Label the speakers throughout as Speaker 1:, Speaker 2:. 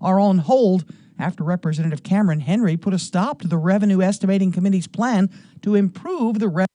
Speaker 1: are on hold after Representative Cameron Henry put a stop to the Revenue Estimating Committee's plan to improve the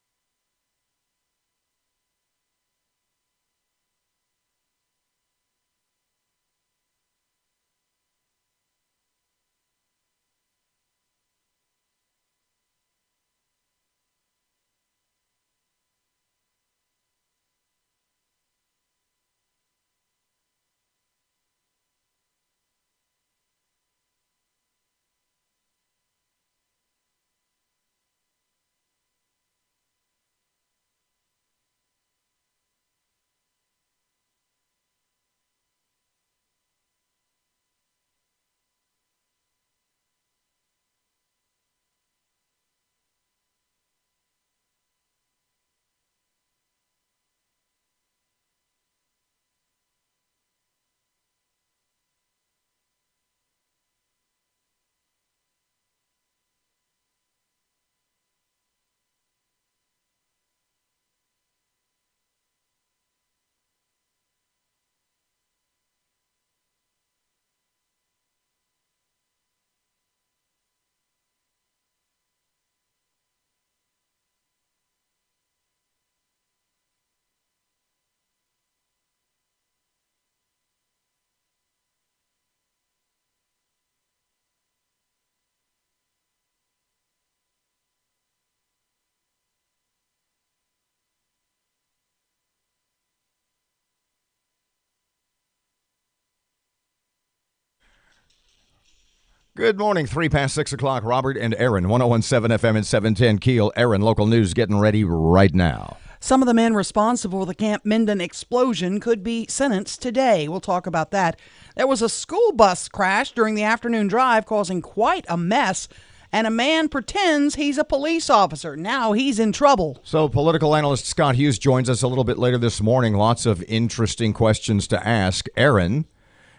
Speaker 2: Good morning, 3 past 6 o'clock. Robert and Erin, 101.7 FM and 710 KEEL. Erin, local news getting ready right now.
Speaker 1: Some of the men responsible for the Camp Minden explosion could be sentenced today. We'll talk about that. There was a school bus crash during the afternoon drive, causing quite a mess, and a man pretends he's a police officer. Now he's in trouble.
Speaker 2: So political analyst Scott Hughes joins us a little bit later this morning. Lots of interesting questions to ask. Erin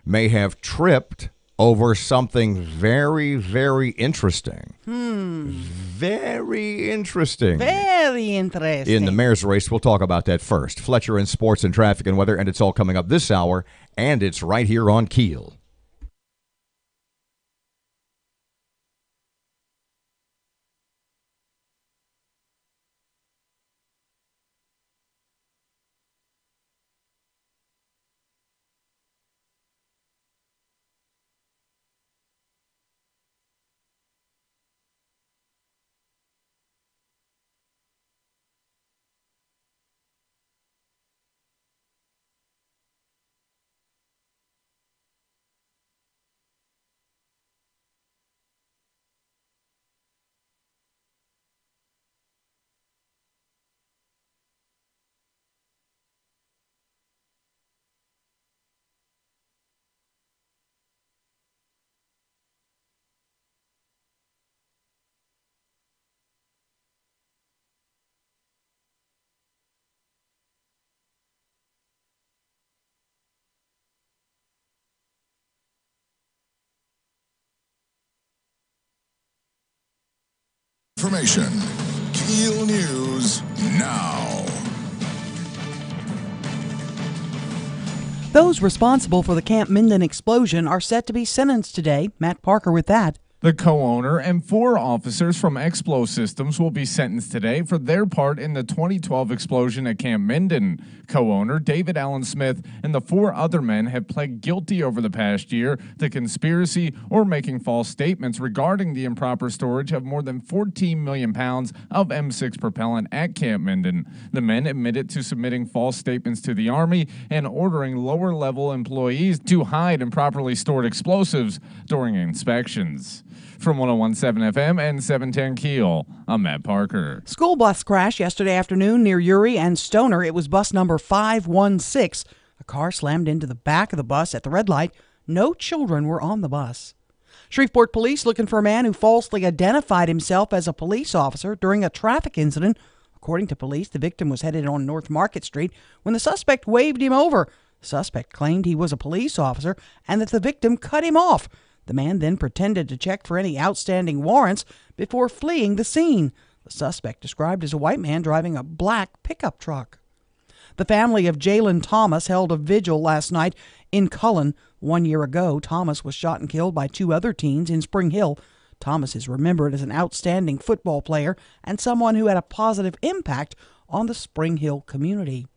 Speaker 2: may have tripped over something very, very interesting. Very interesting.
Speaker 1: Very interesting.
Speaker 2: In the mayor's race, we'll talk about that first. Fletcher in sports and traffic and weather, and it's all coming up this hour, and it's right here on KEEL.
Speaker 3: Information. KEEL News now.
Speaker 1: Those responsible for the Camp Minden explosion are set to be sentenced today. Matt Parker with that.
Speaker 4: The co-owner and 4 officers from Explo Systems will be sentenced today for their part in the 2012 explosion at Camp Minden. Co-owner David Allen Smith and the 4 other men have pled guilty over the past year to conspiracy or making false statements regarding the improper storage of more than 14 million pounds of M6 propellant at Camp Minden. The men admitted to submitting false statements to the Army and ordering lower-level employees to hide improperly stored explosives during inspections. From 101.7 FM and 710 KEEL, I'm Matt Parker.
Speaker 1: School bus crash yesterday afternoon near Uri and Stoner. It was bus number 516. A car slammed into the back of the bus at the red light. No children were on the bus. Shreveport police looking for a man who falsely identified himself as a police officer during a traffic incident. According to police, the victim was headed on North Market Street when the suspect waved him over. The suspect claimed he was a police officer and that the victim cut him off. The man then pretended to check for any outstanding warrants before fleeing the scene. The suspect, described as a white man driving a black pickup truck. The family of Jalen Thomas held a vigil last night in Cullen. 1 year ago, Thomas was shot and killed by two other teens in Spring Hill. Thomas is remembered as an outstanding football player and someone who had a positive impact on the Spring Hill community.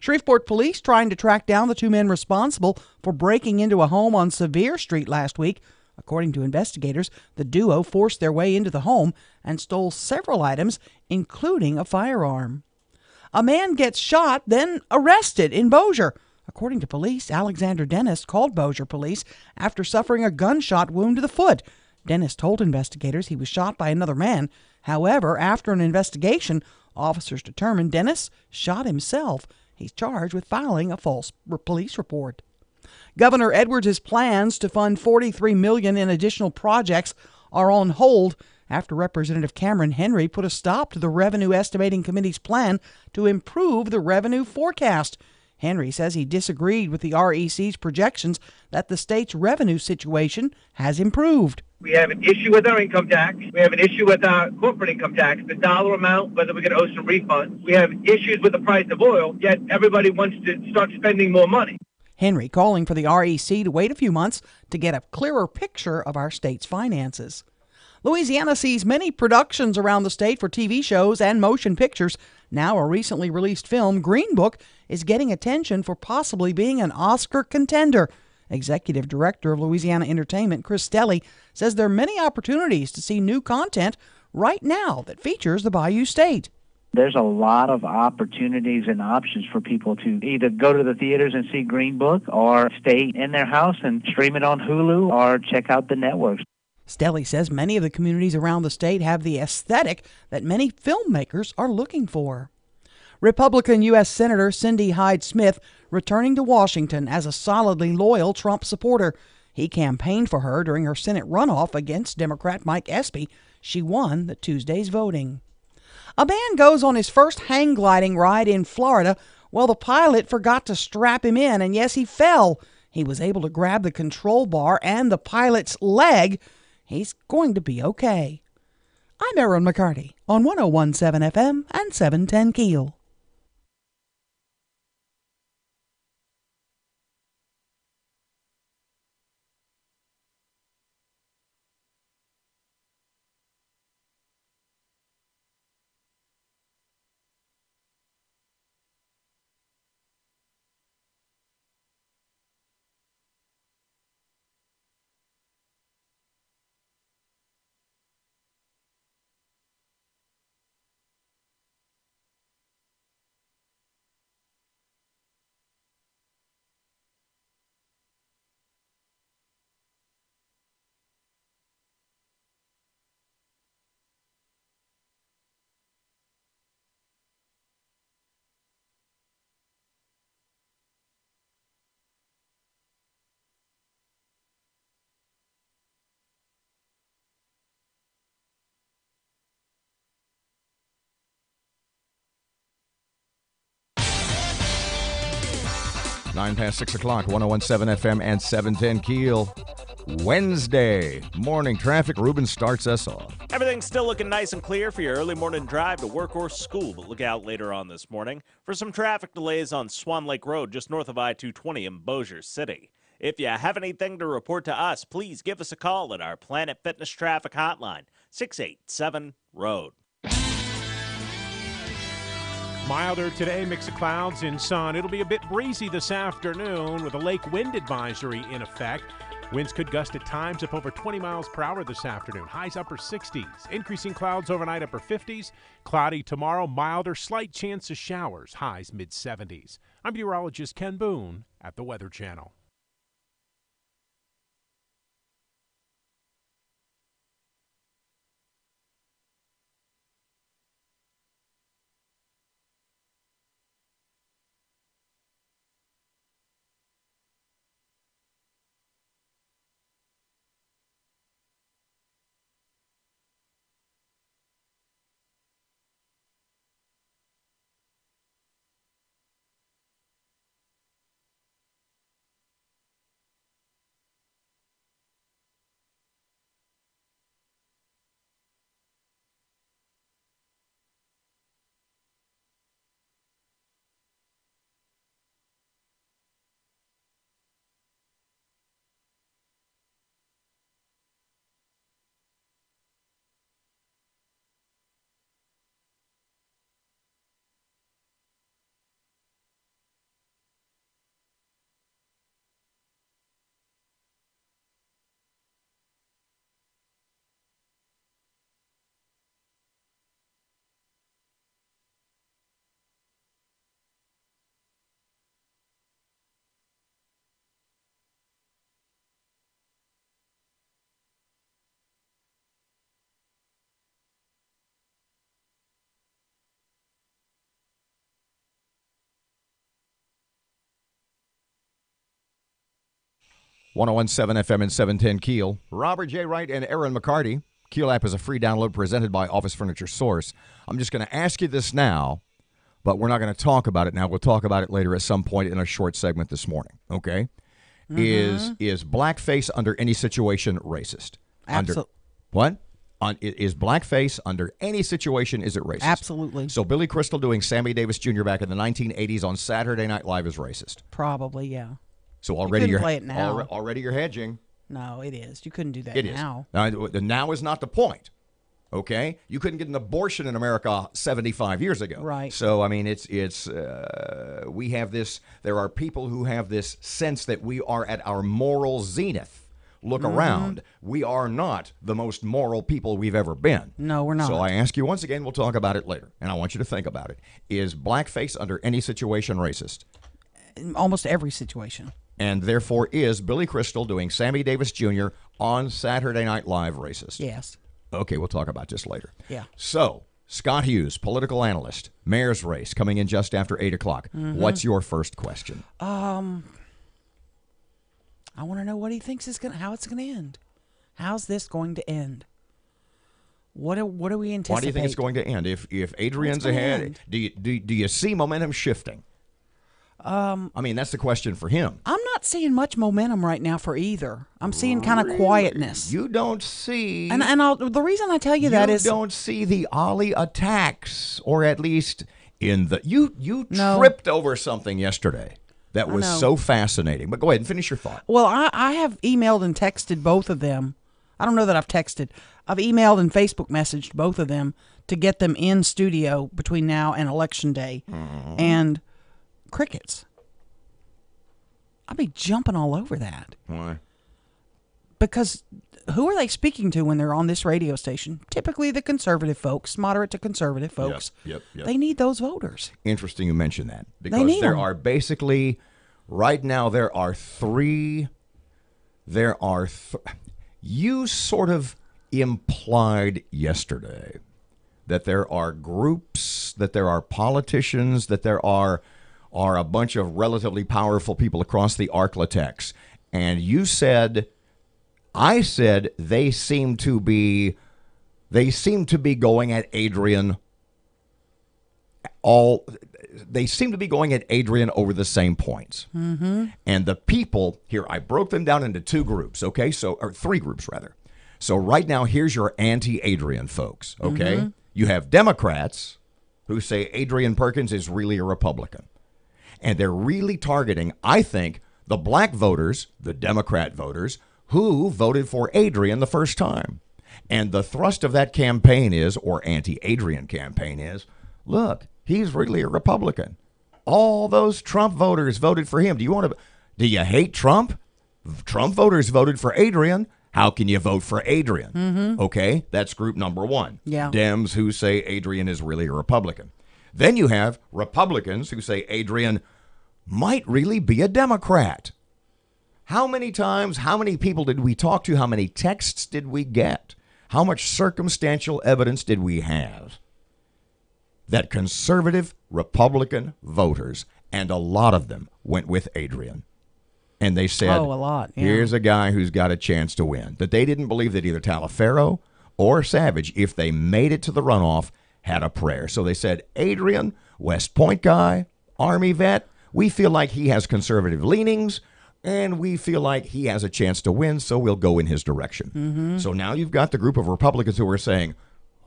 Speaker 1: Shreveport police trying to track down the two men responsible for breaking into a home on Sevier Street last week. According to investigators, the duo forced their way into the home and stole several items, including a firearm. A man gets shot, then arrested in Bossier. According to police, Alexander Dennis called Bossier police after suffering a gunshot wound to the foot. Dennis told investigators he was shot by another man. However, after an investigation, officers determined Dennis shot himself. He's charged with filing a false police report. Governor Edwards' plans to fund $43 million in additional projects are on hold after Representative Cameron Henry put a stop to the Revenue Estimating Committee's plan to improve the revenue forecast. Henry says he disagreed with the REC's projections that the state's revenue situation has improved.
Speaker 5: We have an issue with our income tax. We have an issue with our corporate income tax, the dollar amount, whether we're going to owe some refunds. We have issues with the price of oil, yet everybody wants to start spending more money.
Speaker 1: Henry calling for the REC to wait a few months to get a clearer picture of our state's finances. Louisiana sees many productions around the state for TV shows and motion pictures. Now a recently released film, Green Book, is getting attention for possibly being an Oscar contender. Executive Director of Louisiana Entertainment, Chris Stelly, says there are many opportunities to see new content right now that features the Bayou State.
Speaker 6: There's a lot of opportunities and options for people to either go to the theaters and see Green Book or stay in their house and stream it on Hulu or check out the networks.
Speaker 1: Stelly says many of the communities around the state have the aesthetic that many filmmakers are looking for. Republican U.S. Senator Cindy Hyde-Smith returning to Washington as a solidly loyal Trump supporter. He campaigned for her during her Senate runoff against Democrat Mike Espy. She won the Tuesday's voting. A man goes on his first hang gliding ride in Florida. Well, the pilot forgot to strap him in, and yes, he fell. He was able to grab the control bar and the pilot's leg. He's going to be okay. I'm Erin McCarty on 101.7 FM and 710 KEEL.
Speaker 2: Nine past 6 o'clock, 101.7 FM and 710 KEEL. Wednesday morning traffic. Ruben starts us off.
Speaker 7: Everything's still looking nice and clear for your early morning drive to work or school, but look out later on this morning for some traffic delays on Swan Lake Road just north of I-220 in Bossier City. If you have anything to report to us, please give us a call at our Planet Fitness Traffic Hotline, 687-ROAD.
Speaker 8: Milder today, mix of clouds and sun. It'll be a bit breezy this afternoon with a lake wind advisory in effect. Winds could gust at times up over 20 miles per hour this afternoon. Highs upper 60s. Increasing clouds overnight upper 50s. Cloudy tomorrow, milder, slight chance of showers. Highs mid 70s. I'm meteorologist Ken Boone at the Weather Channel.
Speaker 2: 101.7 FM and 710 KEEL. Robert J. Wright and Erin McCarty. KEEL app is a free download presented by Office Furniture Source. I'm just going to ask you this now, but we're not going to talk about it now. We'll talk about it later at some point in a short segment this morning, okay? Is blackface under any situation racist?
Speaker 1: Absolutely.
Speaker 2: What? Is blackface under any situation, is it racist?
Speaker 1: Absolutely.
Speaker 2: So Billy Crystal doing Sammy Davis Jr. back in the 1980s on Saturday Night Live is racist?
Speaker 1: Probably, yeah.
Speaker 2: So already
Speaker 1: couldn't play it now.
Speaker 2: Already you're hedging.
Speaker 1: No, it is. You couldn't do that
Speaker 2: It
Speaker 1: now.
Speaker 2: is. Now is not the point. Okay, you couldn't get an abortion in America 75 years ago.
Speaker 1: Right.
Speaker 2: So I mean, we have this. There are people who have this sense that we are at our moral zenith. Look around. We are not the most moral people we've ever been.
Speaker 1: No, we're not.
Speaker 2: So I ask you once again. We'll talk about it later, and I want you to think about it. Is blackface under any situation racist?
Speaker 1: In almost every situation.
Speaker 2: And therefore, is Billy Crystal doing Sammy Davis Jr. on Saturday Night Live racist?
Speaker 1: Yes.
Speaker 2: Okay, we'll talk about this later.
Speaker 1: Yeah.
Speaker 2: So, Scott Hughes, political analyst, mayor's race, coming in just after 8 o'clock. What's your first question?
Speaker 1: I want to know what he thinks how it's going to end. How's this going to end? What do we anticipate?
Speaker 2: Why do you think it's going to end? If Adrian's ahead, do you see momentum shifting? I mean, that's the question for him.
Speaker 1: I'm not seeing much momentum right now for either. I'm seeing kind of quietness.
Speaker 2: You don't see...
Speaker 1: And the reason I tell you that is...
Speaker 2: You don't see the Ali attacks, or at least in the... You
Speaker 1: No.
Speaker 2: tripped over something yesterday that was
Speaker 1: know.
Speaker 2: so fascinating. But go ahead and finish your thought.
Speaker 1: Well, I have emailed and texted both of them. I don't know that I've texted. I've emailed and Facebook messaged both of them to get them in studio between now and Election Day. And... crickets. I'd be jumping all over that.
Speaker 2: Why?
Speaker 1: Because who are they speaking to when they're on this radio station? Typically the conservative folks, moderate to conservative folks.
Speaker 2: Yep.
Speaker 1: They need those voters.
Speaker 2: Interesting you mention that.
Speaker 1: They
Speaker 2: Because
Speaker 1: need
Speaker 2: there
Speaker 1: them.
Speaker 2: are basically, right now, there are three. You sort of implied yesterday that there are groups, that there are politicians, that there are a bunch of relatively powerful people across the Arklatex. And you said, I said, they seem to be going at Adrian they seem to be going at Adrian over the same points. And the people here, I broke them down into two groups, okay? Or three groups, rather. So right now, here's your anti-Adrian folks, okay? You have Democrats who say Adrian Perkins is really a Republican. And they're really targeting, I think, the black voters, the Democrat voters, who voted for Adrian the first time. And the thrust of that campaign is, or anti-Adrian campaign is, look, he's really a Republican. All those Trump voters voted for him. Do you hate Trump? Trump voters voted for Adrian. How can you vote for Adrian? Okay, that's group number one.
Speaker 1: Yeah.
Speaker 2: Dems who say Adrian is really a Republican. Then you have Republicans who say Adrian might really be a Democrat. How many times, how many people did we talk to? How many texts did we get? How much circumstantial evidence did we have that conservative Republican voters, and a lot of them, went with Adrian? And they said,
Speaker 1: a lot. Yeah.
Speaker 2: Here's a guy who's got a chance to win. That they didn't believe that either Talaferro or Savage, if they made it to the runoff, had a prayer. So they said, Adrian, West Point guy, Army vet, we feel like he has conservative leanings, and we feel like he has a chance to win, so we'll go in his direction. So now you've got the group of Republicans who are saying,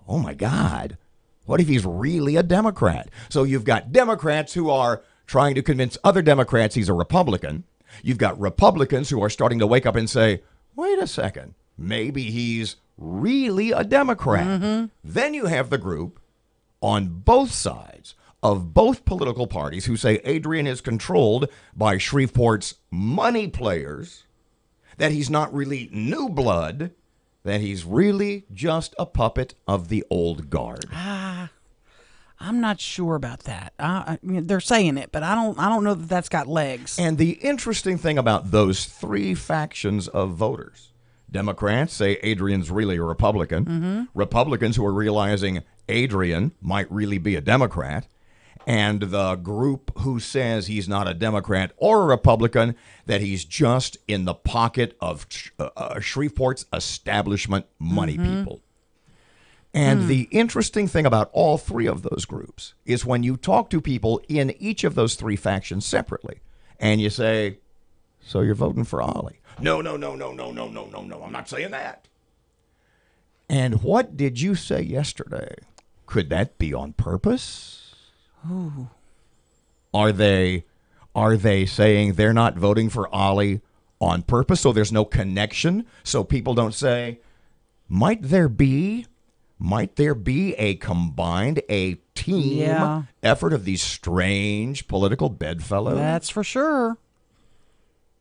Speaker 2: oh, my God, what if he's really a Democrat? So you've got Democrats who are trying to convince other Democrats he's a Republican. You've got Republicans who are starting to wake up and say, wait a second, maybe he's really a Democrat. Then you have the group on both sides of both political parties who say Adrian is controlled by Shreveport's money players, that he's not really new blood, that he's really just a puppet of the old guard.
Speaker 1: I'm not sure about that. I mean, they're saying it, but I don't know that that's got legs.
Speaker 2: And the interesting thing about those three factions of voters, Democrats say Adrian's really a Republican, Republicans who are realizing Adrian might really be a Democrat, and the group who says he's not a Democrat or a Republican, that he's just in the pocket of Shreveport's establishment money people. And the interesting thing about all three of those groups is when you talk to people in each of those three factions separately, and you say, so you're voting for Ollie? No, I'm not saying that. And what did you say yesterday? Could that be on purpose?
Speaker 1: Ooh.
Speaker 2: Are they saying they're not voting for Ollie on purpose so there's no connection, so people don't say, might there be a combined, a team effort of these strange political bedfellows?
Speaker 1: That's for sure.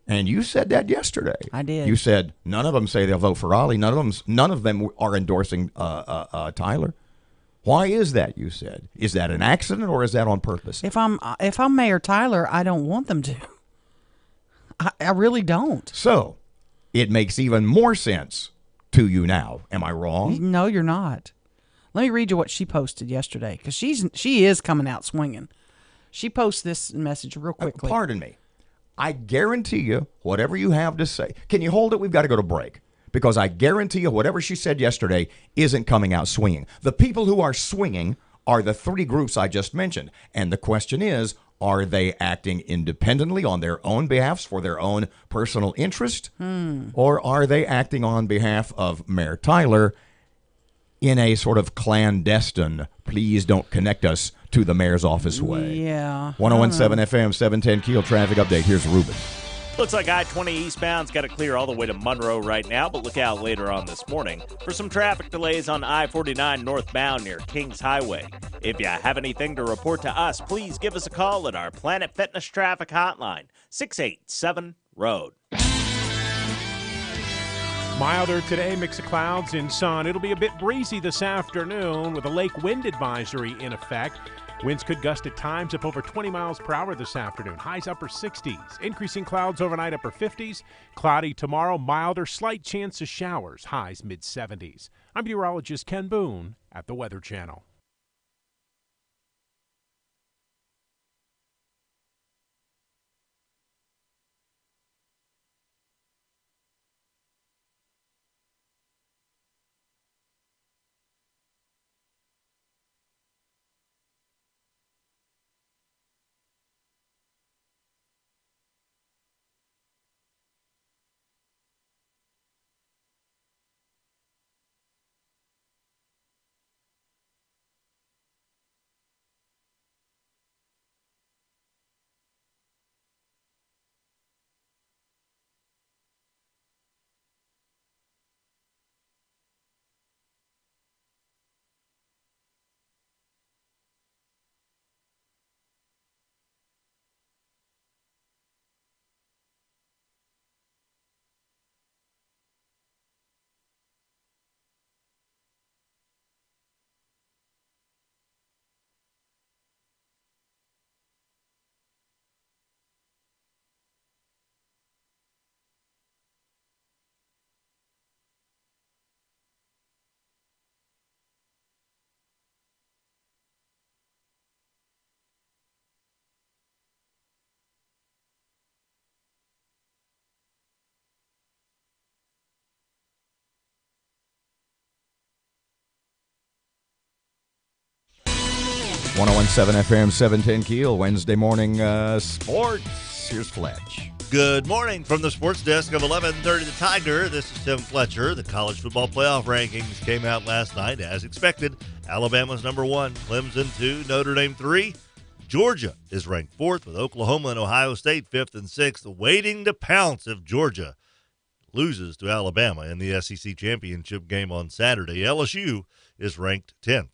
Speaker 2: And you said that yesterday.
Speaker 1: I did.
Speaker 2: You said none of them say they'll vote for Ollie. None of them are endorsing Tyler. Why is that? You said. Is that an accident or is that on purpose?
Speaker 1: If I'm Mayor Tyler, I don't want them to. I really don't.
Speaker 2: So, it makes even more sense to you now. Am I wrong?
Speaker 1: No, you're not. Let me read you what she posted yesterday, because she is coming out swinging. She posts this message real quickly.
Speaker 2: Pardon me. I guarantee you, whatever you have to say. Can you hold it? We've got to go to break. Because I guarantee you, whatever she said yesterday isn't coming out swinging. The people who are swinging are the three groups I just mentioned. And the question is, are they acting independently on their own behalfs for their own personal interest? Or are they acting on behalf of Mayor Tyler in a sort of clandestine, please don't connect us to the mayor's office way?
Speaker 1: Yeah.
Speaker 2: 101.7 FM, 710 Keel traffic update. Here's Ruben.
Speaker 7: Looks like I-20 eastbound's got to clear all the way to Monroe right now, but look out later on this morning for some traffic delays on I-49 northbound near Kings Highway. If you have anything to report to us, please give us a call at our Planet Fitness traffic hotline, 687-ROAD.
Speaker 8: Milder today, mix of clouds and sun. It'll be a bit breezy this afternoon with a lake wind advisory in effect. Winds could gust at times up over 20 miles per hour this afternoon. Highs upper 60s. Increasing clouds overnight, upper 50s. Cloudy tomorrow, milder, slight chance of showers. Highs mid 70s. I'm meteorologist Ken Boone at the Weather Channel.
Speaker 2: One 101.7 FM, 710 Keel, Wednesday morning sports. Here's Fletch.
Speaker 9: Good morning from the sports desk of 1130 The Tiger. This is Tim Fletcher. The college football playoff rankings came out last night as expected. Alabama's number 1, Clemson 2, Notre Dame 3. Georgia is ranked 4th with Oklahoma and Ohio State 5th and 6th, waiting to pounce if Georgia loses to Alabama in the SEC championship game on Saturday. LSU is ranked 10th.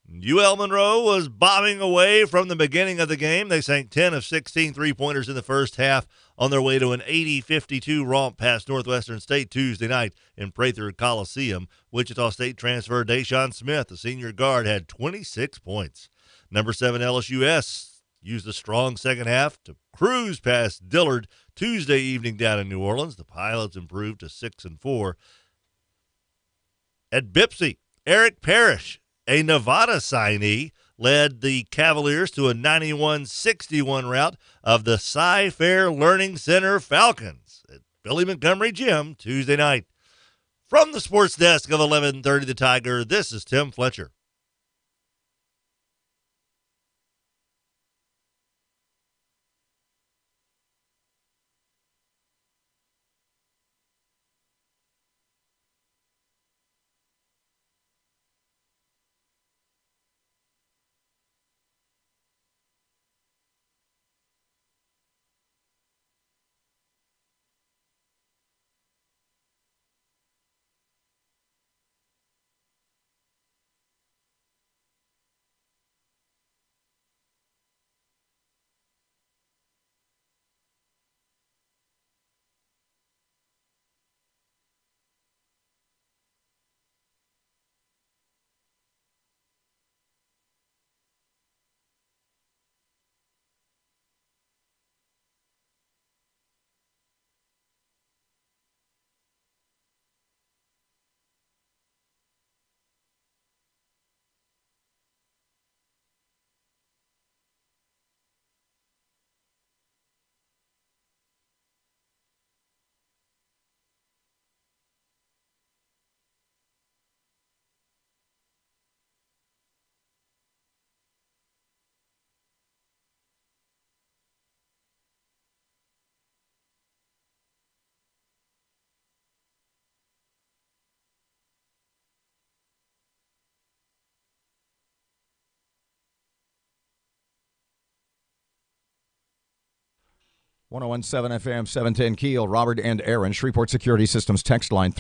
Speaker 9: UL Monroe was bombing away from the beginning of the game. They sank 10 of 16 three-pointers in the first half on their way to an 80-52 romp past Northwestern State Tuesday night in Prather Coliseum. Wichita State transfer Deshaun Smith, the senior guard, had 26 points. Number 7 LSUS used a strong second half to cruise past Dillard Tuesday evening down in New Orleans. The Pilots improved to 6-4. At Bipsy, Eric Parrish, a Nevada signee, led the Cavaliers to a 91-61 rout of the Cy-Fair Learning Center Falcons at Billy Montgomery Gym Tuesday night. From the sports desk of 1130 The Tiger, this is Tim Fletcher.
Speaker 2: One 101.7 FM, 710 Keel, Robert and Erin, Shreveport Security Systems text line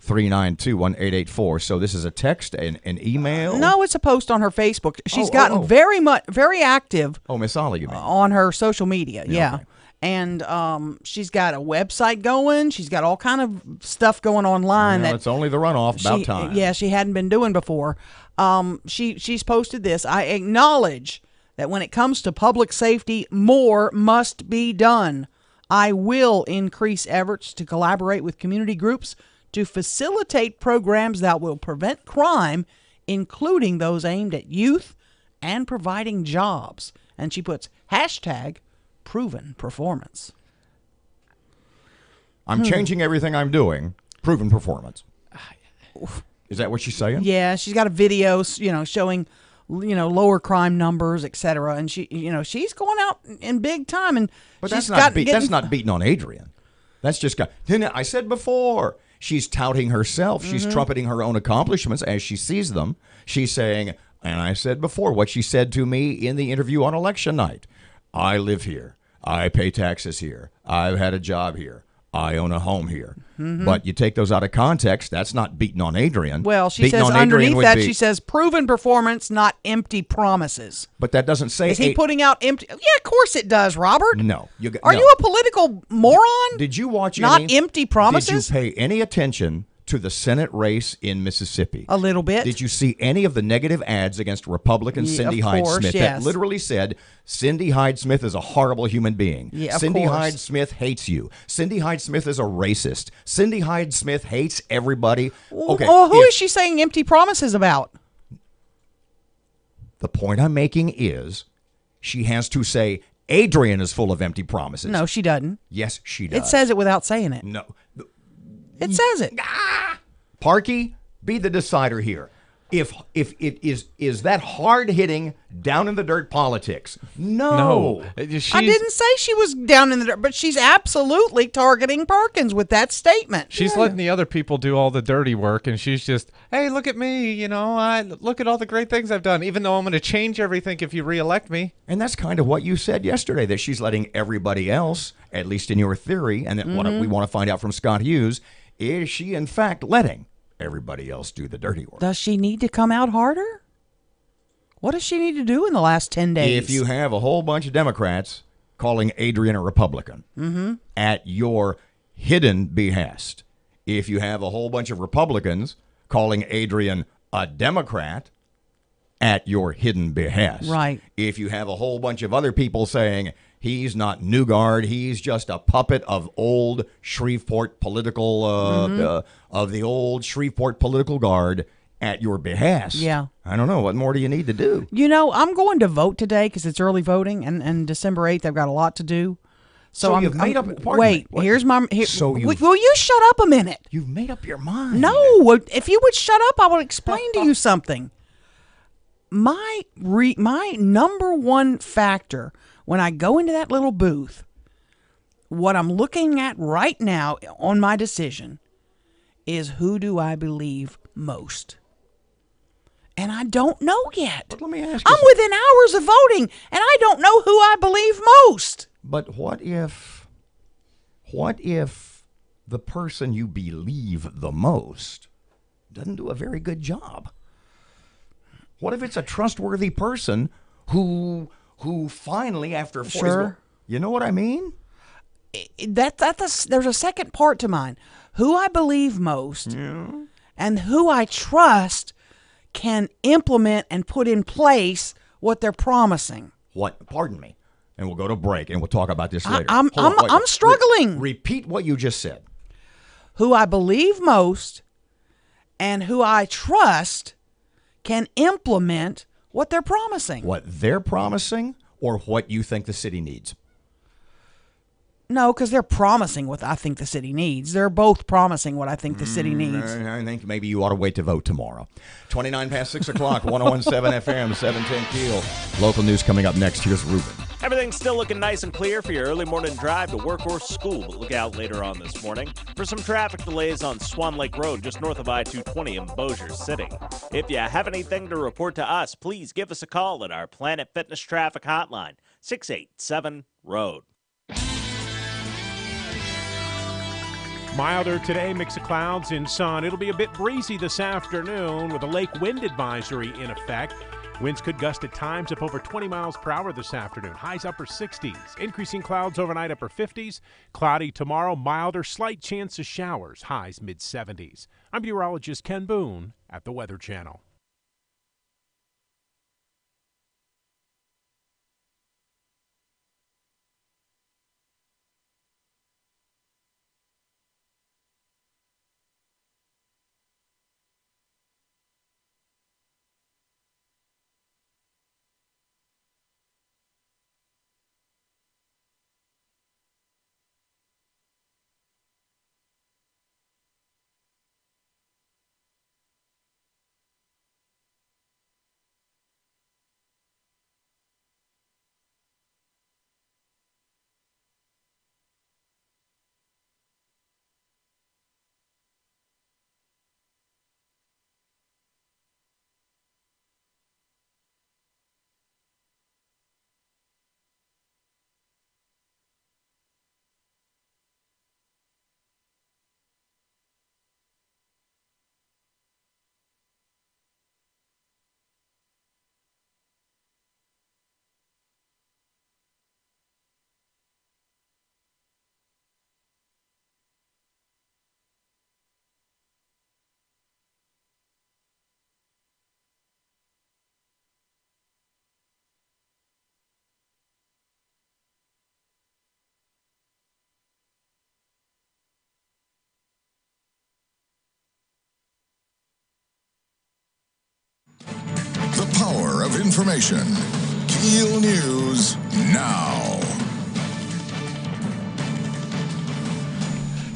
Speaker 2: 318-392-1884. So this is a text, an email?
Speaker 1: No, it's a post on her Facebook. She's gotten very active.
Speaker 2: Oh, Miss Ollie, you mean?
Speaker 1: On her social media, yeah.
Speaker 2: Okay.
Speaker 1: And she's got a website going. She's got all kind of stuff going online.
Speaker 2: Well,
Speaker 1: that
Speaker 2: it's only the runoff, about time.
Speaker 1: Yeah, she hadn't been doing before. She's posted this. I acknowledge that when it comes to public safety, more must be done. I will increase efforts to collaborate with community groups to facilitate programs that will prevent crime, including those aimed at youth and providing jobs. And she puts hashtag proven performance.
Speaker 2: I'm changing everything I'm doing. Proven performance. Is that what she's saying?
Speaker 1: Yeah, she's got a video, showing lower crime numbers, etc. And she's going out in big time. And
Speaker 2: but
Speaker 1: that's
Speaker 2: that's not beating on Adrian. That's just I said before, she's touting herself. She's trumpeting her own accomplishments as she sees them. She's saying, and I said before, what she said to me in the interview on election night. I live here. I pay taxes here. I've had a job here. I own a home here. Mm-hmm. But you take those out of context, that's not beating on Adrian.
Speaker 1: Well, she says underneath that, she says proven performance, not empty promises.
Speaker 2: But that doesn't say...
Speaker 1: Is he putting out empty... Yeah, of course it does, Robert.
Speaker 2: No.
Speaker 1: Are you a political moron?
Speaker 2: Did you watch
Speaker 1: Not empty promises?
Speaker 2: Did you pay any attention to the Senate race in Mississippi?
Speaker 1: A little bit.
Speaker 2: Did you see any of the negative ads against Republican Cindy Hyde-Smith that literally said, Cindy Hyde-Smith is a horrible human being.
Speaker 1: Yeah,
Speaker 2: Cindy Hyde-Smith hates you. Cindy Hyde-Smith is a racist. Cindy Hyde-Smith hates everybody. Okay.
Speaker 1: Well, who is she saying empty promises about?
Speaker 2: The point I'm making is she has to say Adrian is full of empty promises.
Speaker 1: No, she doesn't.
Speaker 2: Yes, she does.
Speaker 1: It says it without saying it.
Speaker 2: No.
Speaker 1: It says it.
Speaker 2: Parkey, be the decider here. If it is that hard hitting, down in the dirt politics. No.
Speaker 1: I didn't say she was down in the dirt, but she's absolutely targeting Perkins with that statement.
Speaker 4: She's letting the other people do all the dirty work, and she's just, hey, look at me, I look at all the great things I've done, even though I'm going to change everything if you reelect me.
Speaker 2: And that's kind of what you said yesterday, that she's letting everybody else, at least in your theory, and that what we want to find out from Scott Hughes, is she in fact letting everybody else do the dirty work?
Speaker 1: Does she need to come out harder? What does she need to do in the last 10 days?
Speaker 2: If you have a whole bunch of Democrats calling Adrian a Republican at your hidden behest, if you have a whole bunch of Republicans calling Adrian a Democrat at your hidden behest,
Speaker 1: right?
Speaker 2: If you have a whole bunch of other people saying he's not Newgard, he's just a puppet of old Shreveport political, of the old Shreveport political guard. at your behest.
Speaker 1: Yeah.
Speaker 2: I don't know. What more do you need to do?
Speaker 1: You know, I'm going to vote today because it's early voting, and December 8th, I've got a lot to do.
Speaker 2: So you've made up. Pardon
Speaker 1: wait,
Speaker 2: me. What?
Speaker 1: here's my.
Speaker 2: So
Speaker 1: will you shut up a minute?
Speaker 2: You've made up your mind.
Speaker 1: No, if you would shut up, I will explain to you something. My number one factor when I go into that little booth, what I'm looking at right now on my decision is who do I believe most? And I don't know yet.
Speaker 2: But let me ask you
Speaker 1: I'm within hours of voting, and I don't know who I believe most.
Speaker 2: But what if the person you believe the most doesn't do a very good job? What if it's a trustworthy person who finally, after 40,
Speaker 1: Sure.
Speaker 2: You know what I mean?
Speaker 1: There's a second part to mine. Who I believe most and who I trust can implement and put in place what they're promising.
Speaker 2: What? Pardon me. And we'll go to break, and we'll talk about this later.
Speaker 1: I'm struggling.
Speaker 2: Repeat what you just said.
Speaker 1: Who I believe most and who I trust can implement what they're promising.
Speaker 2: What they're promising or what you think the city needs?
Speaker 1: No, because they're promising what I think the city needs. They're both promising what I think the city needs.
Speaker 2: I think maybe you ought to wait to vote tomorrow. 29 past 6 o'clock, 101.7 FM, 710 KEEL. Local news coming up next. Here's Ruben.
Speaker 7: Everything's still looking nice and clear for your early morning drive to work or school, but look out later on this morning for some traffic delays on Swan Lake Road just north of I-220 in Bossier City. If you have anything to report to us, please give us a call at our Planet Fitness Traffic Hotline, 687-ROAD.
Speaker 8: Milder today, mix of clouds and sun. It'll be a bit breezy this afternoon with a lake wind advisory in effect. Winds could gust at times up over 20 miles per hour this afternoon. Highs upper 60s. Increasing clouds overnight upper 50s. Cloudy tomorrow, milder, slight chance of showers. Highs mid 70s. I'm meteorologist Ken Boone at the Weather Channel.
Speaker 3: The power of information. KEEL News now.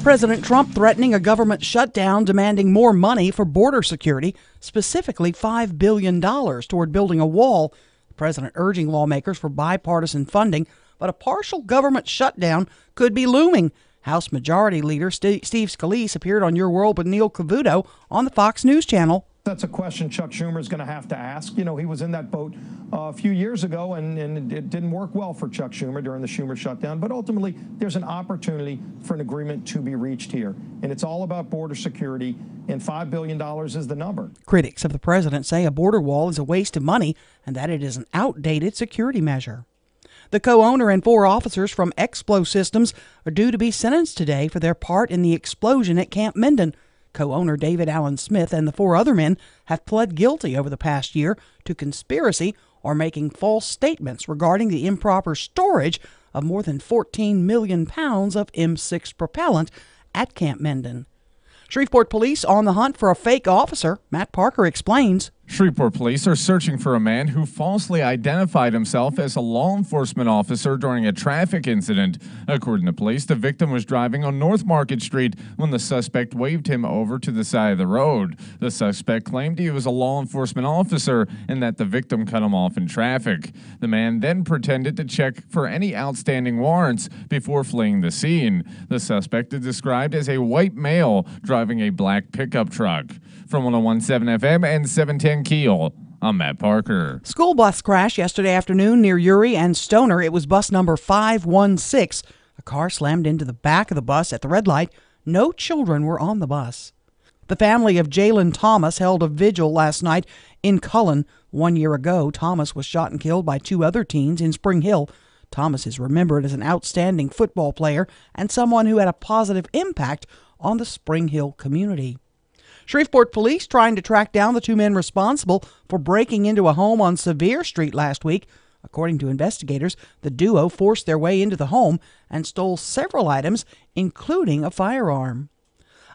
Speaker 1: President Trump threatening a government shutdown, demanding more money for border security, specifically $5 billion toward building a wall. The president urging lawmakers for bipartisan funding, but a partial government shutdown could be looming. House Majority Leader Steve Scalise appeared on Your World with Neil Cavuto on the Fox News Channel.
Speaker 10: That's a question Chuck Schumer is going to have to ask. You know, he was in that boat a few years ago, and it didn't work well for Chuck Schumer during the Schumer shutdown. But ultimately, there's an opportunity for an agreement to be reached here. And it's all about border security, and $5 billion is the number.
Speaker 1: Critics of the president say a border wall is a waste of money and that it is an outdated security measure. The co-owner and 4 officers from Explo Systems are due to be sentenced today for their part in the explosion at Camp Minden. Co-owner David Allen Smith and the 4 other men have pled guilty over the past year to conspiracy or making false statements regarding the improper storage of more than 14 million pounds of M6 propellant at Camp Minden. Shreveport police on the hunt for a fake officer. Matt Parker explains.
Speaker 4: Shreveport police are searching for a man who falsely identified himself as a law enforcement officer during a traffic incident. According to police, the victim was driving on North Market Street when the suspect waved him over to the side of the road. The suspect claimed he was a law enforcement officer and that the victim cut him off in traffic. The man then pretended to check for any outstanding warrants before fleeing the scene. The suspect is described as a white male driving a black pickup truck. From 101.7 FM and 710 KEEL, I'm Matt Parker.
Speaker 1: School bus crash yesterday afternoon near Uri and Stoner. It was bus number 516. A car slammed into the back of the bus at the red light. No children were on the bus. The family of Jalen Thomas held a vigil last night in Cullen. 1 year ago, Thomas was shot and killed by two other teens in Spring Hill. Thomas is remembered as an outstanding football player and someone who had a positive impact on the Spring Hill community. Shreveport police trying to track down the two men responsible for breaking into a home on Sevier Street last week. According to investigators, the duo forced their way into the home and stole several items, including a firearm.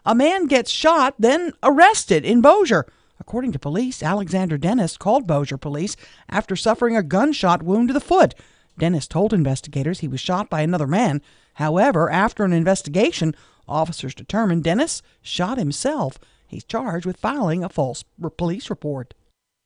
Speaker 1: A man gets shot, then arrested in Bossier. According to police, Alexander Dennis called Bossier police after suffering a gunshot wound to the foot. Dennis told investigators he was shot by another man. However, after an investigation, officers determined Dennis shot himself. He's charged with filing a false police report.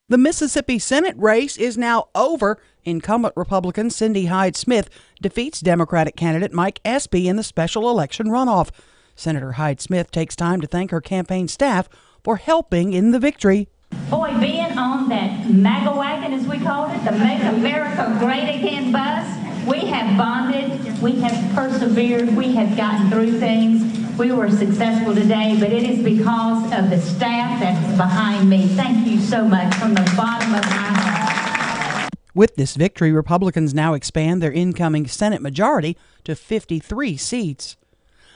Speaker 1: The Mississippi Senate race is now over. Incumbent Republican Cindy Hyde-Smith defeats Democratic candidate Mike Espy in the special election runoff. Senator Hyde-Smith takes time to thank her campaign staff for helping in the victory.
Speaker 11: Boy, being on that MAGA wagon, as we called it, the Make America Great Again bus, we have bonded, we have persevered, we have gotten through things. We were successful today, but it is because of the staff that's behind me. Thank you so much from the bottom of my heart.
Speaker 1: With this victory, Republicans now expand their incoming Senate majority to 53 seats.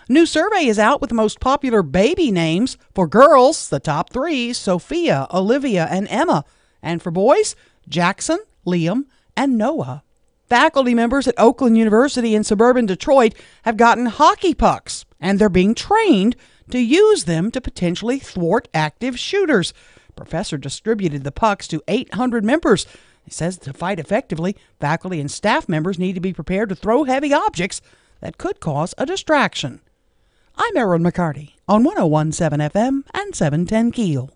Speaker 1: A new survey is out with the most popular baby names. For girls, the top three: Sophia, Olivia, and Emma. And for boys, Jackson, Liam, and Noah. Faculty members at Oakland University in suburban Detroit have gotten hockey pucks, and they're being trained to use them to potentially thwart active shooters. Professor distributed the pucks to 800 members. He says to fight effectively, faculty and staff members need to be prepared to throw heavy objects that could cause a distraction. I'm Erin McCarty on 101.7 FM and 710 KEEL.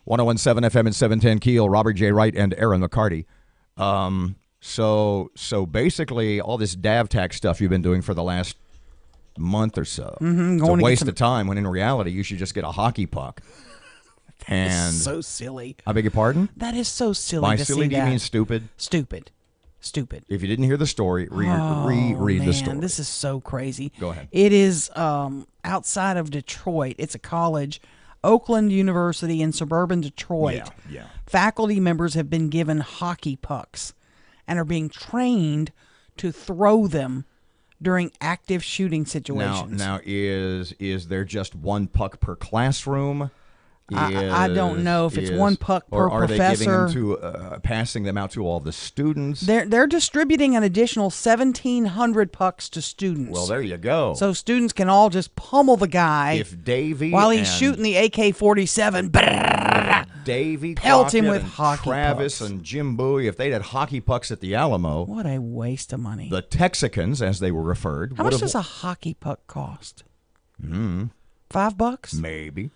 Speaker 2: .101.7 FM and 710 KEEL, Robert J. Wright and Erin McCarty. So basically, all this DAVTAC stuff you've been doing for the last month or so. It's a waste of time when in reality you should just get a hockey puck. And
Speaker 1: so silly.
Speaker 2: I beg your pardon?
Speaker 1: That is so silly.
Speaker 2: By
Speaker 1: to
Speaker 2: silly,
Speaker 1: see
Speaker 2: do you
Speaker 1: that.
Speaker 2: mean stupid?
Speaker 1: Stupid. If
Speaker 2: you didn't hear the story, reread the story.
Speaker 1: This is so crazy.
Speaker 2: Go ahead.
Speaker 1: It is outside of Detroit. It's a college, Oakland University in suburban Detroit.
Speaker 2: Yeah.
Speaker 1: Faculty members have been given hockey pucks and are being trained to throw them during active shooting situations.
Speaker 2: Now is there just one puck per classroom?
Speaker 1: I don't know if it's one puck per
Speaker 2: or are
Speaker 1: professor.
Speaker 2: they giving them to passing them out to all the students?
Speaker 1: They're distributing an additional 1,700 pucks to students.
Speaker 2: Well, there you go.
Speaker 1: So students can all just pummel the guy
Speaker 2: If Davey
Speaker 1: while he's shooting the AK-47.
Speaker 2: Davey
Speaker 1: Pelt him
Speaker 2: Crockett
Speaker 1: with
Speaker 2: and
Speaker 1: hockey
Speaker 2: Travis
Speaker 1: pucks.
Speaker 2: and Jim Bowie, if they'd had hockey pucks at the Alamo,
Speaker 1: What a waste of money.
Speaker 2: the Texicans, as they were referred,
Speaker 1: How
Speaker 2: would
Speaker 1: much
Speaker 2: have
Speaker 1: does a hockey puck cost? $5?
Speaker 2: maybe.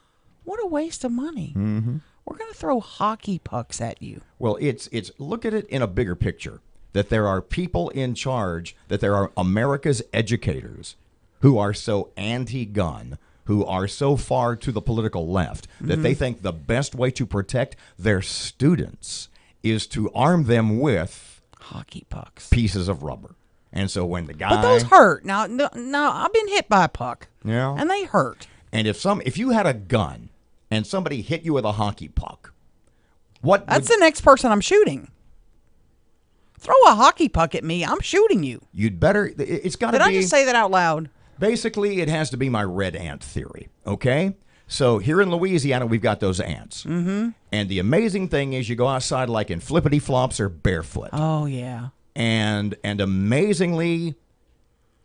Speaker 1: What a waste of money. Mm-hmm. We're going to throw hockey pucks at you.
Speaker 2: Well, it's look at it in a bigger picture, that there are people in charge, that there are America's educators who are so anti-gun, who are so far to the political left, that they think the best way to protect their students is to arm them with
Speaker 1: Hockey pucks.
Speaker 2: pieces of rubber. And so when the guy...
Speaker 1: But those hurt. Now, I've been hit by a puck.
Speaker 2: Yeah.
Speaker 1: And they hurt.
Speaker 2: And if you had a gun and somebody hit you with a hockey puck,
Speaker 1: That's the next person I'm shooting. Throw a hockey puck at me, I'm shooting you.
Speaker 2: You'd better... It's got to be...
Speaker 1: Did I just say that out loud?
Speaker 2: Basically, it has to be my red ant theory, okay? So here in Louisiana, we've got those ants. Mm-hmm. And the amazing thing is you go outside like in flippity-flops or barefoot.
Speaker 1: Oh, yeah.
Speaker 2: And amazingly,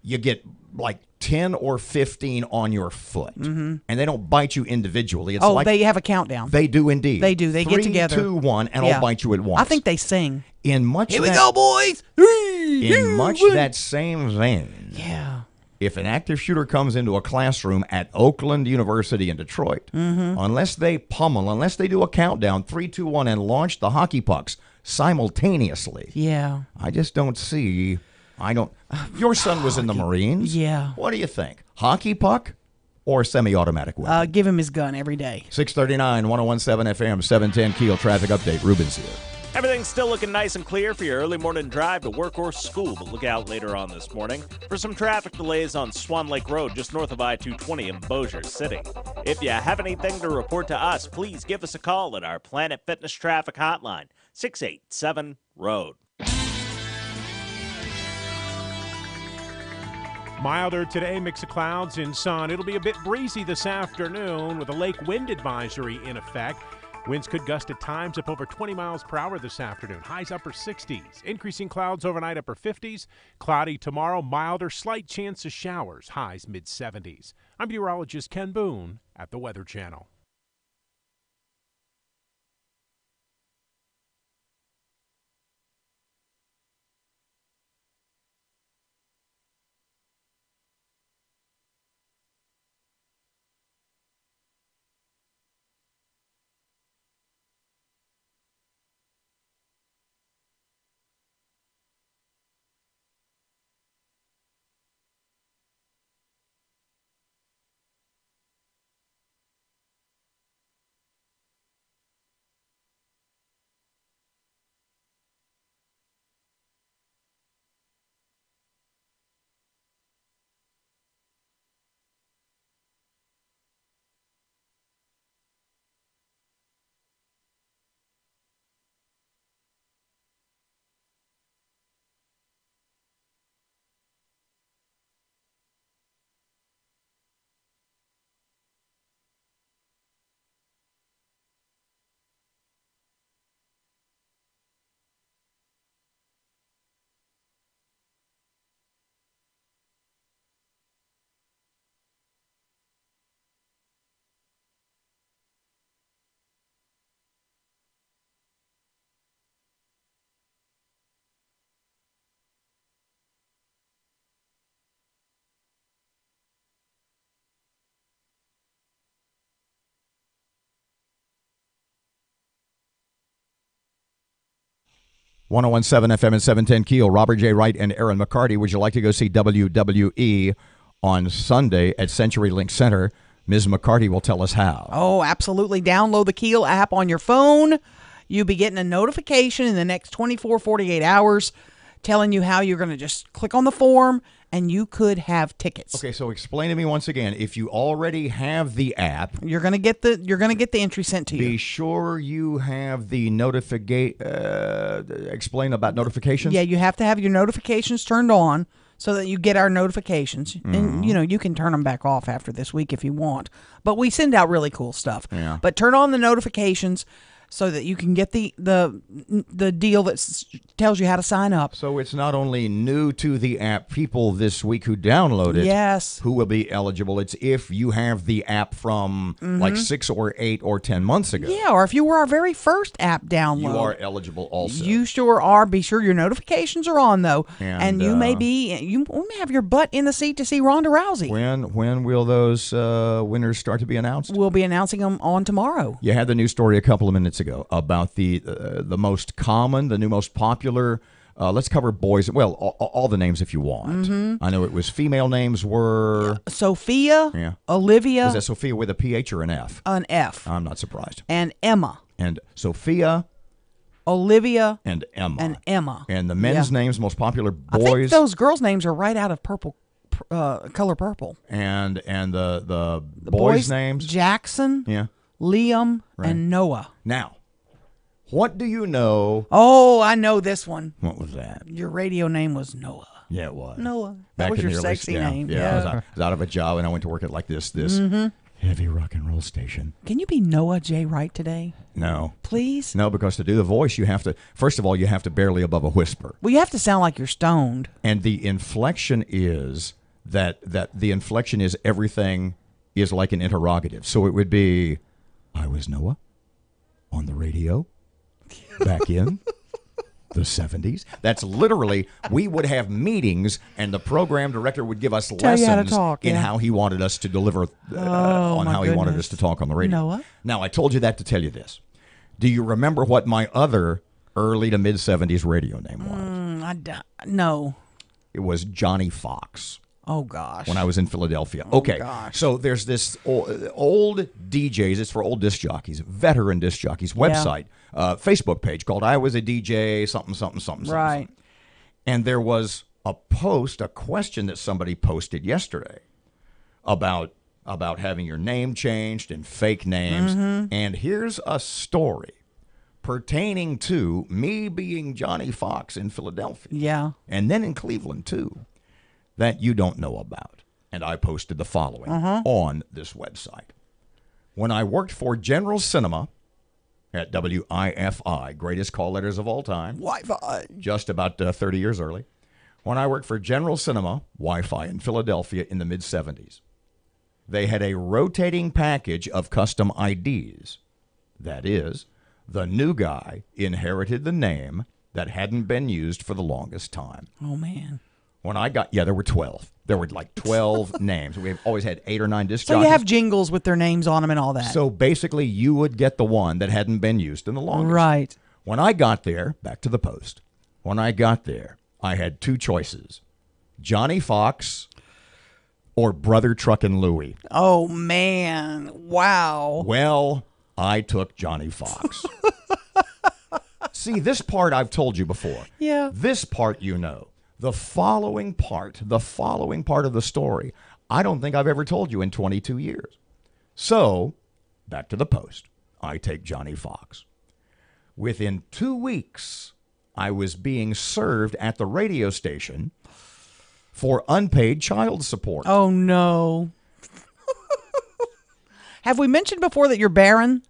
Speaker 2: you get like 10 or 15 on your foot. Mm-hmm. And they don't bite you individually. It's
Speaker 1: they have a countdown.
Speaker 2: They do indeed.
Speaker 1: They do. They
Speaker 2: 3,
Speaker 1: get together.
Speaker 2: 2, 1, and
Speaker 1: Yeah.
Speaker 2: I'll bite you at once.
Speaker 1: I think they sing.
Speaker 2: In much
Speaker 1: Here we go, boys. 3,
Speaker 2: In
Speaker 1: 2,
Speaker 2: much
Speaker 1: 1.
Speaker 2: that same vein.
Speaker 1: Yeah.
Speaker 2: If an active shooter comes into a classroom at Oakland University in Detroit, unless they pummel, unless they do a countdown, 3, 2, 1, and launch the hockey pucks simultaneously,
Speaker 1: Yeah.
Speaker 2: I just don't see. Your son was in the Marines.
Speaker 1: Yeah.
Speaker 2: What do you think? Hockey puck or semi-automatic weapon?
Speaker 1: Give him his gun every day.
Speaker 2: 639, 1017 FM, 710 Keel traffic update. Ruben's here.
Speaker 7: Everything's still looking nice and clear for your early morning drive to work or school, but look out later on this morning for some traffic delays on Swan Lake Road just north of I-220 in Bossier City. If you have anything to report to us, please give us a call at our Planet Fitness Traffic Hotline, 687-ROAD.
Speaker 8: Milder today, mix of clouds and sun. It'll be a bit breezy this afternoon with a lake wind advisory in effect. Winds could gust at times up over 20 miles per hour this afternoon. Highs upper 60s. Increasing clouds overnight, upper 50s. Cloudy tomorrow, milder, slight chance of showers. Highs mid-70s. I'm meteorologist Ken Boone at the Weather Channel.
Speaker 2: .117 FM and 710 Keel. Robert J. Wright and Erin McCarty. Would you like to go see WWE on Sunday at CenturyLink Center? Ms. McCarty will tell us how.
Speaker 1: Oh, absolutely. Download the KEEL app on your phone. You'll be getting a notification in the next 24, 48 hours telling you how you're going to just click on the form and you could have tickets.
Speaker 2: Okay, so explain to me once again. If you already have the app,
Speaker 1: you're going to get the entry sent to you.
Speaker 2: Be sure you have the explain about notifications.
Speaker 1: Yeah, you have to have your notifications turned on so that you get our notifications. And you can turn them back off after this week if you want. But we send out really cool stuff.
Speaker 2: Yeah.
Speaker 1: But turn on the notifications so that you can get the deal that tells you how to sign up.
Speaker 2: So it's not only new to the app, people this week who download it,
Speaker 1: yes,
Speaker 2: who will be eligible. It's if you have the app from like 6 or 8 or 10 months ago.
Speaker 1: Yeah, or if you were our very first app download.
Speaker 2: You are eligible also.
Speaker 1: You sure are. Be sure your notifications are on, though. And you may have your butt in the seat to see Ronda Rousey.
Speaker 2: When will those winners start to be announced?
Speaker 1: We'll be announcing them on tomorrow.
Speaker 2: You had the news story a couple of minutes ago about the most common, the new most popular. Let's cover boys. Well, all the names if you want. I know it was female names were
Speaker 1: Sophia, Olivia.
Speaker 2: Is that Sophia with a PH or an F?
Speaker 1: An F.
Speaker 2: I'm not surprised.
Speaker 1: And Emma.
Speaker 2: And Sophia,
Speaker 1: Olivia,
Speaker 2: and Emma.
Speaker 1: And
Speaker 2: the men's names, most popular boys.
Speaker 1: I think those girls' names are right out of Color Purple.
Speaker 2: And the boys' names?
Speaker 1: Jackson, Liam, and Noah.
Speaker 2: Now, what do you know?
Speaker 1: Oh, I know this one.
Speaker 2: What was that?
Speaker 1: Your radio name was Noah.
Speaker 2: Yeah, it was.
Speaker 1: Noah.
Speaker 2: Back
Speaker 1: That was
Speaker 2: in
Speaker 1: your
Speaker 2: the early-
Speaker 1: sexy
Speaker 2: yeah,
Speaker 1: name.
Speaker 2: Yeah, I was out of a job, and I went to work at like this heavy rock and roll station.
Speaker 1: Can you be Noah J. Wright today?
Speaker 2: No.
Speaker 1: Please?
Speaker 2: No, because to do the voice, you have to, first of all, you have to barely above a whisper.
Speaker 1: Well, you have to sound like you're stoned.
Speaker 2: And the inflection is that the inflection is everything is like an interrogative. So it would be, I was Noah on the radio back in the 70s. That's literally, we would have meetings and the program director would give us lessons in how he wanted us to deliver, on how he wanted us to talk on the radio.
Speaker 1: Noah?
Speaker 2: Now, I told you that to tell you this. Do you remember what my other early to mid-70s radio name was?
Speaker 1: No.
Speaker 2: It was Johnny Fox.
Speaker 1: Oh, gosh.
Speaker 2: When I was in Philadelphia.
Speaker 1: Oh,
Speaker 2: okay,
Speaker 1: gosh.
Speaker 2: So there's this old DJs, it's for old disc jockeys, veteran disc jockeys, website, Facebook page called I Was a DJ, something.
Speaker 1: Right.
Speaker 2: And there was a question that somebody posted yesterday about having your name changed and fake names. And here's a story pertaining to me being Johnny Fox in Philadelphia.
Speaker 1: Yeah.
Speaker 2: And then in Cleveland, too, that you don't know about. And I posted the following on this website. When I worked for General Cinema at WIFI, greatest call letters of all time.
Speaker 1: Wi-Fi.
Speaker 2: Just about 30 years early. When I worked for General Cinema, Wi-Fi in Philadelphia in the mid-70s, they had a rotating package of custom IDs. That is, the new guy inherited the name that hadn't been used for the longest time.
Speaker 1: Oh, man.
Speaker 2: When I got, there were 12. There were like 12 names. We've always had 8 or 9 disc
Speaker 1: So
Speaker 2: jockeys.
Speaker 1: you have jingles with their names on them and all that.
Speaker 2: So basically, you would get the one that hadn't been used in the longest.
Speaker 1: Right.
Speaker 2: When I got there, back to the post, when I got there, I had 2 choices. Johnny Fox or Brother Truckin' Louie.
Speaker 1: Oh, man. Wow.
Speaker 2: Well, I took Johnny Fox. See, this part I've told you before.
Speaker 1: Yeah.
Speaker 2: This part you know. The following part of the story, I don't think I've ever told you in 22 years. So, back to the post. I take Johnny Fox. Within 2 weeks, I was being served at the radio station for unpaid child support.
Speaker 1: Oh, no. Have we mentioned before that you're barren?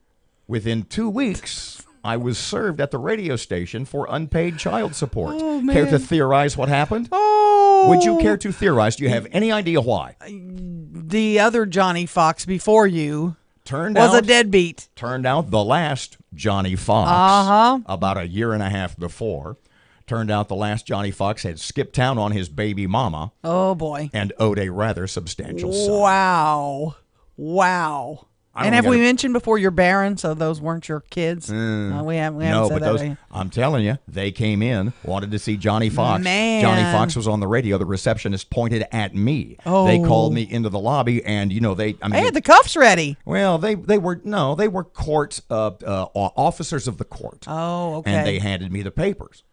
Speaker 2: Within 2 weeks, I was served at the radio station for unpaid child support.
Speaker 1: Oh, man.
Speaker 2: Care to theorize what happened?
Speaker 1: Oh.
Speaker 2: Would you care to theorize? Do you have any idea why?
Speaker 1: The other Johnny Fox before you was a deadbeat.
Speaker 2: Turned out the last Johnny Fox, about a year and a half before, turned out the last Johnny Fox had skipped town on his baby mama.
Speaker 1: Oh, boy.
Speaker 2: And owed a rather substantial sum.
Speaker 1: Wow. And have we mentioned before you're barren, so those weren't your kids? We haven't
Speaker 2: No,
Speaker 1: said
Speaker 2: but
Speaker 1: that.
Speaker 2: those, I'm telling you, they came in, wanted to see Johnny Fox.
Speaker 1: Man.
Speaker 2: Johnny Fox was on the radio. The receptionist pointed at me.
Speaker 1: Oh.
Speaker 2: They called me into the lobby, and
Speaker 1: they had the cuffs ready.
Speaker 2: Well, they were court officers of the court.
Speaker 1: Oh, okay.
Speaker 2: And they handed me the papers.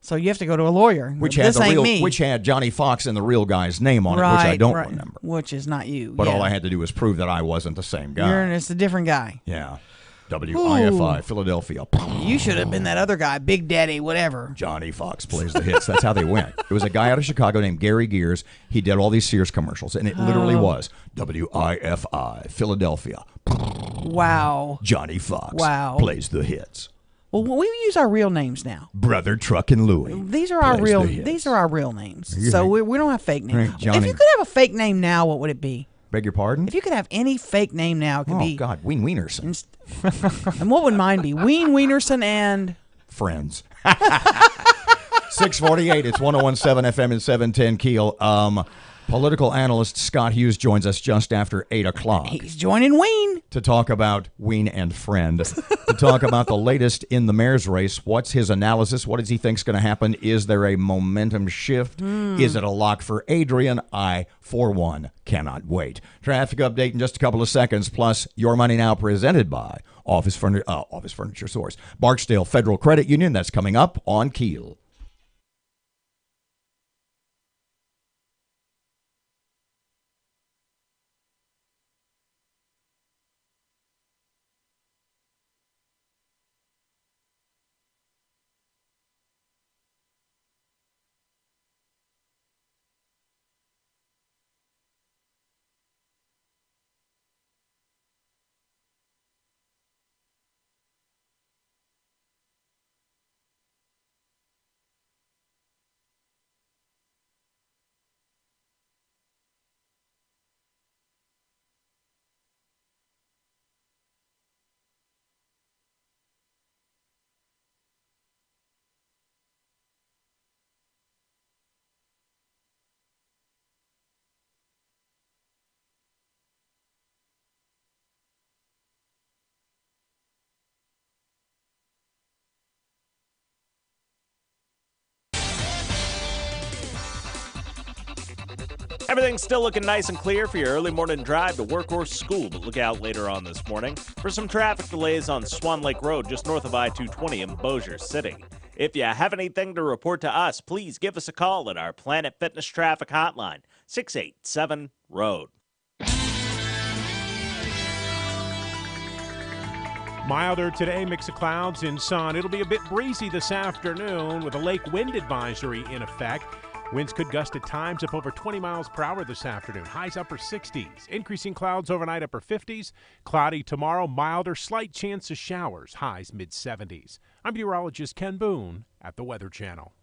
Speaker 1: So you have to go to a lawyer.
Speaker 2: Which had Johnny Fox and the real guy's name on it, which I don't remember.
Speaker 1: Which is not you.
Speaker 2: But all I had to do was prove that I wasn't the same guy.
Speaker 1: It's a different guy.
Speaker 2: Yeah. WIFI, Philadelphia.
Speaker 1: You should have been that other guy, Big Daddy, whatever.
Speaker 2: Johnny Fox plays the hits. That's how they went. It was a guy out of Chicago named Gary Gears. He did all these Sears commercials, and it literally was WIFI, Philadelphia.
Speaker 1: Wow.
Speaker 2: Johnny Fox plays the hits.
Speaker 1: Well, we use our real names now.
Speaker 2: Brother Truck and Louie.
Speaker 1: These are our real names. So we don't have fake names.
Speaker 2: Right, Johnny.
Speaker 1: If you could have a fake name now, what would it be?
Speaker 2: Beg your pardon?
Speaker 1: If you could have any fake name now, it could be...
Speaker 2: Oh, God, Ween Wienerson.
Speaker 1: And what would mine be? Ween Wienerson and...
Speaker 2: Friends. 648, it's 101.7 FM and 710 Keel. Political analyst Scott Hughes joins us just after 8 o'clock.
Speaker 1: He's joining Ween.
Speaker 2: To talk about Ween and Friend. To talk about the latest in the mayor's race. What's his analysis? What does he think's going to happen? Is there a momentum shift? Is it a lock for Adrian? I, for one, cannot wait. Traffic update in just a couple of seconds. Plus, Your Money Now presented by Office Furniture Source. Barksdale Federal Credit Union. That's coming up on Keel.
Speaker 7: Everything's still looking nice and clear for your early morning drive to work or school, but look out later on this morning for some traffic delays on Swan Lake Road just north of I-220 in Bossier City. If you have anything to report to us, please give us a call at our Planet Fitness Traffic Hotline, 687-ROAD.
Speaker 8: Milder today, mix of clouds and sun. It'll be a bit breezy this afternoon with a lake wind advisory in effect. Winds could gust at times up over 20 miles per hour this afternoon. Highs upper 60s. Increasing clouds overnight upper 50s. Cloudy tomorrow, milder, slight chance of showers. Highs mid 70s. I'm meteorologist Ken Boone at the Weather Channel.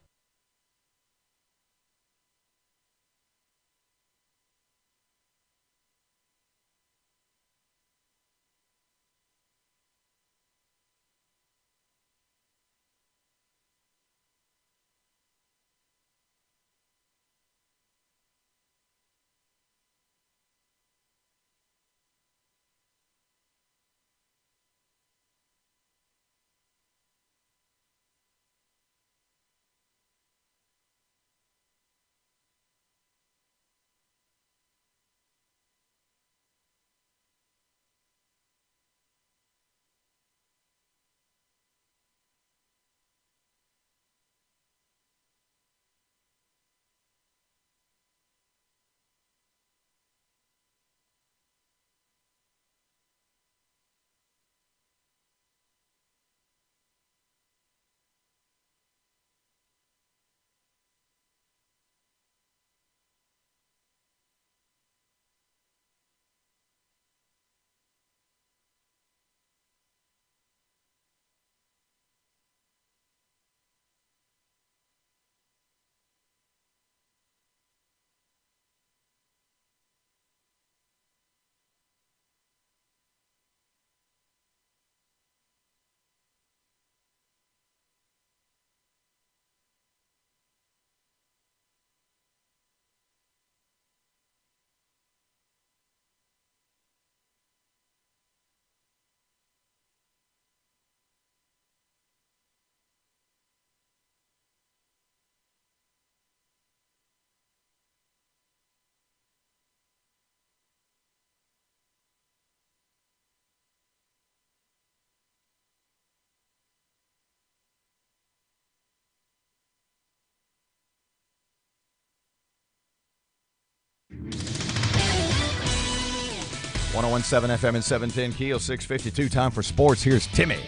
Speaker 2: 1017 FM and 710 Keel, 652. Time for sports. Here's Timmy.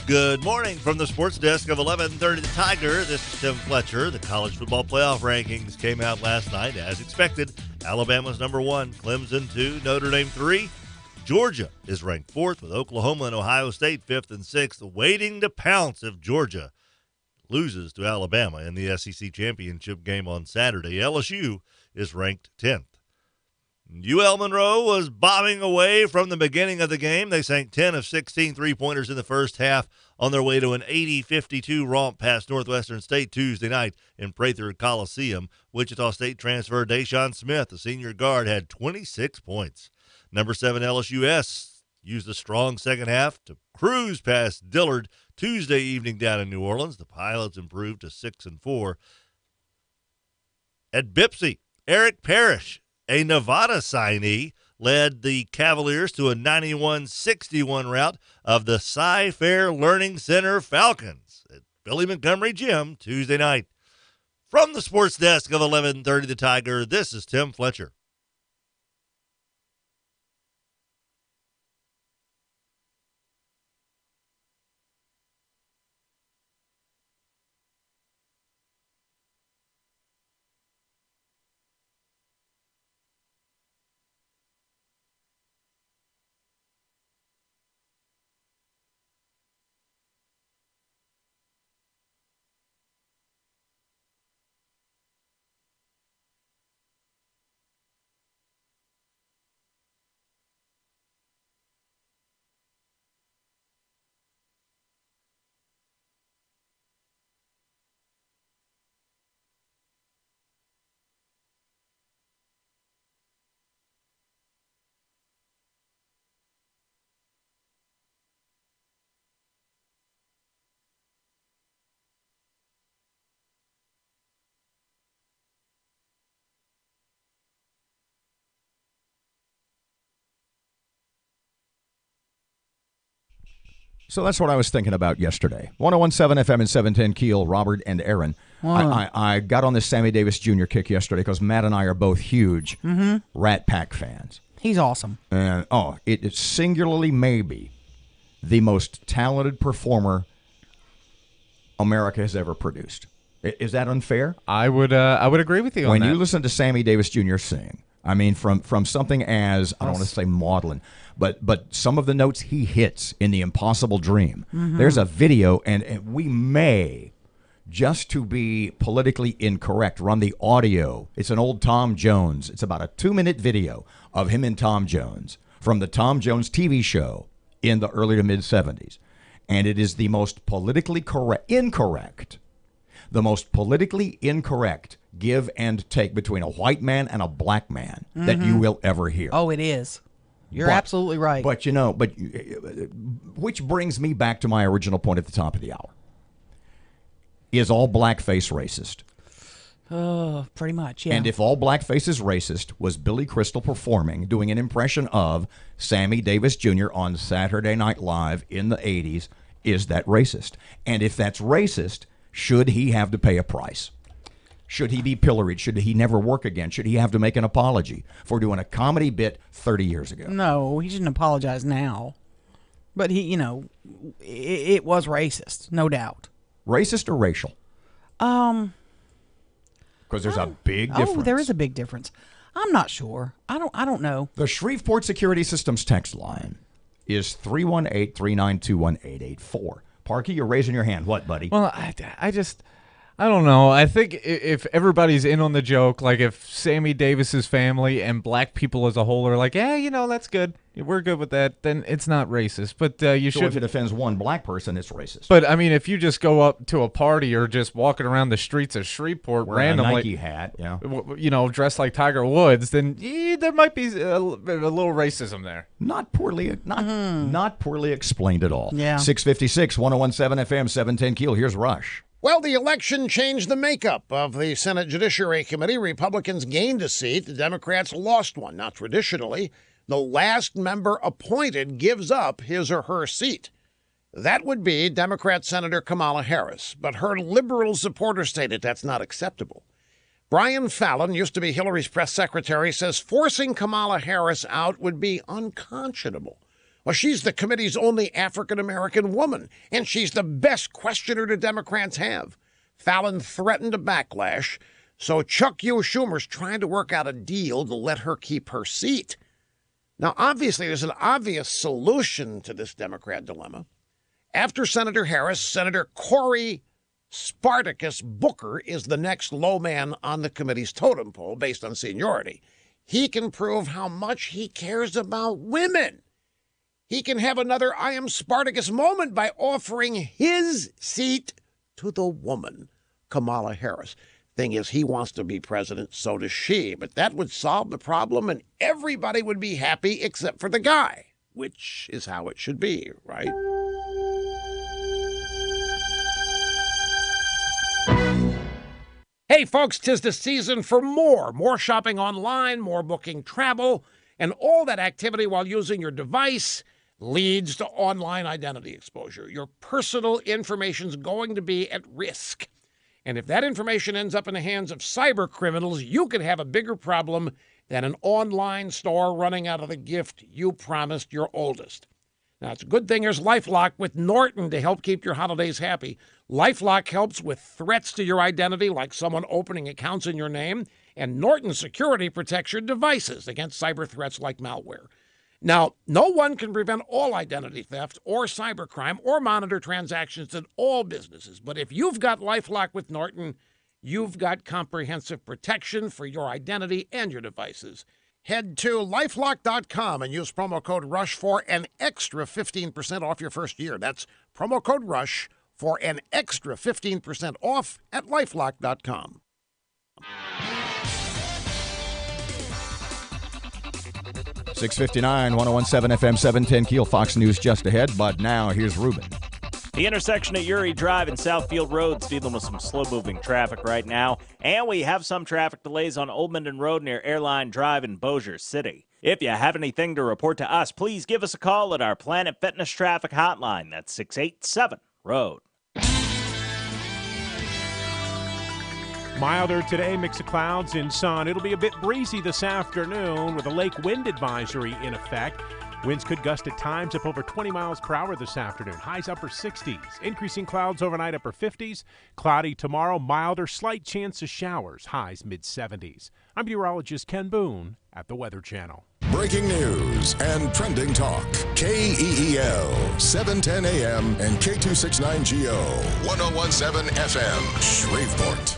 Speaker 9: Good morning from the sports desk of 1130 The Tiger. This is Tim Fletcher. The college football playoff rankings came out last night. As expected, Alabama's number 1, Clemson 2, Notre Dame 3. Georgia is ranked 4th with Oklahoma and Ohio State 5th and 6th, waiting to pounce if Georgia loses to Alabama in the SEC championship game on Saturday. LSU is ranked 10th. UL Monroe was bombing away from the beginning of the game. They sank 10 of 16 three-pointers in the first half on their way to an 80-52 romp past Northwestern State Tuesday night in Prather Coliseum. Wichita State transfer Deshaun Smith, the senior guard, had 26 points. Number 7 LSUS used a strong second half to cruise past Dillard Tuesday evening down in New Orleans. The Pilots improved to 6-4. At Bipsy, Eric Parrish, a Nevada signee, led the Cavaliers to a 91-61 rout of the Cy-Fair Learning Center Falcons at Billy Montgomery Gym Tuesday night. From the sports desk of 1130 The Tiger, this is Tim Fletcher.
Speaker 2: So that's what I was thinking about yesterday. 1017 FM and 710 Keel, Robert and Erin.
Speaker 1: Wow.
Speaker 2: I got on this Sammy Davis Jr. kick yesterday because Matt and I are both huge Rat Pack fans.
Speaker 1: He's awesome.
Speaker 2: And, it is singularly maybe the most talented performer America has ever produced. Is that unfair?
Speaker 4: I would agree with you on that.
Speaker 2: When you listen to Sammy Davis Jr. sing, I mean, from something as, I don't want to say maudlin, but some of the notes he hits in The Impossible Dream. There's a video, and we may, just to be politically incorrect, run the audio. It's an old Tom Jones. It's about a 2-minute video of him and Tom Jones from the Tom Jones TV show in the early to mid-'70s. And it is the most politically incorrect give and take between a white man and a black man that you will ever hear.
Speaker 1: Oh, it is. You're absolutely right.
Speaker 2: But, which brings me back to my original point at the top of the hour. Is all blackface racist?
Speaker 1: Pretty much, yeah.
Speaker 2: And if all blackface is racist, was Billy Crystal doing an impression of Sammy Davis Jr. on Saturday Night Live in the 80s, is that racist? And if that's racist, should he have to pay a price? Should he be pilloried? Should he never work again? Should he have to make an apology for doing a comedy bit 30 years ago?
Speaker 1: No, he shouldn't apologize now. But it was racist, no doubt.
Speaker 2: Racist or racial? Because there's a big difference.
Speaker 1: Oh, there is a big difference. I'm not sure. I don't know.
Speaker 2: The Shreveport Security Systems text line is 318-392-1884. Parky, you're raising your hand. What, buddy?
Speaker 4: Well, I don't know. I think if everybody's in on the joke, like if Sammy Davis's family and black people as a whole are like, that's good, we're good with that, then it's not racist. But you should.
Speaker 2: So if it offends one black person, it's racist.
Speaker 4: But I mean, if you just go up to a party or just walking around the streets of Shreveport randomly,
Speaker 2: a Nike hat,
Speaker 4: dressed like Tiger Woods, then there might be a little racism there.
Speaker 2: Not poorly explained at all.
Speaker 1: Yeah.
Speaker 2: 656, 1017 FM, 710 Keel. Here's Rush.
Speaker 12: Well, the election changed the makeup of the Senate Judiciary Committee. Republicans gained a seat. The Democrats lost one. Now, traditionally, the last member appointed gives up his or her seat. That would be Democrat Senator Kamala Harris. But her liberal supporters stated that's not acceptable. Brian Fallon, used to be Hillary's press secretary, says forcing Kamala Harris out would be unconscionable. Well, she's the committee's only African-American woman, and she's the best questioner the Democrats have. Fallon threatened a backlash, so Chuck Schumer's trying to work out a deal to let her keep her seat. Now, obviously, there's an obvious solution to this Democrat dilemma. After Senator Harris, Senator Cory Spartacus Booker is the next low man on the committee's totem pole based on seniority. He can prove how much he cares about women. He can have another I am Spartacus moment by offering his seat to the woman, Kamala Harris. Thing is, he wants to be president, so does she. But that would solve the problem and everybody would be happy except for the guy, which is how it should be, right? Hey, folks, 'tis the season for more shopping online, more booking travel, and all that activity while using your device leads to online identity exposure. Your personal information's going to be at risk. And if that information ends up in the hands of cyber criminals, you could have a bigger problem than an online store running out of the gift you promised your oldest. Now, it's a good thing there's LifeLock with Norton to help keep your holidays happy. LifeLock helps with threats to your identity, like someone opening accounts in your name, and Norton Security protects your devices against cyber threats like malware. Now, no one can prevent all identity theft or cybercrime or monitor transactions in all businesses, but if you've got LifeLock with Norton, you've got comprehensive protection for your identity and your devices. Head to lifelock.com and use promo code RUSH for an extra 15% off your first year. That's promo code RUSH for an extra 15% off at lifelock.com.
Speaker 2: .659, 1017 FM, 710 Keel, Fox News just ahead. But now, here's Ruben.
Speaker 7: The intersection at Uri Drive and Southfield Road's dealing with some slow-moving traffic right now, and we have some traffic delays on Old Minden Road near Airline Drive in Bossier City. If you have anything to report to us, please give us a call at our Planet Fitness traffic hotline. That's 687-ROAD.
Speaker 8: Milder today, mix of clouds and sun. It'll be a bit breezy this afternoon with a lake wind advisory in effect. Winds could gust at times up over 20 miles per hour this afternoon. Highs upper 60s. Increasing clouds overnight upper 50s. Cloudy tomorrow, milder, slight chance of showers. Highs mid-70s. I'm meteorologist Ken Boone at the Weather Channel.
Speaker 3: Breaking news and trending talk. KEEL, 710 AM and K269GO, 1017 FM, Shreveport.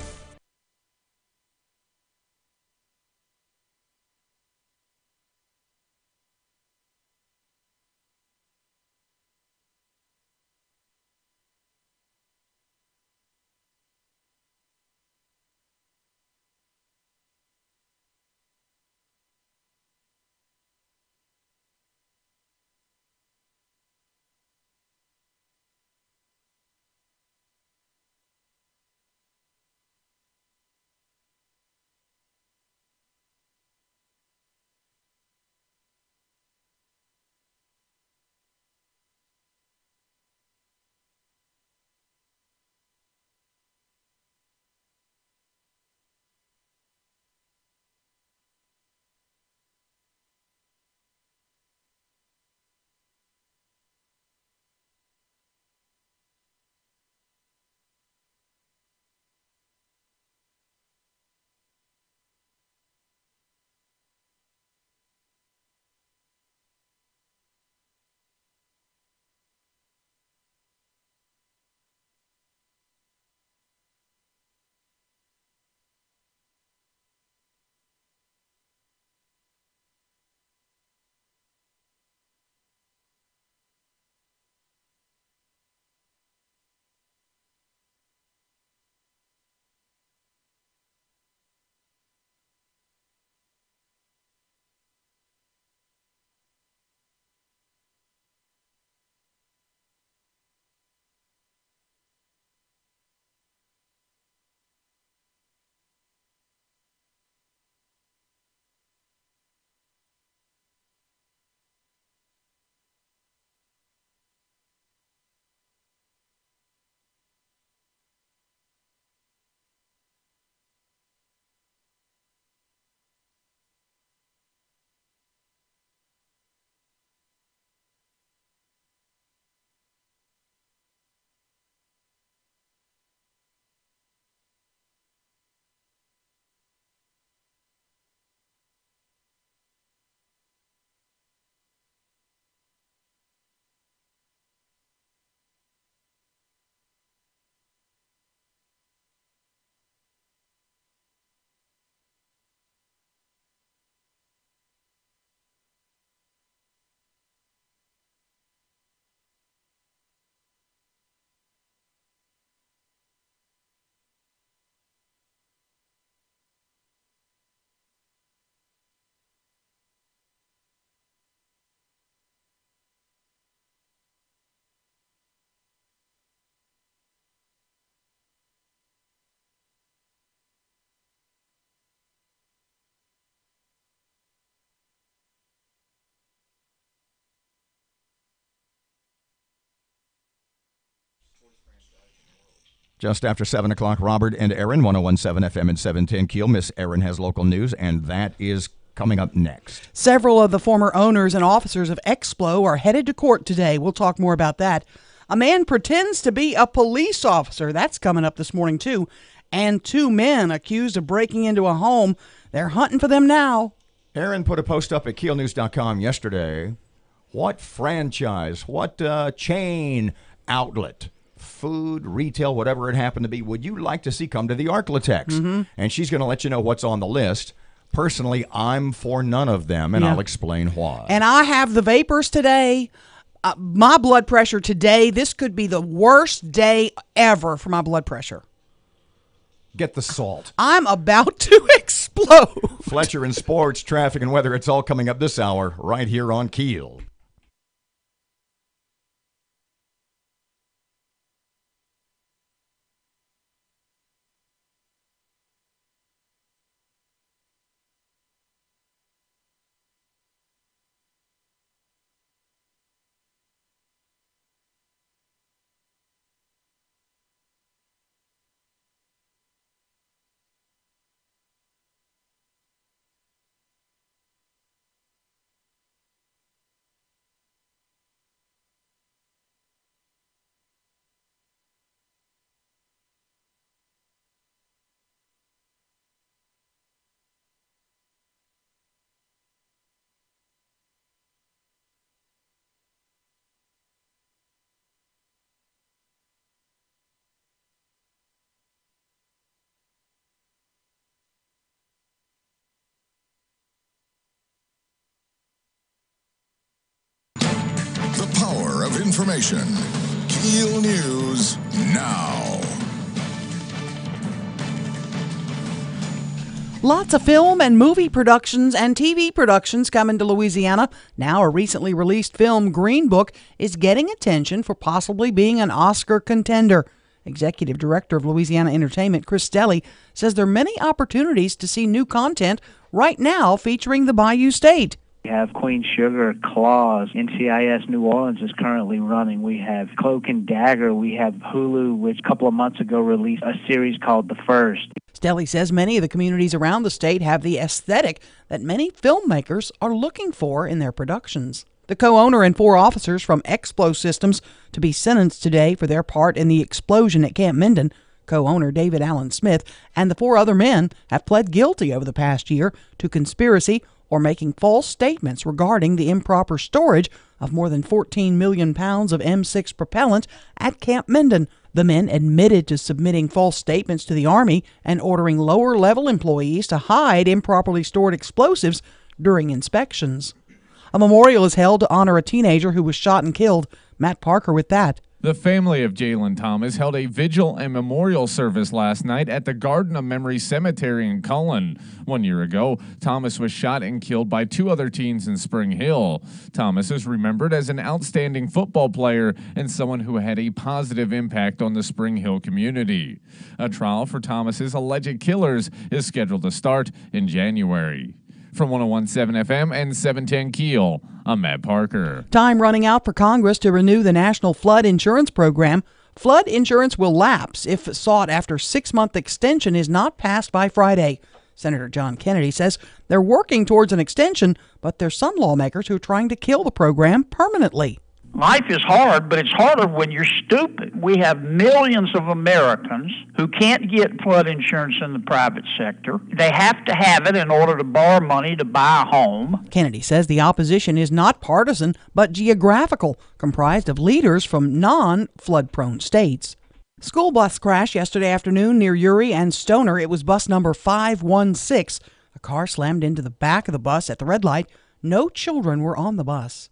Speaker 2: Just after 7 o'clock, Robert and Erin, 101.7 FM and 710 KEEL. Miss Erin has local news, and that is coming up next.
Speaker 1: Several of the former owners and officers of Explo are headed to court today. We'll talk more about that. A man pretends to be a police officer. That's coming up this morning, too. And 2 men accused of breaking into a home. They're hunting for them now.
Speaker 2: Erin put a post up at KeelNews.com yesterday. What franchise, what chain outlet, food, retail, whatever it happened to be, would you like to see come to the Arklatex?
Speaker 1: Mm-hmm.
Speaker 2: And she's going to let you know what's on the list. Personally, I'm for none of them, and I'll explain why.
Speaker 1: And I have the vapors today. My blood pressure today, this could be the worst day ever for my blood pressure.
Speaker 2: Get the salt.
Speaker 1: I'm about to explode.
Speaker 2: Fletcher in sports, traffic, and weather. It's all coming up this hour right here on KEEL.
Speaker 3: The power of information. KEEL News now.
Speaker 1: Lots of film and movie productions and TV productions coming to Louisiana. Now a recently released film, Green Book, is getting attention for possibly being an Oscar contender. Executive Director of Louisiana Entertainment, Chris Stelly, says there are many opportunities to see new content right now featuring the Bayou State.
Speaker 6: We have Queen Sugar, Claws, NCIS New Orleans is currently running. We have Cloak and Dagger. We have Hulu, which a couple of months ago released a series called The First.
Speaker 1: Stelly says many of the communities around the state have the aesthetic that many filmmakers are looking for in their productions. The co-owner and 4 officers from Explo Systems to be sentenced today for their part in the explosion at Camp Minden. Co-owner David Allen Smith and the 4 other men have pled guilty over the past year to conspiracy or making false statements regarding the improper storage of more than 14 million pounds of M6 propellant at Camp Minden. The men admitted to submitting false statements to the Army and ordering lower-level employees to hide improperly stored explosives during inspections. A memorial is held to honor a teenager who was shot and killed. Matt Parker with that.
Speaker 4: The family of Jalen Thomas held a vigil and memorial service last night at the Garden of Memory Cemetery in Cullen. 1 year ago, Thomas was shot and killed by 2 other teens in Spring Hill. Thomas is remembered as an outstanding football player and someone who had a positive impact on the Spring Hill community. A trial for Thomas's alleged killers is scheduled to start in January. From 101.7 FM and 710 KEEL, I'm Matt Parker.
Speaker 1: Time running out for Congress to renew the National Flood Insurance Program. Flood insurance will lapse if sought after 6-month extension is not passed by Friday. Senator John Kennedy says they're working towards an extension, but there's some lawmakers who are trying to kill the program permanently.
Speaker 13: Life is hard, but it's harder when you're stupid. We have millions of Americans who can't get flood insurance in the private sector. They have to have it in order to borrow money to buy a home.
Speaker 1: Kennedy says the opposition is not partisan, but geographical, comprised of leaders from non-flood-prone states. School bus crash yesterday afternoon near Uri and Stoner. It was bus number 516. A car slammed into the back of the bus at the red light. No children were on the bus.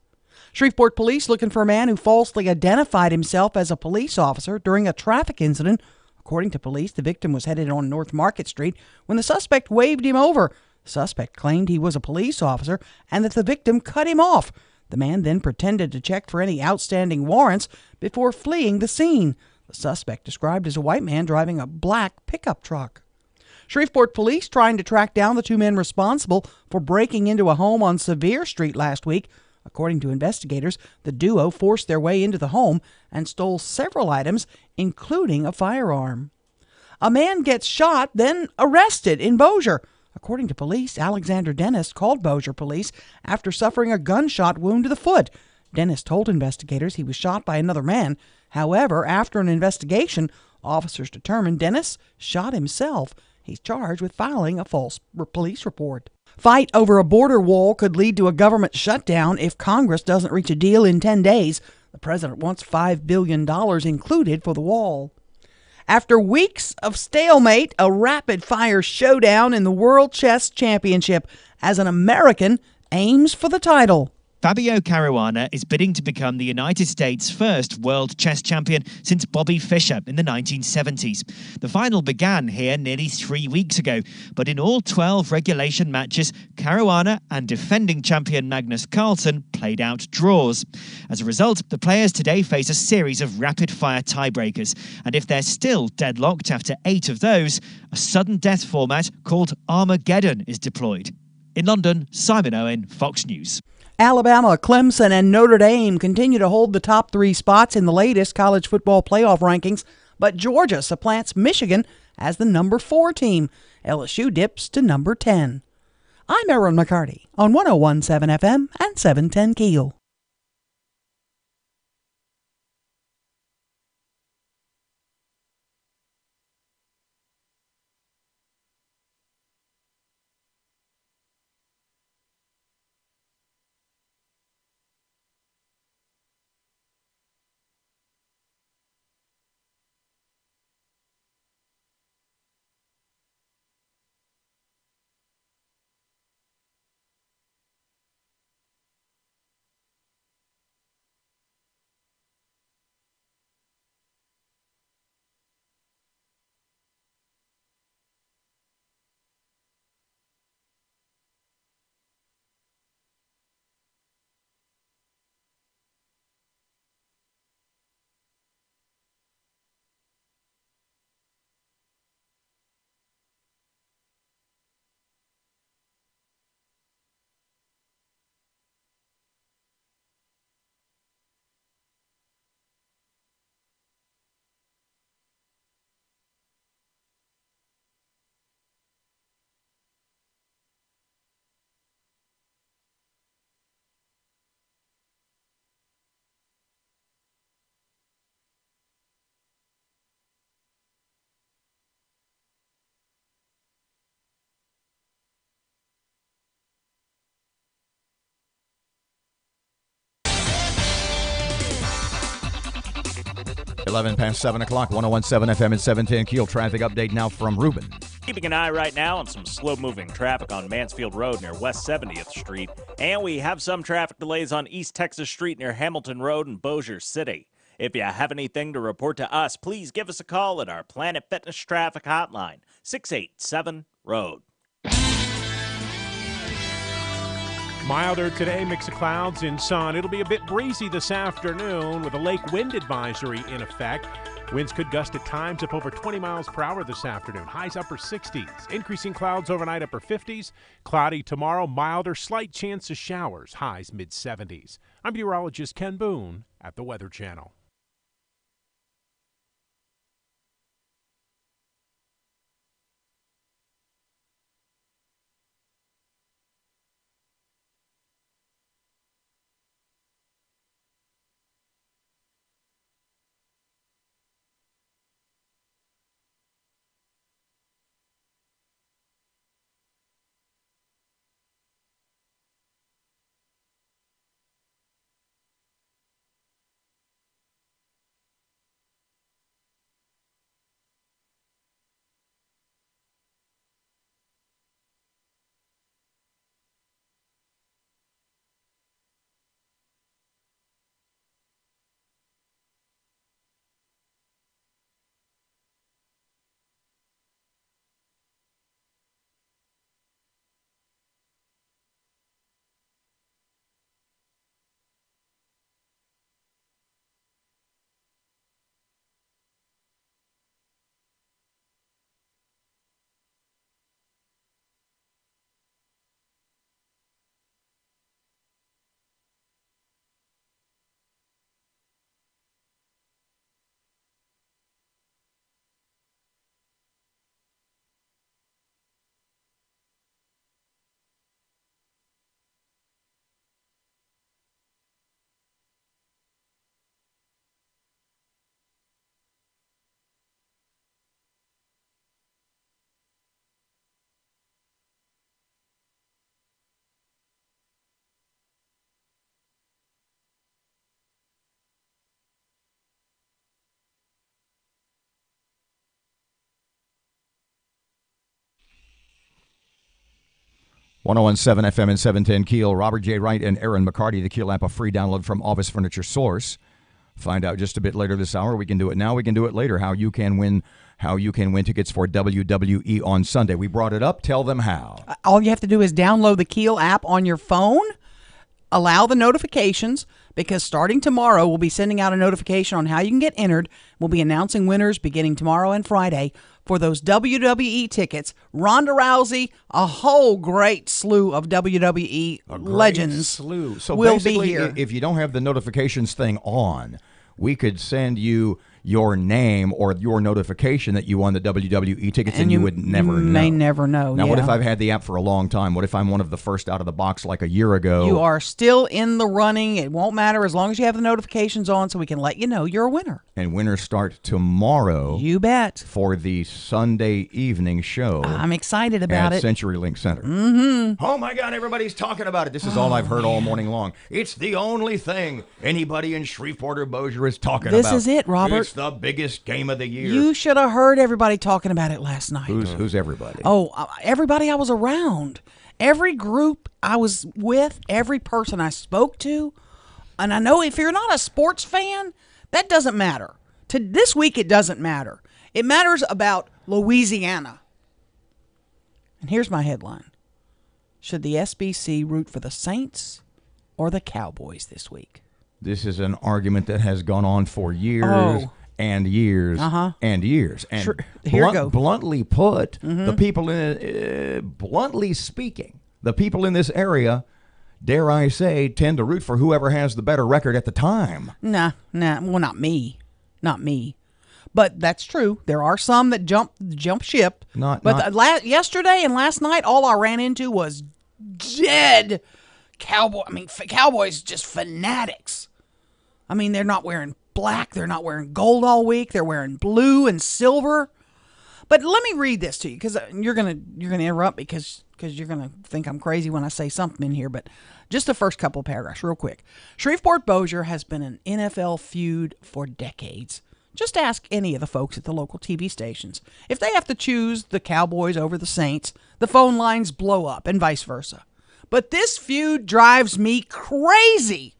Speaker 1: Shreveport police looking for a man who falsely identified himself as a police officer during a traffic incident. According to police, the victim was headed on North Market Street when the suspect waved him over. The suspect claimed he was a police officer and that the victim cut him off. The man then pretended to check for any outstanding warrants before fleeing the scene. The suspect described as a white man driving a black pickup truck. Shreveport police trying to track down the 2 men responsible for breaking into a home on Sevier Street last week. According to investigators, the duo forced their way into the home and stole several items, including a firearm. A man gets shot, then arrested in Bossier. According to police, Alexander Dennis called Bossier police after suffering a gunshot wound to the foot. Dennis told investigators he was shot by another man. However, after an investigation, officers determined Dennis shot himself. He's charged with filing a false police report. Fight over a border wall could lead to a government shutdown if Congress doesn't reach a deal in 10 days. The president wants $5 billion included for the wall. After weeks of stalemate, a rapid-fire showdown in the World Chess Championship as an American aims for the title.
Speaker 14: Fabio Caruana is bidding to become the United States' first world chess champion since Bobby Fischer in the 1970s. The final began here nearly 3 weeks ago, but in all 12 regulation matches, Caruana and defending champion Magnus Carlsen played out draws. As a result, the players today face a series of rapid-fire tiebreakers, and if they're still deadlocked after 8 of those, a sudden death format called Armageddon is deployed. In London, Simon Owen, Fox News.
Speaker 1: Alabama, Clemson, and Notre Dame continue to hold the top 3 spots in the latest college football playoff rankings, but Georgia supplants Michigan as the number 4 team. LSU dips to number 10. I'm Erin McCarty on 101.7 FM and 710 KEEL.
Speaker 2: Eleven past 7 o'clock, 101.7 FM and 710 KEEL traffic update now from Ruben.
Speaker 7: Keeping an eye right now on some slow-moving traffic on Mansfield Road near West 70th Street. And we have some traffic delays on East Texas Street near Hamilton Road in Bossier City. If you have anything to report to us, please give us a call at our Planet Fitness Traffic Hotline, 687-ROAD.
Speaker 8: Milder today, mix of clouds and sun. It'll be a bit breezy this afternoon with a lake wind advisory in effect. Winds could gust at times up over 20 miles per hour this afternoon. Highs upper 60s. Increasing clouds overnight, upper 50s. Cloudy tomorrow, milder, slight chance of showers. Highs mid 70s. I'm meteorologist Ken Boone at the Weather Channel.
Speaker 2: 101.7 FM and 710 KEEL. Robert J. Wright and Erin McCarty. The KEEL app, a free download from Office Furniture Source. Find out just a bit later this hour. We can do it now. We can do it later. How you can win tickets for WWE on Sunday. We brought it up. Tell them how.
Speaker 1: All you have to do is download the KEEL app on your phone. Allow the notifications, because starting tomorrow, we'll be sending out a notification on how you can get entered. We'll be announcing winners beginning tomorrow and Friday for those WWE tickets. Ronda Rousey, a whole great slew of WWE legends
Speaker 2: So
Speaker 1: will be
Speaker 2: basically,
Speaker 1: here.
Speaker 2: if you don't have the notifications thing on, we could send you your name or your notification that you won the WWE tickets, and you would never know.
Speaker 1: May never know.
Speaker 2: Now, what if I've had the app for a long time? What if I'm one of the first out of the box like a year ago?
Speaker 1: You are still in the running. It won't matter as long as you have the notifications on, so we can let you know you're a winner.
Speaker 2: And winners start tomorrow.
Speaker 1: You bet.
Speaker 2: For the Sunday evening show.
Speaker 1: I'm excited about
Speaker 2: at
Speaker 1: it.
Speaker 2: CenturyLink Center.
Speaker 1: Mm-hmm.
Speaker 2: Oh, my God, everybody's talking about it. This is all I've heard all morning long. It's the only thing anybody in Shreveport or Bossier is talking about.
Speaker 1: This is it, Robert.
Speaker 2: It's the biggest game of the year.
Speaker 1: You should have heard everybody talking about it last night.
Speaker 2: Who's everybody?
Speaker 1: Oh, everybody I was around. Every group I was with, every person I spoke to. And I know if you're not a sports fan, that doesn't matter. To this week, it doesn't matter. It matters about Louisiana. And here's my headline. Should the SBC root for the Saints or the Cowboys this week?
Speaker 2: This is an argument that has gone on for years and years and years. And bluntly put, the people bluntly speaking, the people in this area, dare I say, tend to root for whoever has the better record at the time.
Speaker 1: Nah. Well, not me. Not me. But that's true. There are some that jump ship. Yesterday and last night, all I ran into was dead Cowboys just fanatics. I mean, they're not wearing black. They're not wearing gold all week. They're wearing blue and silver. But let me read this to you, because you're gonna interrupt because you're gonna think I'm crazy when I say something in here. But just the first couple of paragraphs, real quick. Shreveport Bossier has been an NFL feud for decades. Just ask any of the folks at the local TV stations. If they have to choose the Cowboys over the Saints, the phone lines blow up and vice versa. But this feud drives me crazy.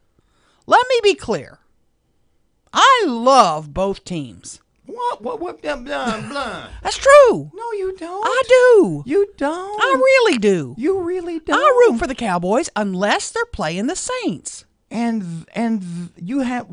Speaker 1: Let me be clear. I love both teams.
Speaker 2: What?
Speaker 1: That's true.
Speaker 2: No, you don't.
Speaker 1: I do.
Speaker 2: You don't.
Speaker 1: I really do.
Speaker 2: You really don't.
Speaker 1: I root for the Cowboys unless they're playing the Saints.
Speaker 2: And you have...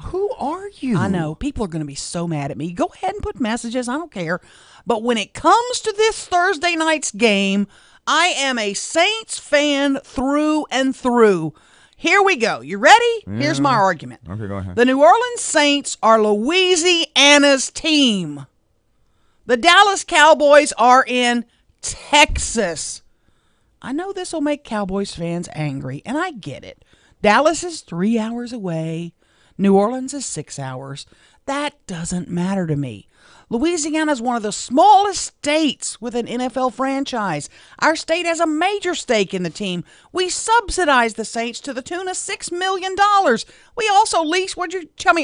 Speaker 2: Who are you?
Speaker 1: I know. People are going to be so mad at me. Go ahead and put messages. I don't care. But when it comes to this Thursday night's game, I am a Saints fan through and through. Here we go. You ready?
Speaker 2: Yeah.
Speaker 1: Here's my argument.
Speaker 2: Okay, go ahead.
Speaker 1: The New Orleans Saints are Louisiana's team. The Dallas Cowboys are in Texas. I know this will make Cowboys fans angry, and I get it. Dallas is 3 hours away. New Orleans is 6 hours. That doesn't matter to me. Louisiana is one of the smallest states with an NFL franchise. Our state has a major stake in the team. We subsidize the Saints to the tune of $6 million. We also lease,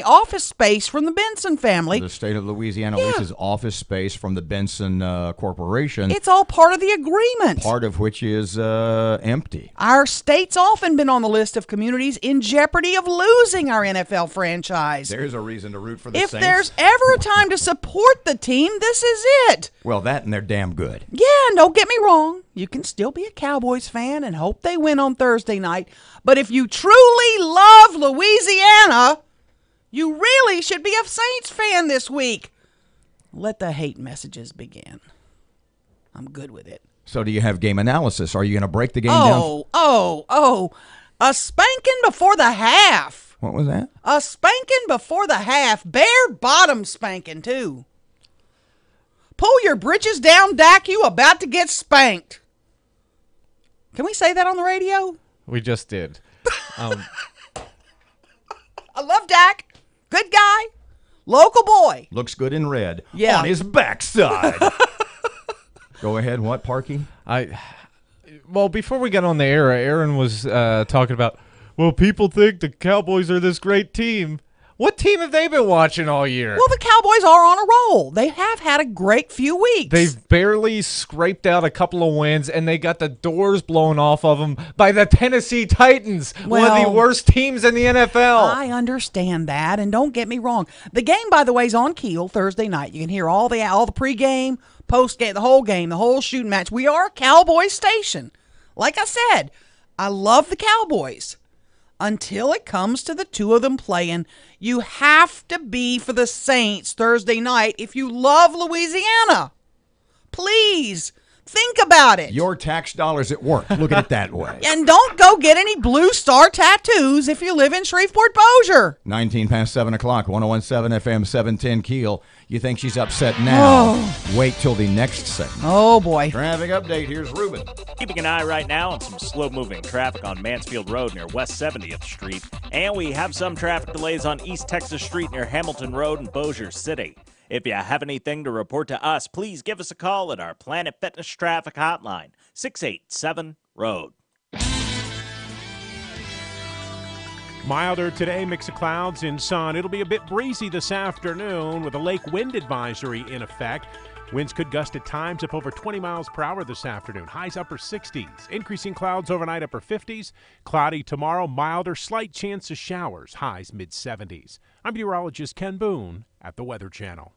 Speaker 1: office space from the Benson family.
Speaker 2: The state of Louisiana leases office space from the Benson Corporation.
Speaker 1: It's all part of the agreement.
Speaker 2: Part of which is empty.
Speaker 1: Our state's often been on the list of communities in jeopardy of losing our NFL franchise.
Speaker 2: There's a reason to root for the
Speaker 1: If
Speaker 2: Saints.
Speaker 1: there's ever a time to support the team, this is it.
Speaker 2: Well, that and they're damn good.
Speaker 1: Yeah, don't get me wrong. You can still be a Cowboys fan and hope they win on Thursday night. But if you truly love Louisiana, you really should be a Saints fan this week. Let the hate messages begin. I'm good with it.
Speaker 2: So do you have game analysis? Are you going to break the game down?
Speaker 1: A spanking before the half.
Speaker 2: What was that?
Speaker 1: A spanking before the half. Bare bottom spanking, too. Pull your britches down, Dak. You about to get spanked. Can we say that on the radio?
Speaker 4: We just did.
Speaker 1: I love Dak. Good guy. Local boy.
Speaker 2: Looks good in red.
Speaker 1: Yeah.
Speaker 2: On his backside. Go ahead. What, Parky?
Speaker 4: Well, before we got on the air, Erin was talking about, well, people think the Cowboys are this great team. What team have they been watching all year?
Speaker 1: Well, the Cowboys are on a roll. They have had a great few weeks.
Speaker 4: They've barely scraped out a couple of wins, and they got the doors blown off of them by the Tennessee Titans, one of the worst teams in the NFL.
Speaker 1: I understand that, and don't get me wrong. The game, by the way, is on KEEL Thursday night. You can hear all the pregame, postgame, the whole game, the whole shooting match. We are a Cowboys station. Like I said, I love the Cowboys. Until it comes to the two of them playing, you have to be for the Saints Thursday night if you love Louisiana. Please, think about it.
Speaker 2: Your tax dollars at work. Look at it that way.
Speaker 1: And don't go get any Blue Star tattoos if you live in Shreveport-Bossier.
Speaker 2: 19 past 7 o'clock, 101.7 FM, 710 KEEL. You think she's upset now? Wait till the next segment.
Speaker 1: Oh, boy.
Speaker 2: Traffic update. Here's Ruben.
Speaker 7: Keeping an eye right now on some slow-moving traffic on Mansfield Road near West 70th Street. And we have some traffic delays on East Texas Street near Hamilton Road in Bossier City. If you have anything to report to us, please give us a call at our Planet Fitness Traffic Hotline, 687-ROAD.
Speaker 8: Milder today, mix of clouds and sun. It'll be a bit breezy this afternoon with a lake wind advisory in effect. Winds could gust at times up over 20 miles per hour this afternoon. Highs upper 60s. Increasing clouds overnight, upper 50s. Cloudy tomorrow, milder, slight chance of showers. Highs mid 70s. I'm meteorologist Ken Boone at the Weather Channel.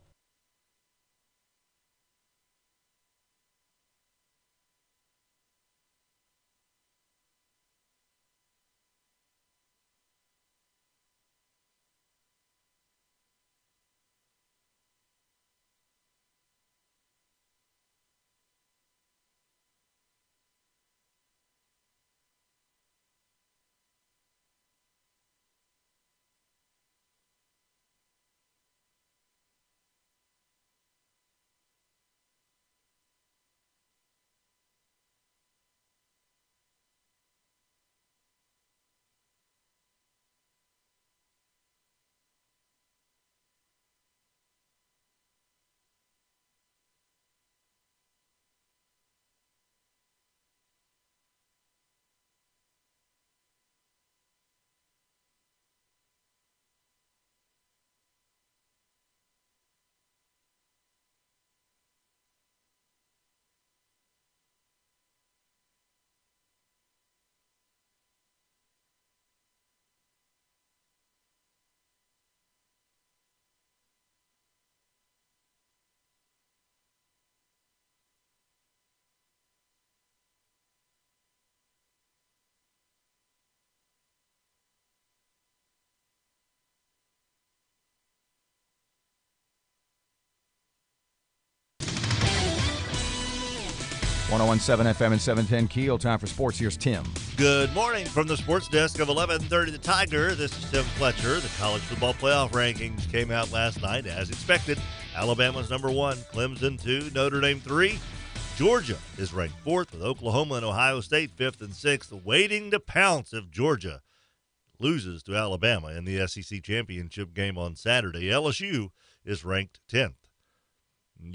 Speaker 2: .101.7 FM and 710 KEEL. Time for sports. Here's Tim.
Speaker 9: Good morning from the sports desk of 1130 The Tiger. This is Tim Fletcher. The college football playoff rankings came out last night as expected. Alabama's number 1, Clemson 2, Notre Dame 3. Georgia is ranked 4th with Oklahoma and Ohio State 5th and 6th, waiting to pounce if Georgia loses to Alabama in the SEC championship game on Saturday. LSU is ranked 10th.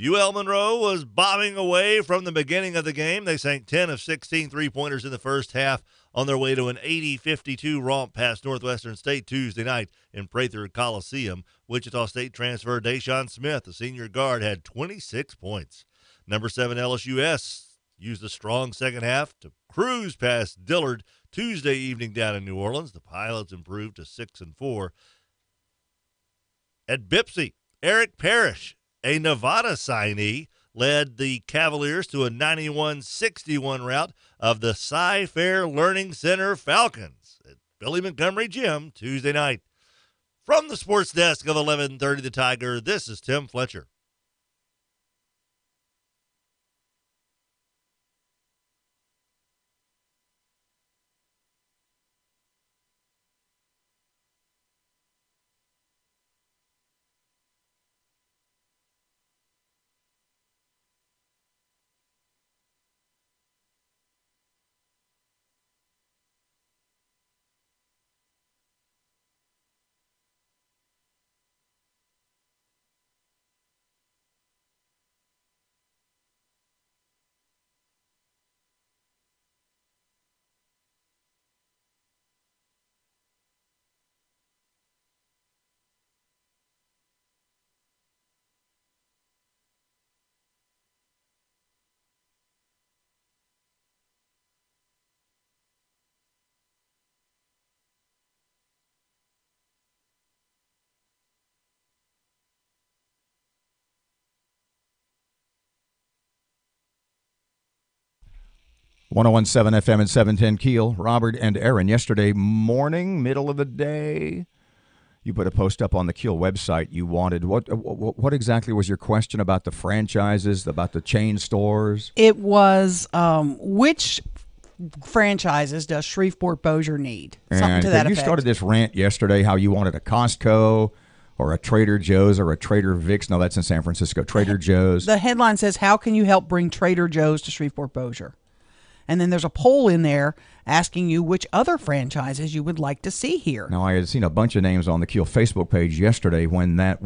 Speaker 9: UL Monroe was bobbing away from the beginning of the game. They sank 10 of 16 three-pointers in the first half on their way to an 80-52 romp past Northwestern State Tuesday night in Prather Coliseum. Wichita State transfer Deshaun Smith, the senior guard, had 26 points. Number 7 LSUS used a strong second half to cruise past Dillard Tuesday evening down in New Orleans. The Pilots improved to 6-4. At Bipsy, Eric Parrish, a Nevada signee, led the Cavaliers to a 91-61 rout of the Cy-Fair Learning Center Falcons at Billy Montgomery Gym Tuesday night. From the sports desk of 1130 The Tiger, this is Tim Fletcher.
Speaker 2: 101.7 FM and 710 Keel. Robert and Erin. Yesterday morning, middle of the day, you put a post up on the Keel website. You wanted what exactly was your question about the franchises, about the chain stores?
Speaker 1: It was which franchises does Shreveport-Bossier need? Something to that
Speaker 2: you
Speaker 1: effect.
Speaker 2: started this rant yesterday how you wanted a Costco or a Trader Joe's or a Trader Vic's. No, that's in San Francisco. Trader Joe's.
Speaker 1: The headline says, "How can you help bring Trader Joe's to Shreveport-Bossier?" And then there's a poll in there asking you which other franchises you would like to see here.
Speaker 2: Now, I had seen a bunch of names on the Keel Facebook page yesterday when that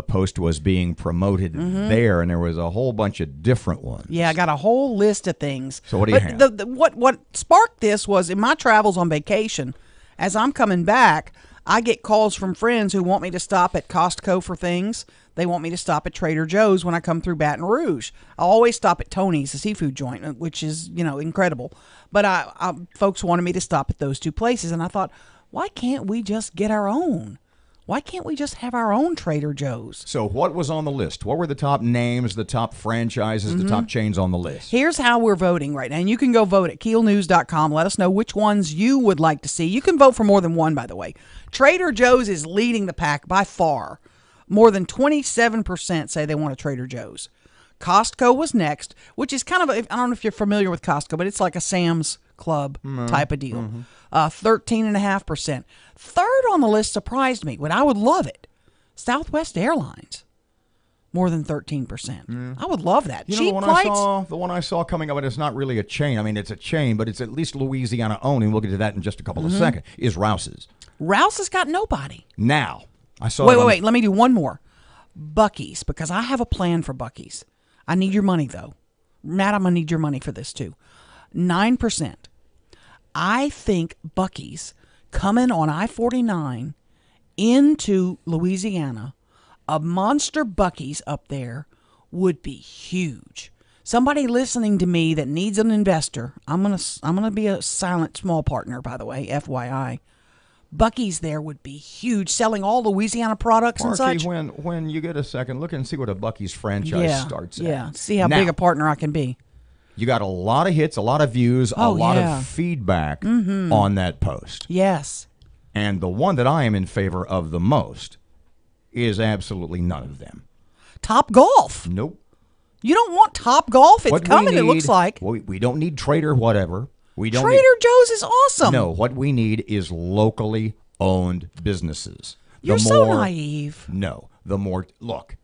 Speaker 2: post was being promoted there, and there was a whole bunch of different ones.
Speaker 1: Yeah, I got a whole list of things.
Speaker 2: So what do you have?
Speaker 1: What sparked this was in my travels on vacation, as I'm coming back, I get calls from friends who want me to stop at Costco for things. They want me to stop at Trader Joe's when I come through Baton Rouge. I always stop at Tony's, the seafood joint, which is, incredible. But folks wanted me to stop at those two places, and I thought, why can't we just get our own? Why can't we just have our own Trader Joe's?
Speaker 2: So what was on the list? What were the top names, the top franchises, the top chains on the list?
Speaker 1: Here's how we're voting right now. And you can go vote at keelnews.com. Let us know which ones you would like to see. You can vote for more than one, by the way. Trader Joe's is leading the pack by far. More than 27% say they want a Trader Joe's. Costco was next, which is kind of, I don't know if you're familiar with Costco, but it's like a Sam's Club type of deal. 13.5%. Third on the list surprised me, but I would love it. Southwest Airlines. More than 13%. I would love that. Cheap flights.
Speaker 2: The one I saw coming up, and it's not really a chain. I mean, it's a chain, but it's at least Louisiana owned, and we'll get to that in just a couple of seconds, is Rouse's.
Speaker 1: Rouse's got nobody.
Speaker 2: Now, I saw...
Speaker 1: Wait. Let me do one more. Buc-ee's, because I have a plan for Buc-ee's. I need your money, though. Matt, I'm going to need your money for this, too. 9%. I think Buc-ee's coming on I-49 into Louisiana, a monster Buc-ee's up there would be huge. Somebody listening to me that needs an investor, I'm gonna be a silent small partner, by the way, FYI. Buc-ee's there would be huge, selling all Louisiana products and such.
Speaker 2: When you get a second, look and see what a Buc-ee's franchise starts at.
Speaker 1: Yeah, see how big a partner I can be.
Speaker 2: You got a lot of hits, a lot of views, a lot of feedback on that post.
Speaker 1: Yes.
Speaker 2: And the one that I am in favor of the most is absolutely none of them.
Speaker 1: Top Golf.
Speaker 2: Nope.
Speaker 1: You don't want Top Golf. It's coming, it looks like.
Speaker 2: We don't need Trader whatever.
Speaker 1: Trader Joe's is awesome.
Speaker 2: No, what we need is locally owned businesses.
Speaker 1: You're so naive.
Speaker 2: No. Look,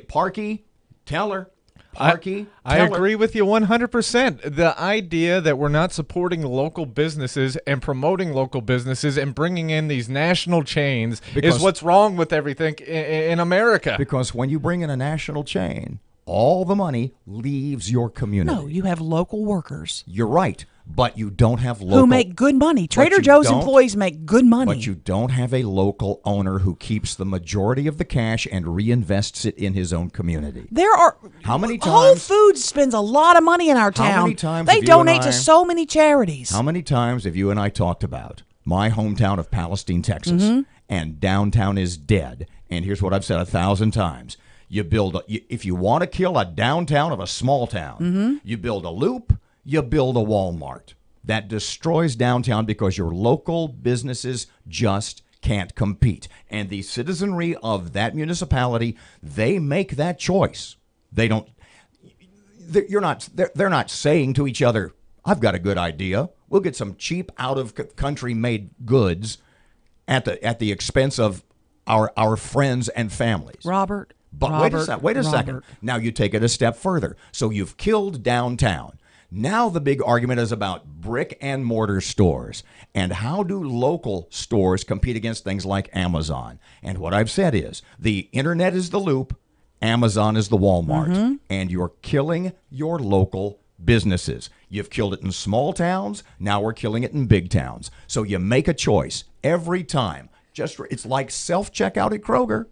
Speaker 2: Parky, tell her. Parky,
Speaker 4: I agree with you 100%. The idea that we're not supporting local businesses and promoting local businesses and bringing in these national chains is what's wrong with everything in America.
Speaker 2: Because when you bring in a national chain, all the money leaves your community.
Speaker 1: No, you have local workers.
Speaker 2: You're right, but you don't have local...
Speaker 1: Who make good money. Trader Joe's employees make good money.
Speaker 2: But you don't have a local owner who keeps the majority of the cash and reinvests it in his own community.
Speaker 1: There are...
Speaker 2: How many times...
Speaker 1: Whole Foods spends a lot of money in our town.
Speaker 2: How many times
Speaker 1: they donate to so many charities.
Speaker 2: How many times have you and I talked about my hometown of Palestine, Texas, and downtown is dead? And here's what I've said 1,000 times. If you want to kill a downtown of a small town, you build a loop, you build a Walmart. That destroys downtown because your local businesses just can't compete. And the citizenry of that municipality, they make that choice. They don't. They're not saying to each other, "I've got a good idea. We'll get some cheap out of country made goods at the expense of our friends and families."
Speaker 1: Robert.
Speaker 2: But wait a second. Now you take it a step further. So you've killed downtown. Now the big argument is about brick and mortar stores. And how do local stores compete against things like Amazon? And what I've said is the internet is the loop, Amazon is the Walmart. And you're killing your local businesses. You've killed it in small towns. Now we're killing it in big towns. So you make a choice every time. It's like self-checkout at Kroger.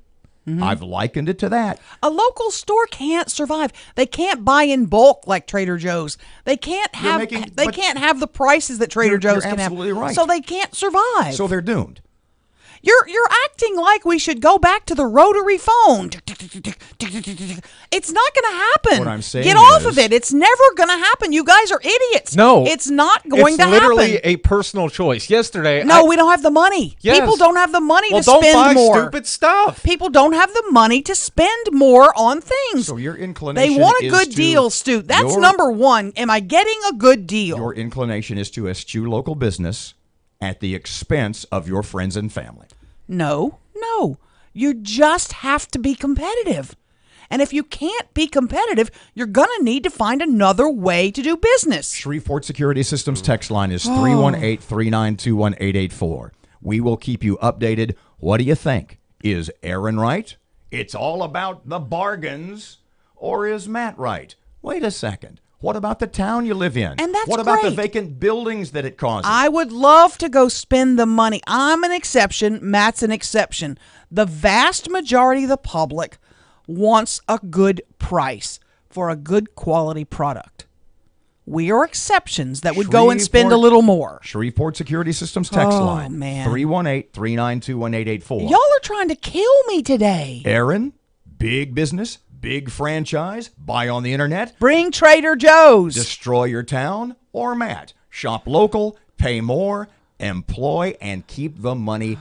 Speaker 2: I've likened it to that.
Speaker 1: A local store can't survive. They can't buy in bulk like Trader Joe's. They can't have can't have the prices that Trader Joe's can have. You're
Speaker 2: absolutely right.
Speaker 1: So they can't survive.
Speaker 2: So they're doomed.
Speaker 1: You're acting like we should go back to the rotary phone. It's not going to happen.
Speaker 2: What I'm saying
Speaker 1: Get off
Speaker 2: is-
Speaker 1: of it. It's never going to happen. You guys are idiots.
Speaker 15: No.
Speaker 1: It's not going to happen.
Speaker 15: It's literally a personal choice. Yesterday,
Speaker 1: No, we don't have the money.
Speaker 15: Yes.
Speaker 1: People don't have the money
Speaker 15: Well,
Speaker 1: to
Speaker 15: don't
Speaker 1: spend
Speaker 15: buy
Speaker 1: more.
Speaker 15: stupid stuff.
Speaker 1: People don't have the money to spend more on things.
Speaker 2: So your
Speaker 1: They
Speaker 2: inclination
Speaker 1: want a
Speaker 2: is
Speaker 1: good
Speaker 2: to-
Speaker 1: deal, Stu. That's
Speaker 2: your-
Speaker 1: number one. Am I getting a good deal?
Speaker 2: Your inclination is to eschew local business at the expense of your friends and family.
Speaker 1: No. You just have to be competitive. And if you can't be competitive, you're going to need to find another way to do business.
Speaker 2: Shreveport Security Systems text line is
Speaker 1: Oh.
Speaker 2: 318-392-1884. We will keep you updated. What do you think? Is Erin right? It's all about the bargains. Or is Matt right? Wait a second. What about the town you live in?
Speaker 1: And that's
Speaker 2: What about the
Speaker 1: great.
Speaker 2: vacant buildings that it causes?
Speaker 1: I would love to go spend the money. I'm an exception. Matt's an exception. The vast majority of the public wants a good price for a good quality product. We are exceptions that would go and spend a little more.
Speaker 2: Shreveport Security Systems text
Speaker 1: Oh,
Speaker 2: line,
Speaker 1: man.
Speaker 2: 318-392-1884.
Speaker 1: Y'all are trying to kill me today.
Speaker 2: Erin, big business, big franchise, buy on the internet,
Speaker 1: Bring Trader Joe's.
Speaker 2: destroy your town, or Matt, shop local, pay more, employ, and keep the money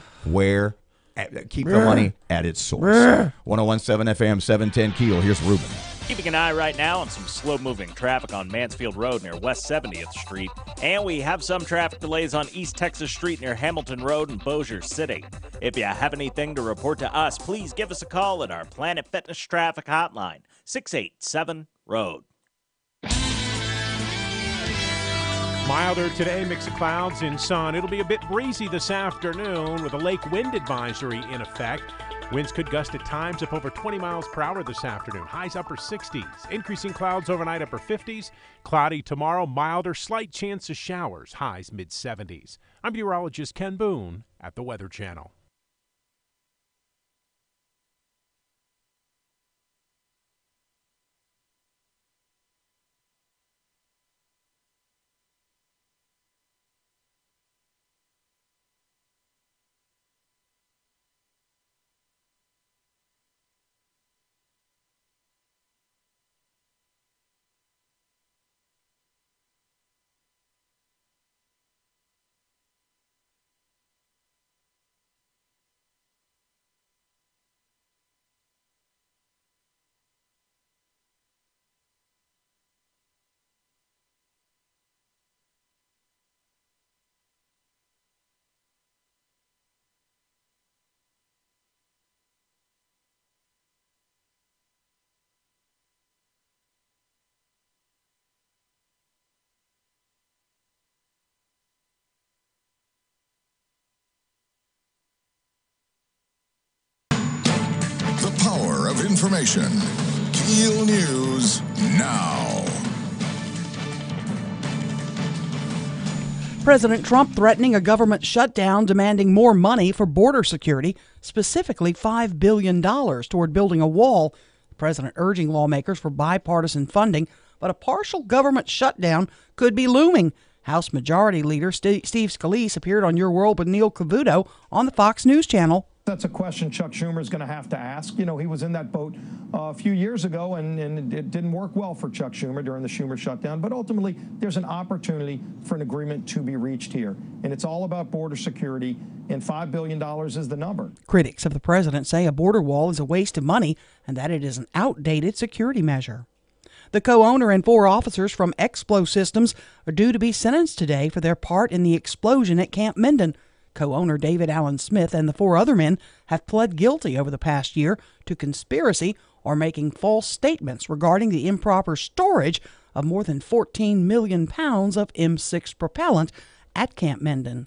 Speaker 2: at its source. 101.7 FM, 710 KEEL. Here's Ruben.
Speaker 7: Keeping an eye right now on some slow-moving traffic on Mansfield Road near West 70th Street. And we have some traffic delays on East Texas Street near Hamilton Road in Bossier City. If you have anything to report to us, please give us a call at our Planet Fitness Traffic Hotline, 687-ROAD.
Speaker 8: Milder today, mix of clouds and sun. It'll be a bit breezy this afternoon with a lake wind advisory in effect. Winds could gust at times up over 20 miles per hour this afternoon. Highs upper 60s. Increasing clouds overnight, upper 50s. Cloudy tomorrow, milder, slight chance of showers. Highs mid-70s. I'm meteorologist Ken Boone at the Weather Channel.
Speaker 3: The power of information. KEEL News now.
Speaker 1: President Trump threatening a government shutdown, demanding more money for border security, specifically $5 billion toward building a wall. The president urging lawmakers for bipartisan funding, but a partial government shutdown could be looming. House Majority Leader Steve Scalise appeared on Your World with Neil Cavuto on the Fox News Channel.
Speaker 10: That's a question Chuck Schumer is going to have to ask. You know, he was in that boat a few years ago, and it didn't work well for Chuck Schumer during the Schumer shutdown. But ultimately, there's an opportunity for an agreement to be reached here. And it's all about border security, and $5 billion is the number.
Speaker 1: Critics of the president say a border wall is a waste of money and that it is an outdated security measure. The co-owner and 4 officers from Explo Systems are due to be sentenced today for their part in the explosion at Camp Minden. Co-owner David Allen Smith and the 4 other men have pled guilty over the past year to conspiracy or making false statements regarding the improper storage of more than 14 million pounds of M6 propellant at Camp Minden.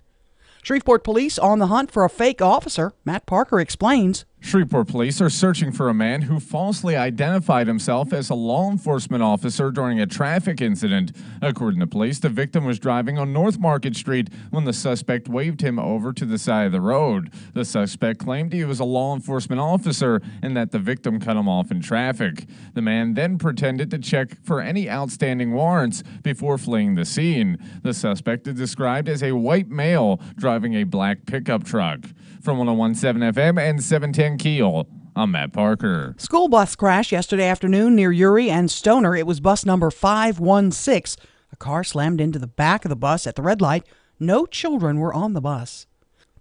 Speaker 1: Shreveport police on the hunt for a fake officer. Matt Parker explains.
Speaker 4: Shreveport police are searching for a man who falsely identified himself as a law enforcement officer during a traffic incident. According to police, the victim was driving on North Market Street when the suspect waved him over to the side of the road. The suspect claimed he was a law enforcement officer and that the victim cut him off in traffic. The man then pretended to check for any outstanding warrants before fleeing the scene. The suspect is described as a white male driving a black pickup truck. From 101.7 FM and 710 KEEL, I'm Matt Parker.
Speaker 1: School bus crash yesterday afternoon near Uri and Stoner. It was bus number 516. A car slammed into the back of the bus at the red light. No children were on the bus.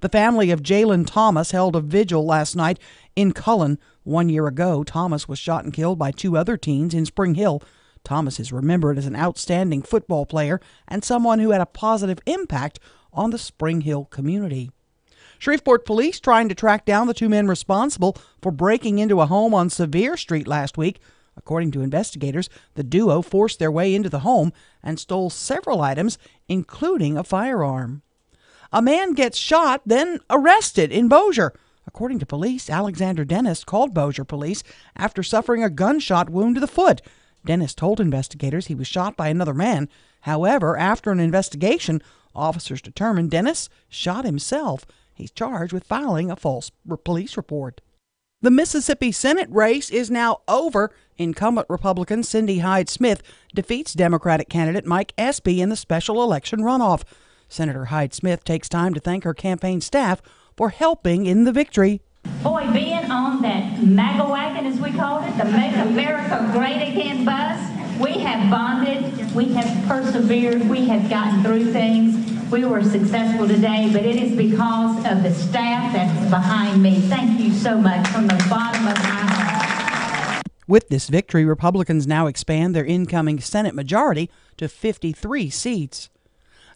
Speaker 1: The family of Jalen Thomas held a vigil last night in Cullen. 1 year ago, Thomas was shot and killed by 2 other teens in Spring Hill. Thomas is remembered as an outstanding football player and someone who had a positive impact on the Spring Hill community. Shreveport police trying to track down the 2 men responsible for breaking into a home on Sevier Street last week. According to investigators, the duo forced their way into the home and stole several items, including a firearm. A man gets shot, then arrested in Bossier. According to police, Alexander Dennis called Bossier police after suffering a gunshot wound to the foot. Dennis told investigators he was shot by another man. However, after an investigation, officers determined Dennis shot himself. He's charged with filing a false police report. The Mississippi Senate race is now over. Incumbent Republican Cindy Hyde-Smith defeats Democratic candidate Mike Espy in the special election runoff. Senator Hyde-Smith takes time to thank her campaign staff for helping in the victory.
Speaker 11: Boy, being on that MAGA wagon, as we called it, the Make America Great Again bus, we have bonded, we have persevered, we have gotten through things. We were successful today, but it is because of the staff that's behind me. Thank you so much from the bottom of my heart.
Speaker 1: With this victory, Republicans now expand their incoming Senate majority to 53 seats.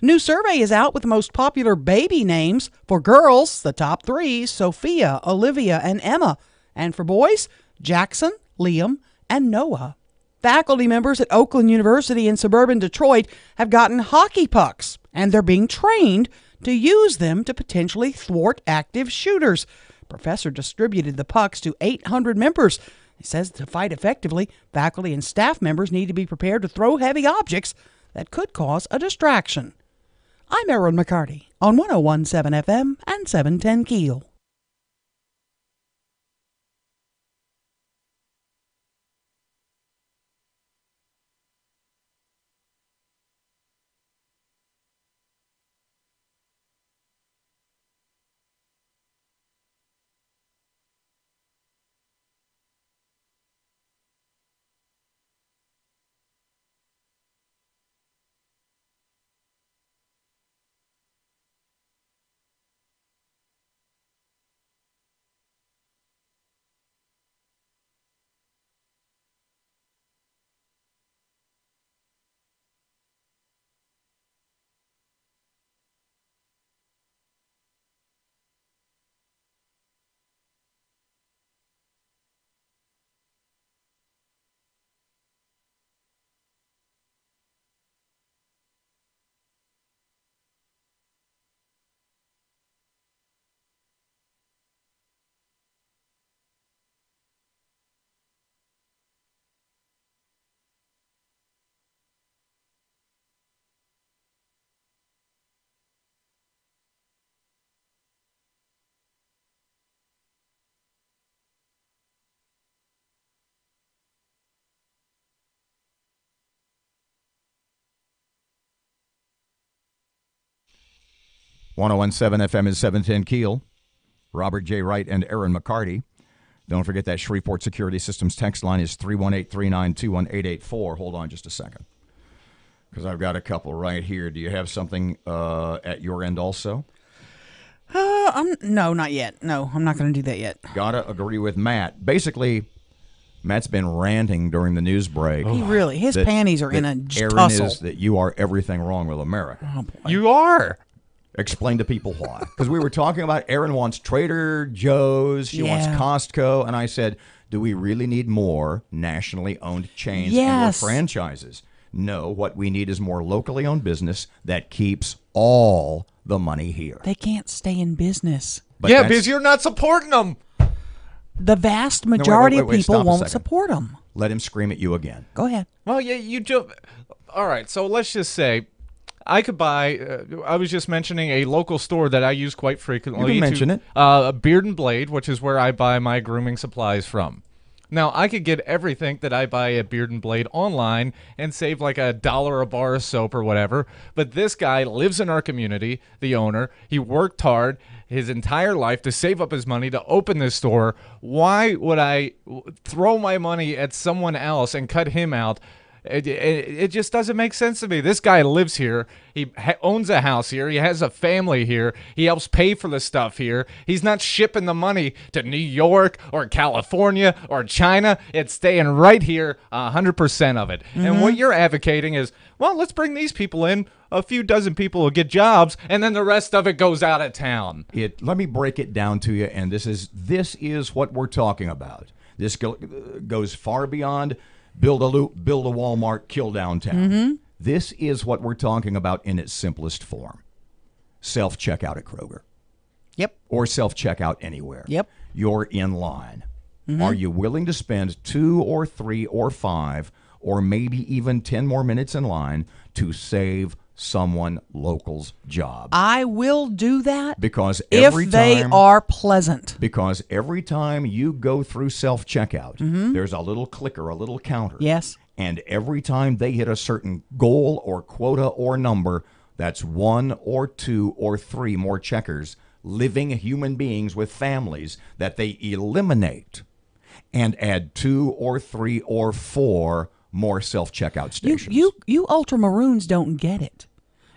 Speaker 1: A new survey is out with the most popular baby names. For girls, the top 3, Sophia, Olivia, and Emma. And for boys, Jackson, Liam, and Noah. Faculty members at Oakland University in suburban Detroit have gotten hockey pucks, and they're being trained to use them to potentially thwart active shooters. Professor distributed the pucks to 800 members. He says to fight effectively, faculty and staff members need to be prepared to throw heavy objects that could cause a distraction. I'm Erin McCarty on 101.7 FM and 710 KEEL.
Speaker 2: .101.7 FM is 710 KEEL. Robert J. Wright and Erin McCarty. Don't forget that Shreveport Security Systems text line is 318-392-1884. Hold on just a second, because I've got a couple right here. Do you have something at your end also?
Speaker 1: No, not yet. No, I'm not going to do that yet.
Speaker 2: Gotta agree with Matt. Basically, Matt's been ranting during the news break.
Speaker 1: He really, his panties are in a
Speaker 2: Erin
Speaker 1: tussle.
Speaker 2: is that you are everything wrong with America.
Speaker 1: Oh, boy.
Speaker 15: You are.
Speaker 2: Explain to people why. Because we were talking about Erin wants Trader Joe's, she wants Costco, and I said, do we really need more nationally owned chains and franchises? No, what we need is more locally owned business that keeps all the money here.
Speaker 1: They can't stay in business.
Speaker 2: But
Speaker 15: yeah, because you're not supporting them.
Speaker 1: The vast majority
Speaker 2: of
Speaker 1: people won't support them.
Speaker 2: Let him scream at you again.
Speaker 1: Go ahead.
Speaker 15: Well, yeah, you do. All right, so let's just say I could buy, I was just mentioning a local store that I use quite frequently.
Speaker 2: You can mention it.
Speaker 15: Beard and Blade, which is where I buy my grooming supplies from. Now, I could get everything that I buy at Beard and Blade online and save like $1 a bar of soap or whatever. But this guy lives in our community, the owner. He worked hard his entire life to save up his money to open this store. Why would I throw my money at someone else and cut him out? It just doesn't make sense to me. This guy lives here. He owns a house here. He has a family here. He helps pay for the stuff here. He's not shipping the money to New York or California or China. It's staying right here, 100% of it. And what you're advocating is, well, let's bring these people in. A few dozen people will get jobs, and then the rest of it goes out of town.
Speaker 2: Let me break it down to you, and this is what we're talking about. This goes far beyond build a loop, build a Walmart, kill downtown. This is what we're talking about in its simplest form. Self-checkout at Kroger.
Speaker 1: Yep.
Speaker 2: Or self-checkout anywhere.
Speaker 1: Yep.
Speaker 2: You're in line. Are you willing to spend 2 or 3 or 5 or maybe even 10 more minutes in line to save someone local's job?
Speaker 1: I will do that
Speaker 2: because
Speaker 1: if they are pleasant.
Speaker 2: Because every time you go through self-checkout, there's a little clicker, a little counter.
Speaker 1: Yes.
Speaker 2: And every time they hit a certain goal or quota or number, that's 1 or 2 or 3 more checkers, living human beings with families that they eliminate and add 2 or 3 or 4 more self-checkout stations.
Speaker 1: You ultramaroons don't get it.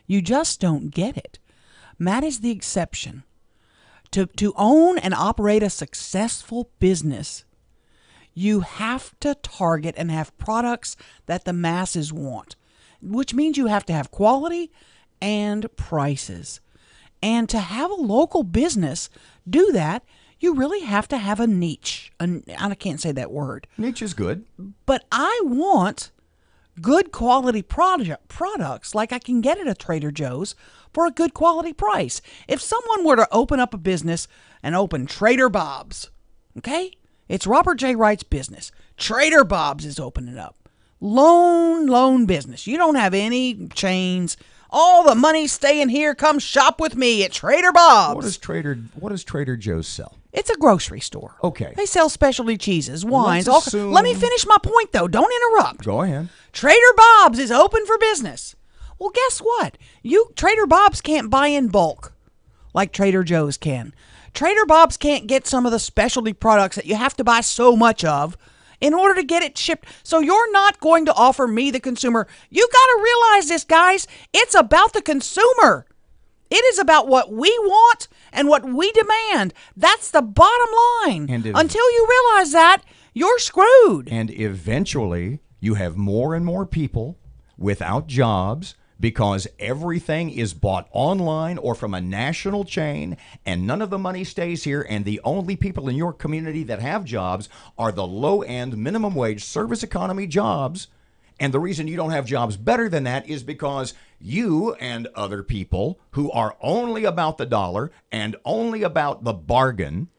Speaker 1: You just don't get it. Matt is the exception. To own and operate a successful business, you have to target and have products that the masses want, which means you have to have quality and prices. And to have a local business do that, you really have to have a niche. I can't say that word.
Speaker 2: Niche is good.
Speaker 1: But I want good quality products like I can get at a Trader Joe's for a good quality price. If someone were to open up a business and open Trader Bob's, okay? It's Robert J. Wright's business. Trader Bob's is opening up. Lone business. You don't have any chains. All the money's staying here. Come shop with me at Trader Bob's.
Speaker 2: What does Trader Joe's sell?
Speaker 1: It's a grocery store.
Speaker 2: Okay.
Speaker 1: They sell specialty cheeses, wines.
Speaker 2: Let
Speaker 1: me finish my point, though. Don't interrupt.
Speaker 2: Go ahead.
Speaker 1: Trader Bob's is open for business. Well, guess what? Trader Bob's can't buy in bulk like Trader Joe's can. Trader Bob's can't get some of the specialty products that you have to buy so much of in order to get it shipped. So you're not going to offer me, the consumer. You got to realize this, guys. It's about the consumer. It is about what we want and what we demand. That's the bottom line. Until you realize that, you're screwed.
Speaker 2: And eventually, you have more and more people without jobs because everything is bought online or from a national chain, and none of the money stays here, and the only people in your community that have jobs are the low-end minimum wage service economy jobs. And the reason you don't have jobs better than that is because you and other people who are only about the dollar and only about the bargain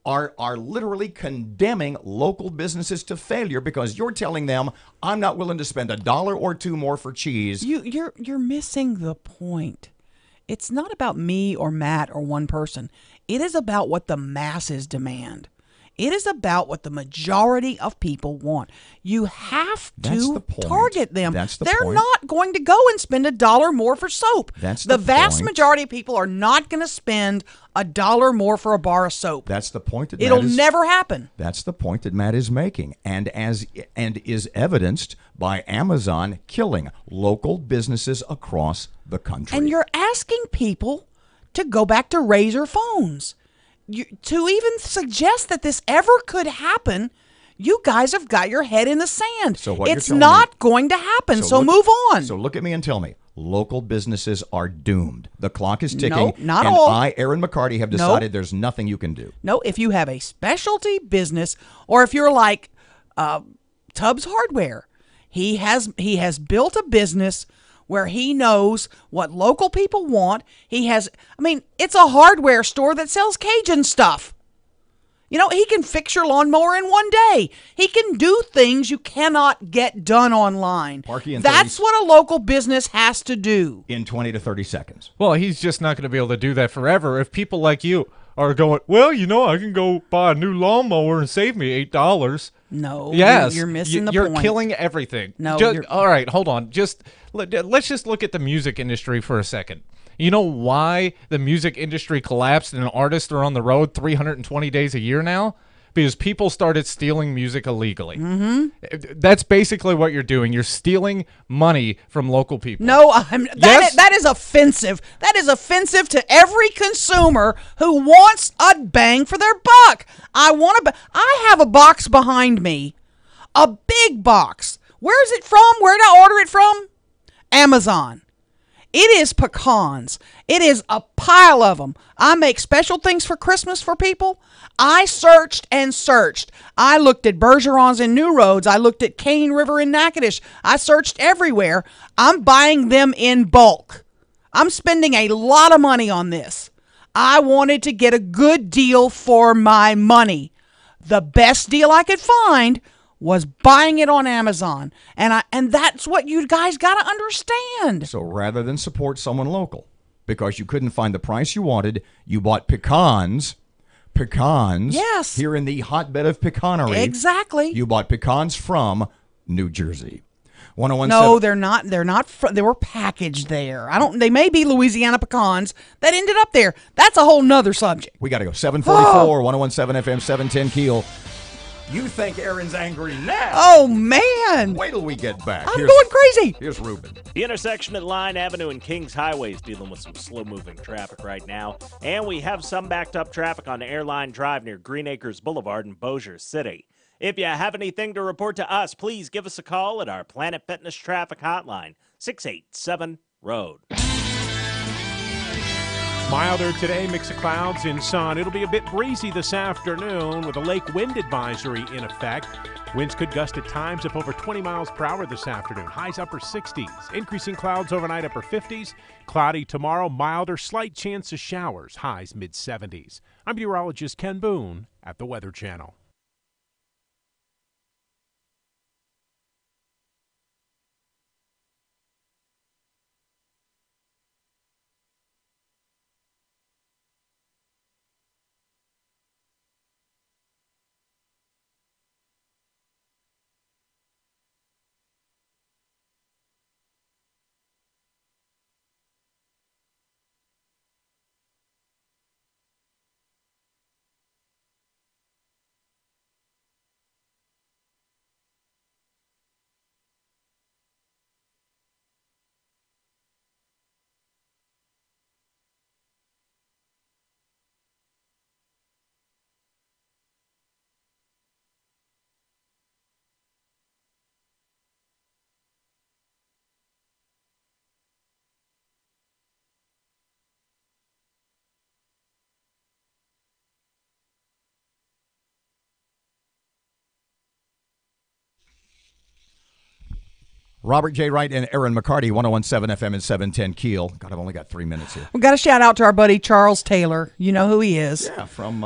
Speaker 2: are literally condemning local businesses to failure because you're telling them, I'm not willing to spend $1 or $2 more for cheese.
Speaker 1: You're missing the point. It's not about me or Matt or one person. It is about what the masses demand. It is about what the majority of people want. You have to target them. They're not going to go and spend $1 more for soap. The vast majority of people are not going to spend $1 more for a bar of soap.
Speaker 2: That's the point that
Speaker 1: it'll never happen.
Speaker 2: That's the point that Matt is making, and is evidenced by Amazon killing local businesses across the country.
Speaker 1: And you're asking people to go back to razor phones. To even suggest that this ever could happen, you guys have got your head in the sand.
Speaker 2: So
Speaker 1: it's not going to happen, so move on.
Speaker 2: So look at me and tell me, local businesses are doomed. The clock is ticking.
Speaker 1: No, not
Speaker 2: and
Speaker 1: all.
Speaker 2: I, Erin McCarty, have decided there's nothing you can do.
Speaker 1: No, if you have a specialty business, or if you're like Tubbs Hardware, he has built a business where he knows what local people want. It's a hardware store that sells Cajun stuff. He can fix your lawnmower in one day. He can do things you cannot get done online. That's what a local business has to do.
Speaker 2: In 20 to 30 seconds.
Speaker 15: Well, he's just not going to be able to do that forever. If people like you are going, well, I can go buy a new lawnmower and save me $8.
Speaker 1: No,
Speaker 15: Yes,
Speaker 1: you're missing the
Speaker 15: you're
Speaker 1: point.
Speaker 15: killing everything.
Speaker 1: No,
Speaker 15: all right, hold on. Let's just look at the music industry for a second. You know why the music industry collapsed and artists are on the road 320 days a year now? Because people started stealing music illegally. Mm-hmm. That's basically what you're doing. You're stealing money from local people.
Speaker 1: No, that is offensive. That is offensive to every consumer who wants a bang for their buck. I have a box behind me, a big box. Where is it from? Where did I order it from? Amazon. It is pecans. It is a pile of them. I make special things for Christmas for people. I searched and searched. I looked at Bergerons in New Roads. I looked at Cane River in Natchitoches. I searched everywhere. I'm buying them in bulk. I'm spending a lot of money on this. I wanted to get a good deal for my money. The best deal I could find was buying it on Amazon. And that's what you guys got to understand.
Speaker 2: So rather than support someone local, because you couldn't find the price you wanted, you bought pecans. Yes. Here in the hotbed of pecanery.
Speaker 1: Exactly.
Speaker 2: You bought pecans from New Jersey. 1017.
Speaker 1: No, they're not. They're not. They were packaged there. They may be Louisiana pecans that ended up there. That's a whole nother subject.
Speaker 2: We got to go. 744, 1017 FM, 710 Keel. You think Erin's angry now?
Speaker 1: Oh, man.
Speaker 2: Wait till we get back.
Speaker 1: I'm going crazy.
Speaker 2: Here's Ruben.
Speaker 7: The intersection at Line Avenue and Kings Highway is dealing with some slow-moving traffic right now. And we have some backed-up traffic on Airline Drive near Green Acres Boulevard in Bossier City. If you have anything to report to us, please give us a call at our Planet Fitness Traffic Hotline, 687-ROAD.
Speaker 8: Milder today, mix of clouds and sun. It'll be a bit breezy this afternoon with a lake wind advisory in effect. Winds could gust at times up over 20 miles per hour this afternoon. Highs upper 60s. Increasing clouds overnight, upper 50s. Cloudy tomorrow, milder, slight chance of showers. Highs mid-70s. I'm meteorologist Ken Boone at the Weather Channel.
Speaker 2: Robert J. Wright and Erin McCarty, 1017 FM and 710 Keel. God, I've only got 3 minutes here.
Speaker 1: We've got a shout out to our buddy Charles Taylor. You know who he is.
Speaker 2: Yeah, from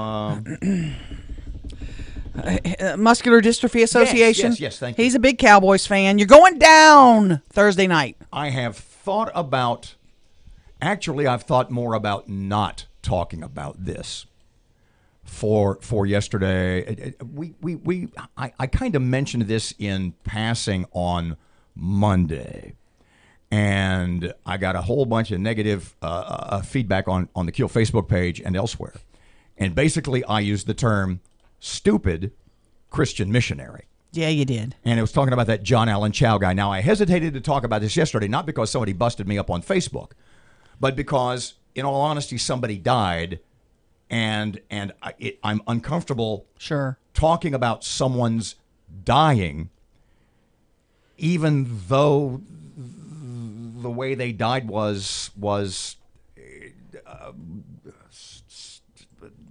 Speaker 1: Muscular Dystrophy Association.
Speaker 2: Yes, thank you.
Speaker 1: He's a big Cowboys fan. You're going down Thursday night.
Speaker 2: I have thought about, actually, I've thought more about not talking about this for yesterday. I kind of mentioned this in passing on Monday, and I got a whole bunch of negative feedback on the Keel Facebook page and elsewhere. And basically, I used the term stupid Christian missionary.
Speaker 1: Yeah, you did.
Speaker 2: And it was talking about that John Allen Chow guy. Now, I hesitated to talk about this yesterday, not because somebody busted me up on Facebook, but because, in all honesty, somebody died, and I'm uncomfortable talking about someone's dying, even though the way they died was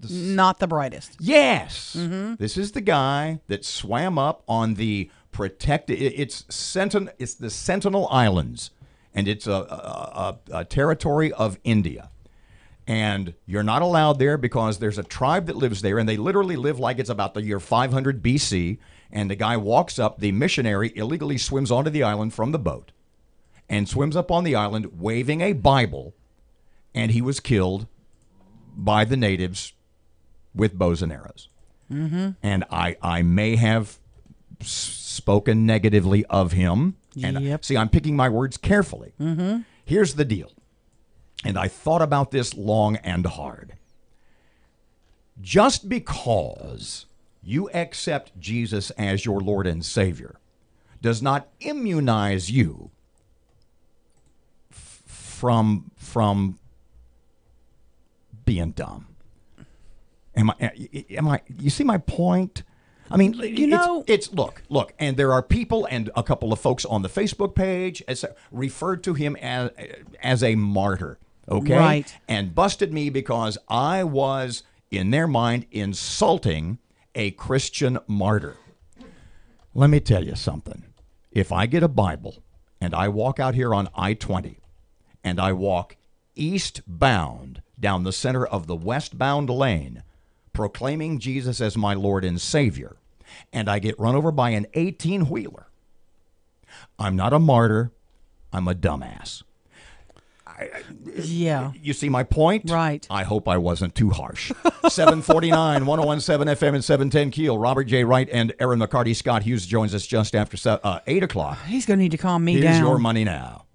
Speaker 1: not the brightest.
Speaker 2: Yes. Mm-hmm. This is the guy that swam up on the protected. It's the Sentinel Islands, and it's a territory of India. And you're not allowed there because there's a tribe that lives there, and they literally live like it's about the year 500 BC. And the guy walks up, the missionary illegally swims onto the island from the boat and swims up on the island waving a Bible, and he was killed by the natives with bows and arrows. Mm-hmm. And I may have spoken negatively of him. And see, I'm picking my words carefully.
Speaker 1: Mm-hmm.
Speaker 2: Here's the deal. And I thought about this long and hard. Just because you accept Jesus as your Lord and Savior does not immunize you from being dumb. Am I? You see my point? I mean, it's look, and there are people and a couple of folks on the Facebook page referred to him as a martyr, okay?
Speaker 1: Right.
Speaker 2: And busted me because I was, in their mind, insulting a Christian martyr. Let me tell you something. If I get a Bible and I walk out here on I-20 and I walk eastbound down the center of the westbound lane, proclaiming Jesus as my Lord and Savior, and I get run over by an 18-wheeler, I'm not a martyr, I'm a dumbass.
Speaker 1: Yeah.
Speaker 2: You see my point?
Speaker 1: Right.
Speaker 2: I hope I wasn't too harsh. 749, 1017 FM and 710 Keel. Robert J. Wright and Erin McCarty. Scott Hughes joins us just after 8 o'clock.
Speaker 1: He's going to need to calm me down.
Speaker 2: Here's your money now.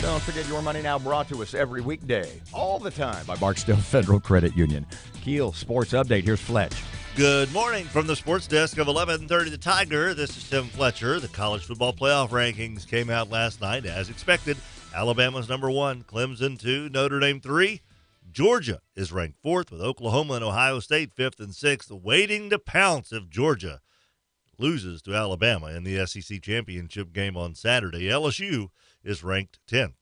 Speaker 2: Don't forget Your Money Now, brought to us every weekday, all the time, by Barksdale Federal Credit Union. Keel Sports Update. Here's Fletch.
Speaker 9: Good morning from the sports desk of 1130 The Tiger. This is Tim Fletcher. The college football playoff rankings came out last night as expected. Alabama's number 1, Clemson 2, Notre Dame 3. Georgia is ranked 4th with Oklahoma and Ohio State 5th and 6th, waiting to pounce if Georgia loses to Alabama in the SEC championship game on Saturday. LSU is ranked 10th.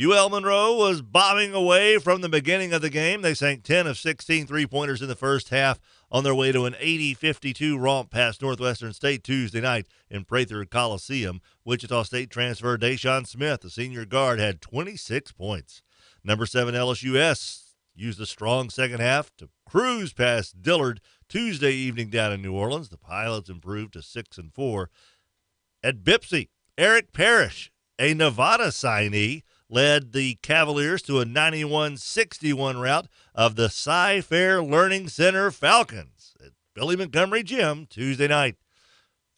Speaker 9: UL Monroe was bombing away from the beginning of the game. They sank 10 of 16 three-pointers in the first half on their way to an 80-52 romp past Northwestern State Tuesday night in Prather Coliseum. Wichita State transfer Deshaun Smith, the senior guard, had 26 points. Number 7 LSUS used a strong second half to cruise past Dillard Tuesday evening down in New Orleans. The Pilots improved to 6-4. At Bipsy, Eric Parrish, a Nevada signee, led the Cavaliers to a 91-61 rout of the Cy-Fair Learning Center Falcons at Billy Montgomery Gym Tuesday night.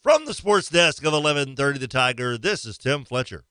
Speaker 9: From the sports desk of 1130 The Tiger, this is Tim Fletcher.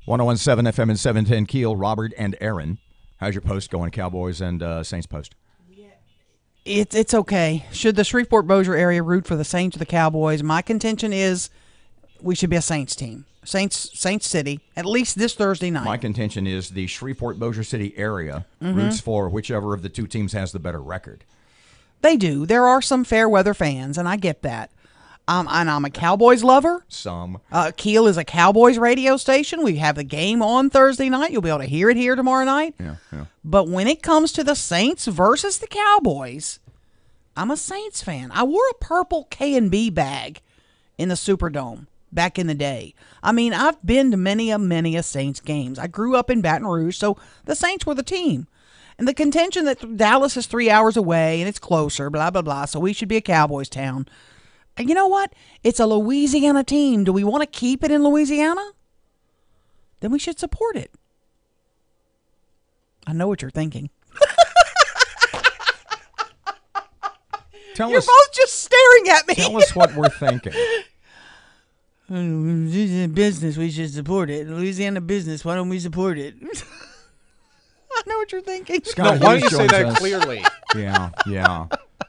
Speaker 2: 1017 FM and 710 Keel, Robert and Erin. How's your post going, Cowboys and Saints post?
Speaker 1: It's okay. Should the Shreveport-Bossier area root for the Saints or the Cowboys? My contention is we should be a Saints team. Saints City, at least this Thursday night.
Speaker 2: My contention is the Shreveport-Bossier City area roots for whichever of the two teams has the better record.
Speaker 1: They do. There are some fair weather fans, and I get that. And I'm a Cowboys lover.
Speaker 2: Some.
Speaker 1: KEEL is a Cowboys radio station. We have the game on Thursday night. You'll be able to hear it here tomorrow night.
Speaker 2: Yeah.
Speaker 1: But when it comes to the Saints versus the Cowboys, I'm a Saints fan. I wore a purple K&B bag in the Superdome back in the day. I mean, I've been to many a Saints games. I grew up in Baton Rouge, so the Saints were the team. And the contention that Dallas is 3 hours away and it's closer, blah, blah, blah, so we should be a Cowboys town. And you know what? It's a Louisiana team. Do we want to keep it in Louisiana? Then we should support it. I know what you're thinking. You're both just staring at me.
Speaker 2: Tell us what we're thinking.
Speaker 1: Louisiana business, we should support it. Louisiana business, why don't we support it? I know what you're thinking.
Speaker 2: Scott,
Speaker 15: why don't you say that clearly?
Speaker 2: Yeah.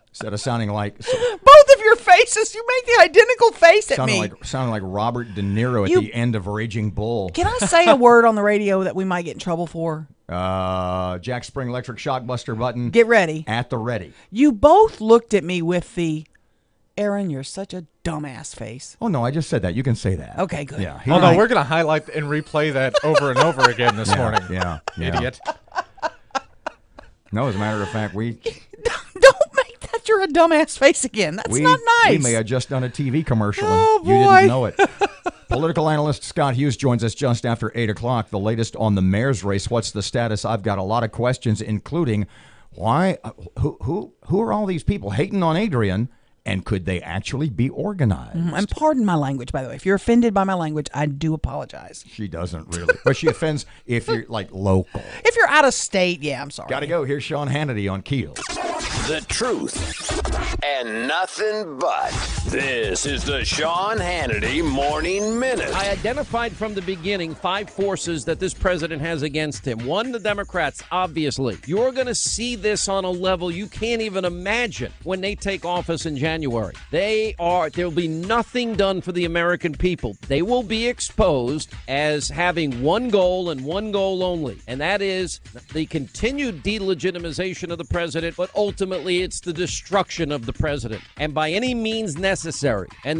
Speaker 2: Instead of sounding like...
Speaker 1: Both of your faces, you make the identical face at me.
Speaker 2: Sounding like Robert De Niro at the end of Raging Bull.
Speaker 1: Can I say a word on the radio that we might get in trouble for?
Speaker 2: Jack Spring Electric Shockbuster button.
Speaker 1: Get ready.
Speaker 2: At the ready.
Speaker 1: You both looked at me with the, Erin, you're such a dumbass face.
Speaker 2: Oh, no, I just said that. You can say that.
Speaker 1: Okay, good.
Speaker 2: Yeah.
Speaker 15: No, we're going to highlight and replay that over and over again this morning.
Speaker 2: Yeah.
Speaker 15: Idiot.
Speaker 2: No, as a matter of fact,
Speaker 1: Don't make that you're a dumbass face again. That's not nice.
Speaker 2: We may have just done a TV commercial
Speaker 1: and
Speaker 2: you didn't know it. Political analyst Scott Hughes joins us just after 8 o'clock. The latest on the mayor's race. What's the status? I've got a lot of questions, including who are all these people hating on Adrian, and could they actually be organized?
Speaker 1: And pardon my language, by the way. If you're offended by my language, I do apologize.
Speaker 2: She doesn't really. But she offends if you're like local.
Speaker 1: If you're out of state, yeah, I'm sorry.
Speaker 2: Got to go. Here's Sean Hannity on KEEL.
Speaker 16: The truth and nothing but. This is the Sean Hannity Morning Minute.
Speaker 17: I identified from the beginning 5 forces that this president has against him. 1, the Democrats, obviously. You're going to see this on a level you can't even imagine when they take office in January. There'll be nothing done for the American people. They will be exposed as having one goal and one goal only, and that is the continued delegitimization of the president, but ultimately it's the destruction of the president, and by any means necessary. And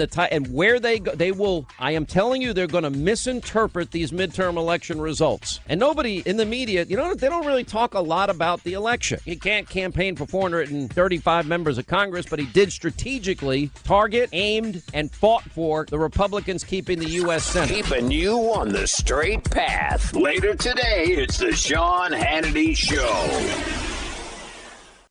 Speaker 17: where they go, they will. I am telling you, they're going to misinterpret these midterm election results. And nobody in the media, they don't really talk a lot about the election. He can't campaign for 435 members of Congress, but he did strategically target, aimed, and fought for the Republicans keeping the U.S. Senate.
Speaker 16: Keeping you on the straight path. Later today, it's the Sean Hannity Show.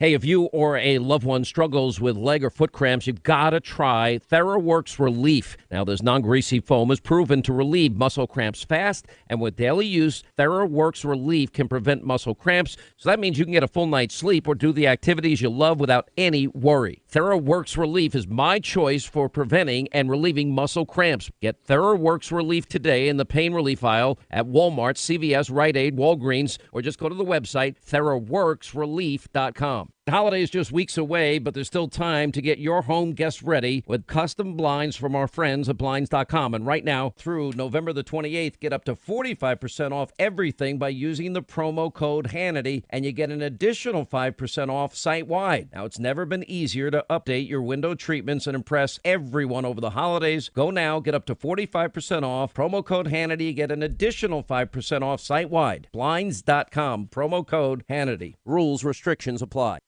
Speaker 17: Hey, if you or a loved one struggles with leg or foot cramps, you've got to try TheraWorks Relief. Now, this non-greasy foam is proven to relieve muscle cramps fast, and with daily use, TheraWorks Relief can prevent muscle cramps. So that means you can get a full night's sleep or do the activities you love without any worry. TheraWorks Relief is my choice for preventing and relieving muscle cramps. Get TheraWorks Relief today in the pain relief aisle at Walmart, CVS, Rite Aid, Walgreens, or just go to the website, TheraWorksRelief.com. The holiday is just weeks away, but there's still time to get your home guests ready with custom blinds from our friends at Blinds.com. And right now, through November the 28th, get up to 45% off everything by using the promo code Hannity, and you get an additional 5% off site-wide. Now, it's never been easier to update your window treatments and impress everyone over the holidays. Go now, get up to 45% off. Promo code Hannity, get an additional 5% off site-wide. Blinds.com, promo code Hannity. Rules, restrictions apply.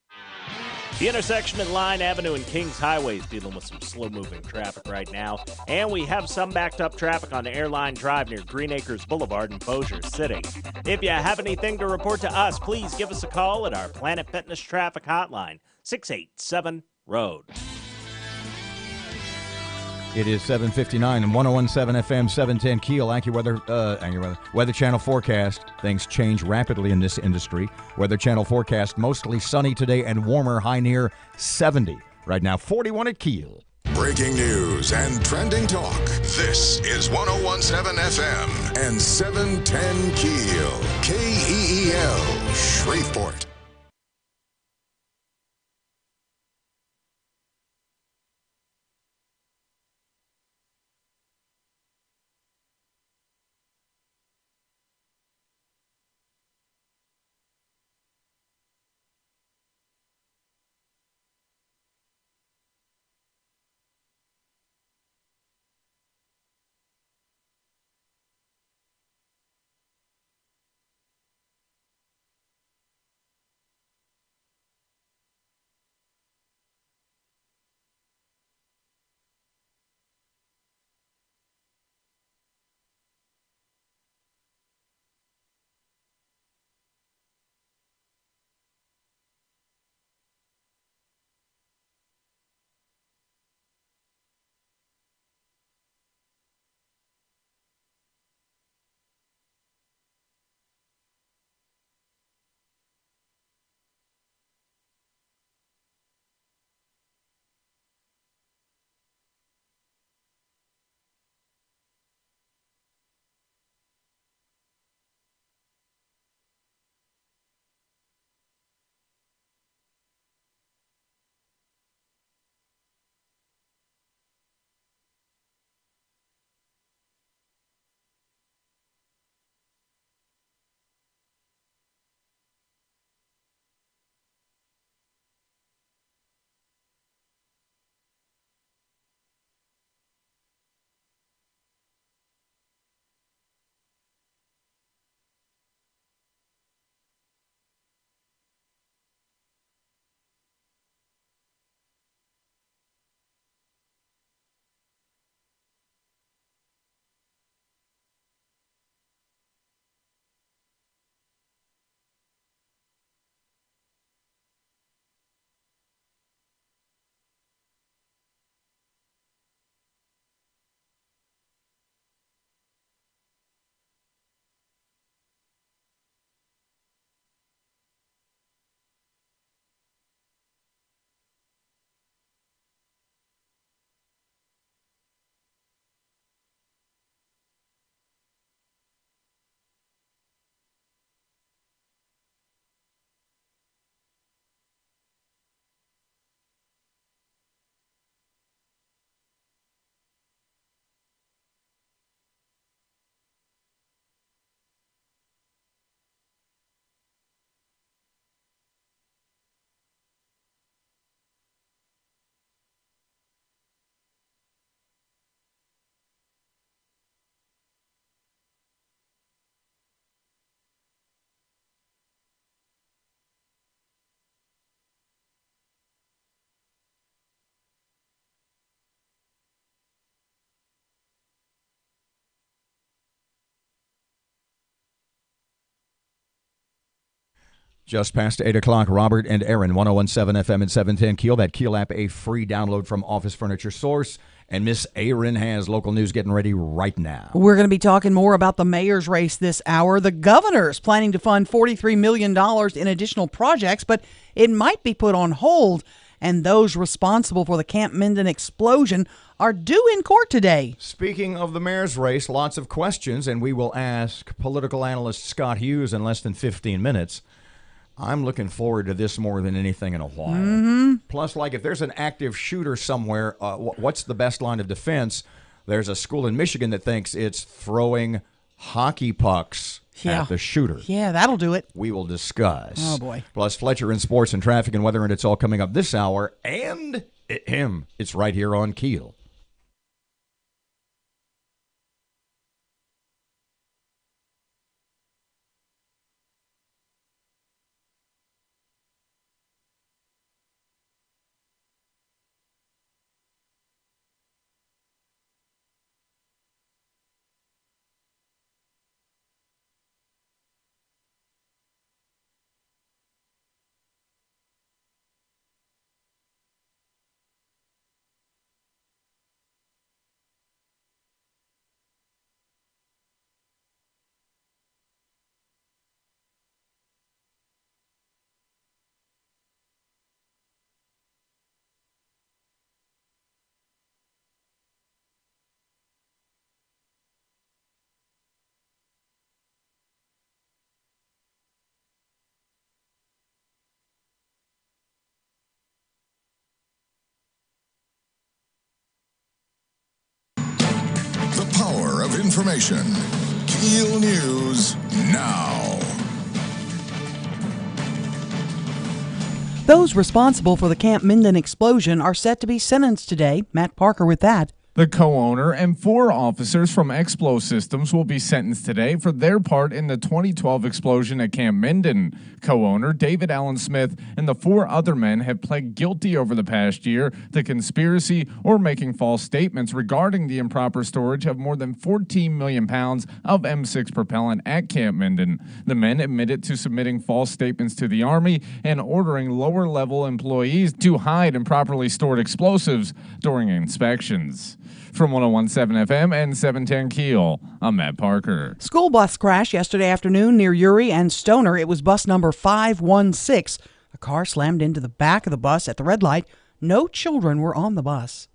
Speaker 7: The intersection at Line Avenue and Kings Highway is dealing with some slow-moving traffic right now, and we have some backed-up traffic on Airline Drive near Green Acres Boulevard in Bossier City. If you have anything to report to us, please give us a call at our Planet Fitness Traffic Hotline, 687-ROAD.
Speaker 2: It is 7:59 and 101.7 FM, 710 KEEL, AccuWeather, Weather Channel forecast. Things change rapidly in this industry. Weather Channel forecast, mostly sunny today and warmer, high near 70. Right now, 41 at KEEL.
Speaker 3: breaking news and trending talk. This is 1017 FM and 710 KEEL. KEEL, Shreveport.
Speaker 2: Just past 8 o'clock, Robert and Erin, 1017 FM and 710 KEEL. That KEEL app, a free download from Office Furniture Source. And Miss Erin has local news getting ready right now.
Speaker 1: We're going to be talking more about the mayor's race this hour. The governor's planning to fund $43 million in additional projects, but it might be put on hold. And those responsible for the Camp Minden explosion are due in court today.
Speaker 2: Speaking of the mayor's race, lots of questions, and we will ask political analyst Scott Hughes in less than 15 minutes. I'm looking forward to this more than anything in a while.
Speaker 1: Mm-hmm.
Speaker 2: Plus, like, if there's an active shooter somewhere, what's the best line of defense? There's a school in Michigan that thinks it's throwing hockey pucks at the shooter.
Speaker 1: Yeah, that'll do it.
Speaker 2: We will discuss.
Speaker 1: Oh, boy.
Speaker 2: Plus, Fletcher in sports and traffic and weather, and it's all coming up this hour. And it's right here on KEEL.
Speaker 3: information. KEEL News now.
Speaker 1: Those responsible for the Camp Minden explosion are set to be sentenced today. Matt Parker with that.
Speaker 4: The co-owner and 4 officers from Explo Systems will be sentenced today for their part in the 2012 explosion at Camp Minden. Co-owner David Allen Smith and the 4 other men have pled guilty over the past year to conspiracy or making false statements regarding the improper storage of more than 14 million pounds of M6 propellant at Camp Minden. The men admitted to submitting false statements to the Army and ordering lower-level employees to hide improperly stored explosives during inspections. From 101.7 FM and 710 KEEL, I'm Matt Parker.
Speaker 1: School bus crash yesterday afternoon near Uri and Stoner. It was bus number 516. A car slammed into the back of the bus at the red light. No children were on the bus.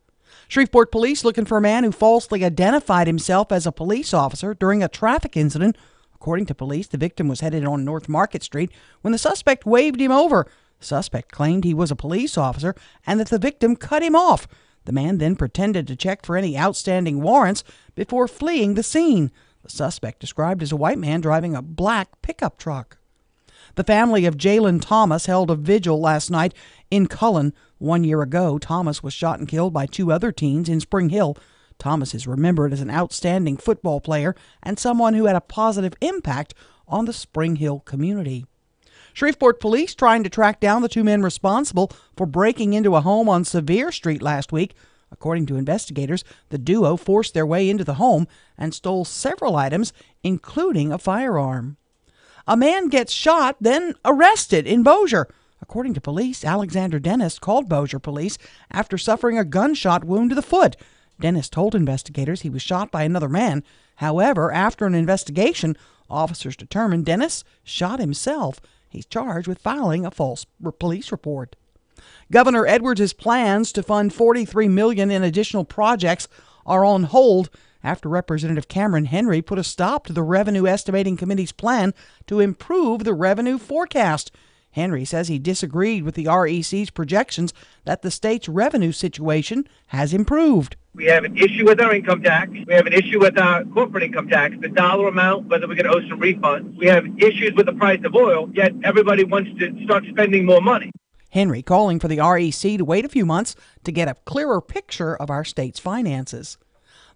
Speaker 1: Shreveport police looking for a man who falsely identified himself as a police officer during a traffic incident. According to police, the victim was headed on North Market Street when the suspect waved him over. The suspect claimed he was a police officer and that the victim cut him off. The man then pretended to check for any outstanding warrants before fleeing the scene. The suspect described as a white man driving a black pickup truck. The family of Jalen Thomas held a vigil last night in Cullen. 1 year ago, Thomas was shot and killed by 2 other teens in Spring Hill. Thomas is remembered as an outstanding football player and someone who had a positive impact on the Spring Hill community. Shreveport police trying to track down the 2 men responsible for breaking into a home on Sevier Street last week. According to investigators, the duo forced their way into the home and stole several items, including a firearm. A man gets shot, then arrested in Bossier. According to police, Alexander Dennis called Bossier police after suffering a gunshot wound to the foot. Dennis told investigators he was shot by another man. However, after an investigation, officers determined Dennis shot himself. He's charged with filing a false police report. Governor Edwards' plans to fund $43 million in additional projects are on hold after Representative Cameron Henry put a stop to the Revenue Estimating Committee's plan to improve the revenue forecast. Henry says he disagreed with the REC's projections that the state's revenue situation has improved.
Speaker 5: We have an issue with our income tax. We have an issue with our corporate income tax, the dollar amount, whether we're going to owe some refunds. We have issues with the price of oil, yet everybody wants to start spending more money.
Speaker 1: Henry calling for the REC to wait a few months to get a clearer picture of our state's finances.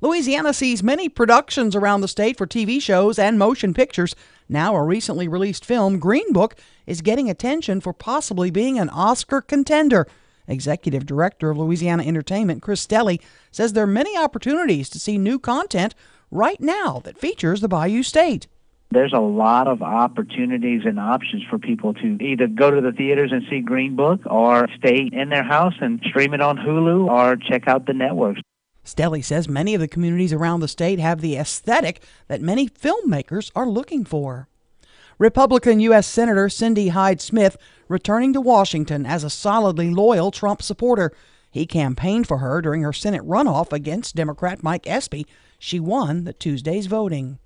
Speaker 1: Louisiana sees many productions around the state for TV shows and motion pictures. Now a recently released film, Green Book, is getting attention for possibly being an Oscar contender. Executive Director of Louisiana Entertainment, Chris Stelly, says there are many opportunities to see new content right now that features the Bayou State.
Speaker 6: There's a lot of opportunities and options for people to either go to the theaters and see Green Book or stay in their house and stream it on Hulu or check out the networks.
Speaker 1: Stelly says many of the communities around the state have the aesthetic that many filmmakers are looking for. Republican U.S. Senator Cindy Hyde-Smith returning to Washington as a solidly loyal Trump supporter. He campaigned for her during her Senate runoff against Democrat Mike Espy. She won the Tuesday's voting.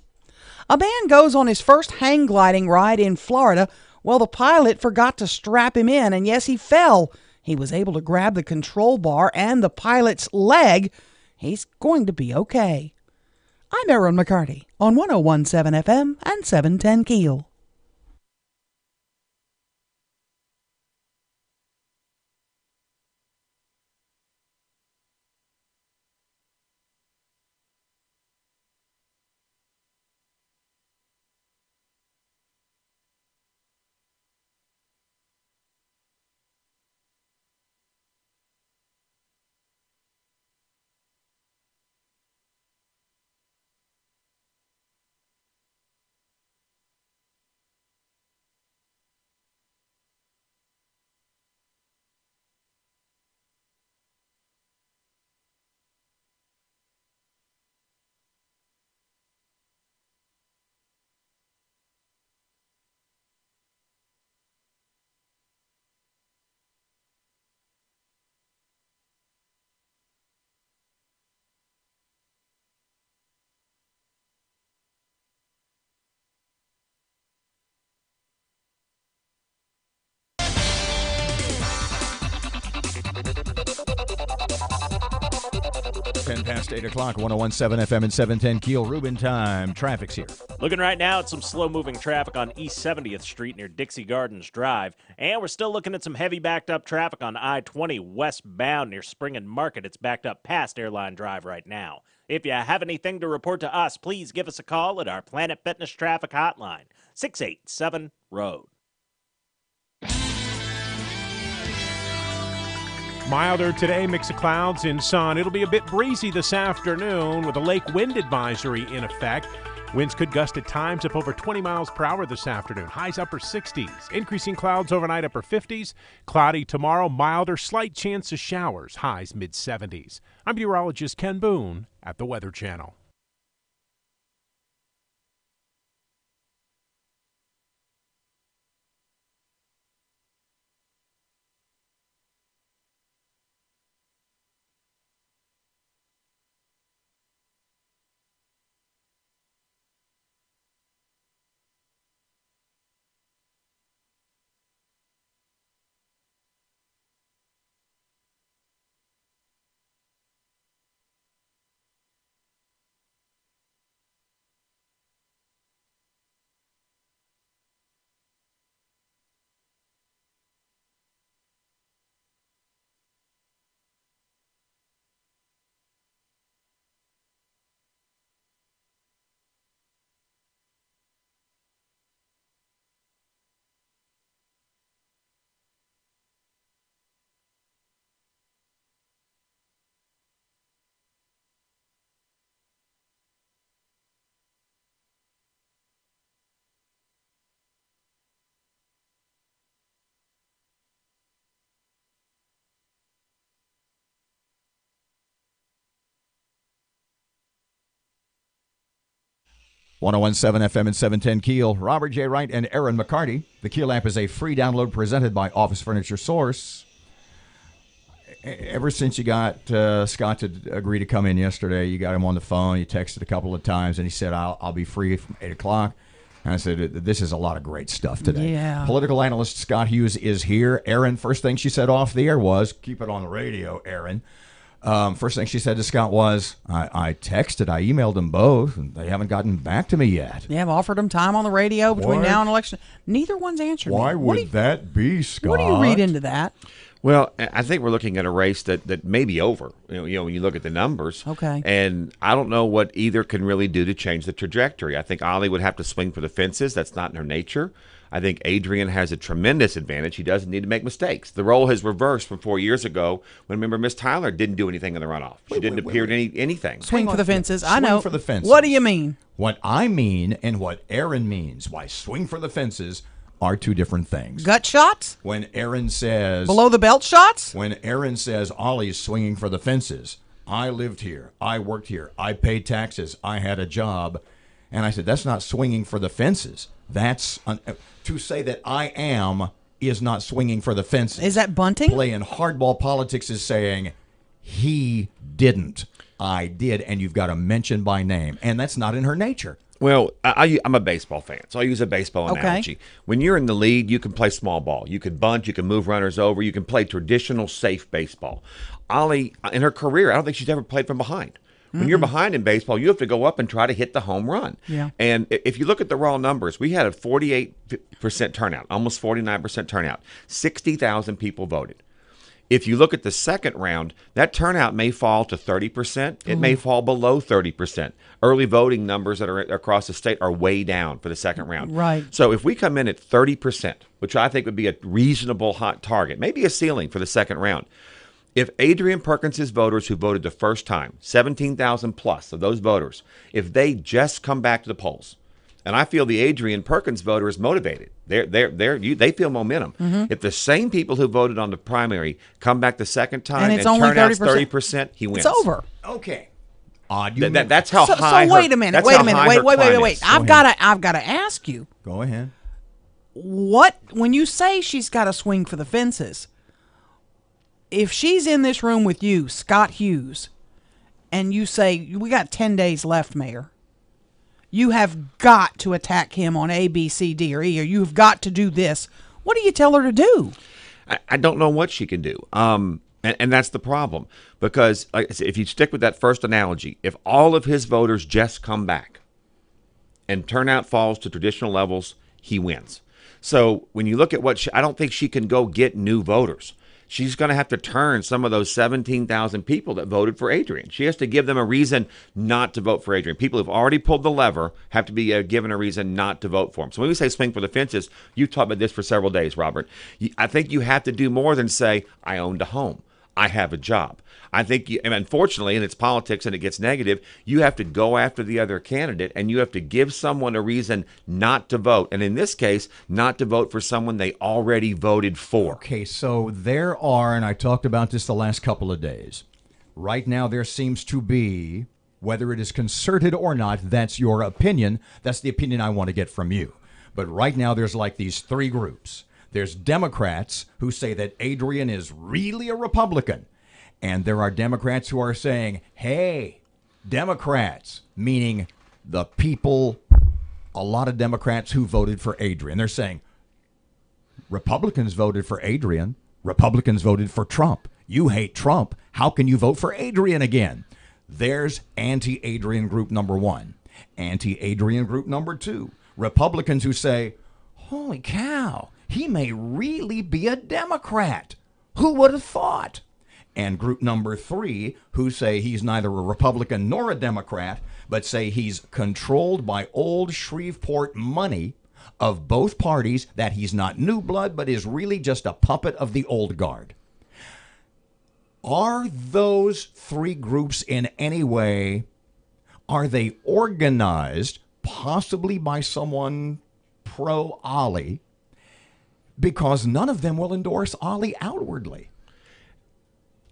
Speaker 1: A man goes on his first hang gliding ride in Florida. Well, the pilot forgot to strap him in, and yes, he fell. He was able to grab the control bar and the pilot's leg. He's going to be okay. I'm Erin McCarty on 101.7 FM and 710 KEEL.
Speaker 2: 8 o'clock, 101.7 FM and 710 Keel. Rubin time. Traffic's here.
Speaker 7: Looking right now at some slow-moving traffic on East 70th Street near Dixie Gardens Drive. And we're still looking at some heavy backed-up traffic on I-20 westbound near Spring and Market. It's backed up past Airline Drive right now. If you have anything to report to us, please give us a call at our Planet Fitness Traffic Hotline, 687-ROAD.
Speaker 8: Milder today, mix of clouds and sun. It'll be a bit breezy this afternoon with a lake wind advisory in effect. Winds could gust at times up over 20 miles per hour this afternoon. Highs upper 60s. Increasing clouds overnight, upper 50s. Cloudy tomorrow, milder, slight chance of showers. Highs mid 70s. I'm meteorologist Ken Boone at the Weather Channel.
Speaker 2: .101.7 FM and 710 Keel. Robert J. Wright and Erin McCarty. The Keel app is a free download presented by Office Furniture Source. Ever since you got Scott to agree to come in yesterday, you got him on the phone, you texted a couple of times, and he said, I'll be free from 8 o'clock. And I said, this is a lot of great stuff today.
Speaker 1: Yeah.
Speaker 2: Political analyst Scott Hughes is here. Erin, first thing she said off the air was, keep it on the radio, Erin. First thing she said to Scott was, I texted, I emailed them both, and they haven't gotten back to me yet.
Speaker 1: Yeah, I've offered them time on the radio between
Speaker 2: Why?
Speaker 1: now and election. Neither one's answered me.
Speaker 2: Why would that be, Scott?
Speaker 1: What do you read into that?
Speaker 18: Well, I think we're looking at a race that may be over. You know, when you look at the numbers.
Speaker 1: Okay.
Speaker 18: And I don't know what either can really do to change the trajectory. I think Ollie would have to swing for the fences. That's not in her nature. I think Adrian has a tremendous advantage. He doesn't need to make mistakes. The role has reversed from 4 years ago when, remember, Miss Tyler didn't do anything in the runoff. She didn't appear in anything.
Speaker 1: Swing for the fences. I know.
Speaker 2: Swing for the fences.
Speaker 1: What do you mean?
Speaker 2: What I mean and what Erin means, why swing for the fences are two different things.
Speaker 1: Gut shots?
Speaker 2: When Erin says...
Speaker 1: Below the belt shots?
Speaker 2: When Erin says Ollie's swinging for the fences, I lived here, I worked here, I paid taxes, I had a job. And I said, that's not swinging for the fences. That's... to say that I am is not swinging for the fences.
Speaker 1: Is that bunting?
Speaker 2: Playing hardball politics is saying he didn't. I did, and you've got to mention by name. And that's not in her nature.
Speaker 18: Well, I'm a baseball fan, so I'll use a baseball analogy. When you're in the lead, you can play small ball. You can bunt, you can move runners over, you can play traditional, safe baseball. Ollie, in her career, I don't think she's ever played from behind. When you're behind in baseball, you have to go up and try to hit the home run.
Speaker 1: Yeah.
Speaker 18: And if you look at the raw numbers, we had a 48% turnout, almost 49% turnout. 60,000 people voted. If you look at the second round, that turnout may fall to 30%. It may fall below 30%. Early voting numbers that are across the state are way down for the second round.
Speaker 1: Right.
Speaker 18: So if we come in at 30%, which I think would be a reasonable hot target, maybe a ceiling for the second round, if Adrian Perkins' voters who voted the first time, 17,000 plus of those voters, if they just come back to the polls, and I feel the Adrian Perkins voter is motivated. They feel momentum. If the same people who voted on the primary come back the second time and turnout's 30%, he wins.
Speaker 1: It's over.
Speaker 2: Okay.
Speaker 18: That's how high.
Speaker 1: So wait a minute. Wait. I've got to ask you.
Speaker 2: Go ahead.
Speaker 1: What when you say she's got to swing for the fences? If she's in this room with you, Scott Hughes, and you say, we got 10 days left, Mayor, you have got to attack him on A, B, C, D, or E, or you've got to do this, what do you tell her to do?
Speaker 18: I don't know what she can do. And that's the problem, because like I said, if you stick with that first analogy, if all of his voters just come back and turnout falls to traditional levels, he wins. So when you look at I don't think she can go get new voters. She's going to have to turn some of those 17,000 people that voted for Adrian. She has to give them a reason not to vote for Adrian. People who've already pulled the lever have to be given a reason not to vote for him. So when we say swing for the fences, you've talked about this for several days, Robert. I think you have to do more than say, I owned a home, I have a job. I think, and unfortunately, and it's politics and it gets negative, you have to go after the other candidate and you have to give someone a reason not to vote. And in this case, not to vote for someone they already voted for.
Speaker 2: Okay, so there are, and I talked about this the last couple of days. Right now, there seems to be, whether it is concerted or not, that's your opinion. That's the opinion I want to get from you. But right now, there's like these three groups. There's Democrats who say that Adrian is really a Republican. And there are Democrats who are saying, hey, Democrats, meaning the people, a lot of Democrats who voted for Adrian. They're saying, Republicans voted for Adrian. Republicans voted for Trump. You hate Trump. How can you vote for Adrian again? There's anti-Adrian group number one. Anti-Adrian group number two. Republicans who say, holy cow, he may really be a Democrat. Who would have thought? And group number three, who say he's neither a Republican nor a Democrat, but say he's controlled by old Shreveport money of both parties, that he's not new blood, but is really just a puppet of the old guard. Are those three groups in any way, are they organized possibly by someone pro-Ali? Because none of them will endorse Ali outwardly.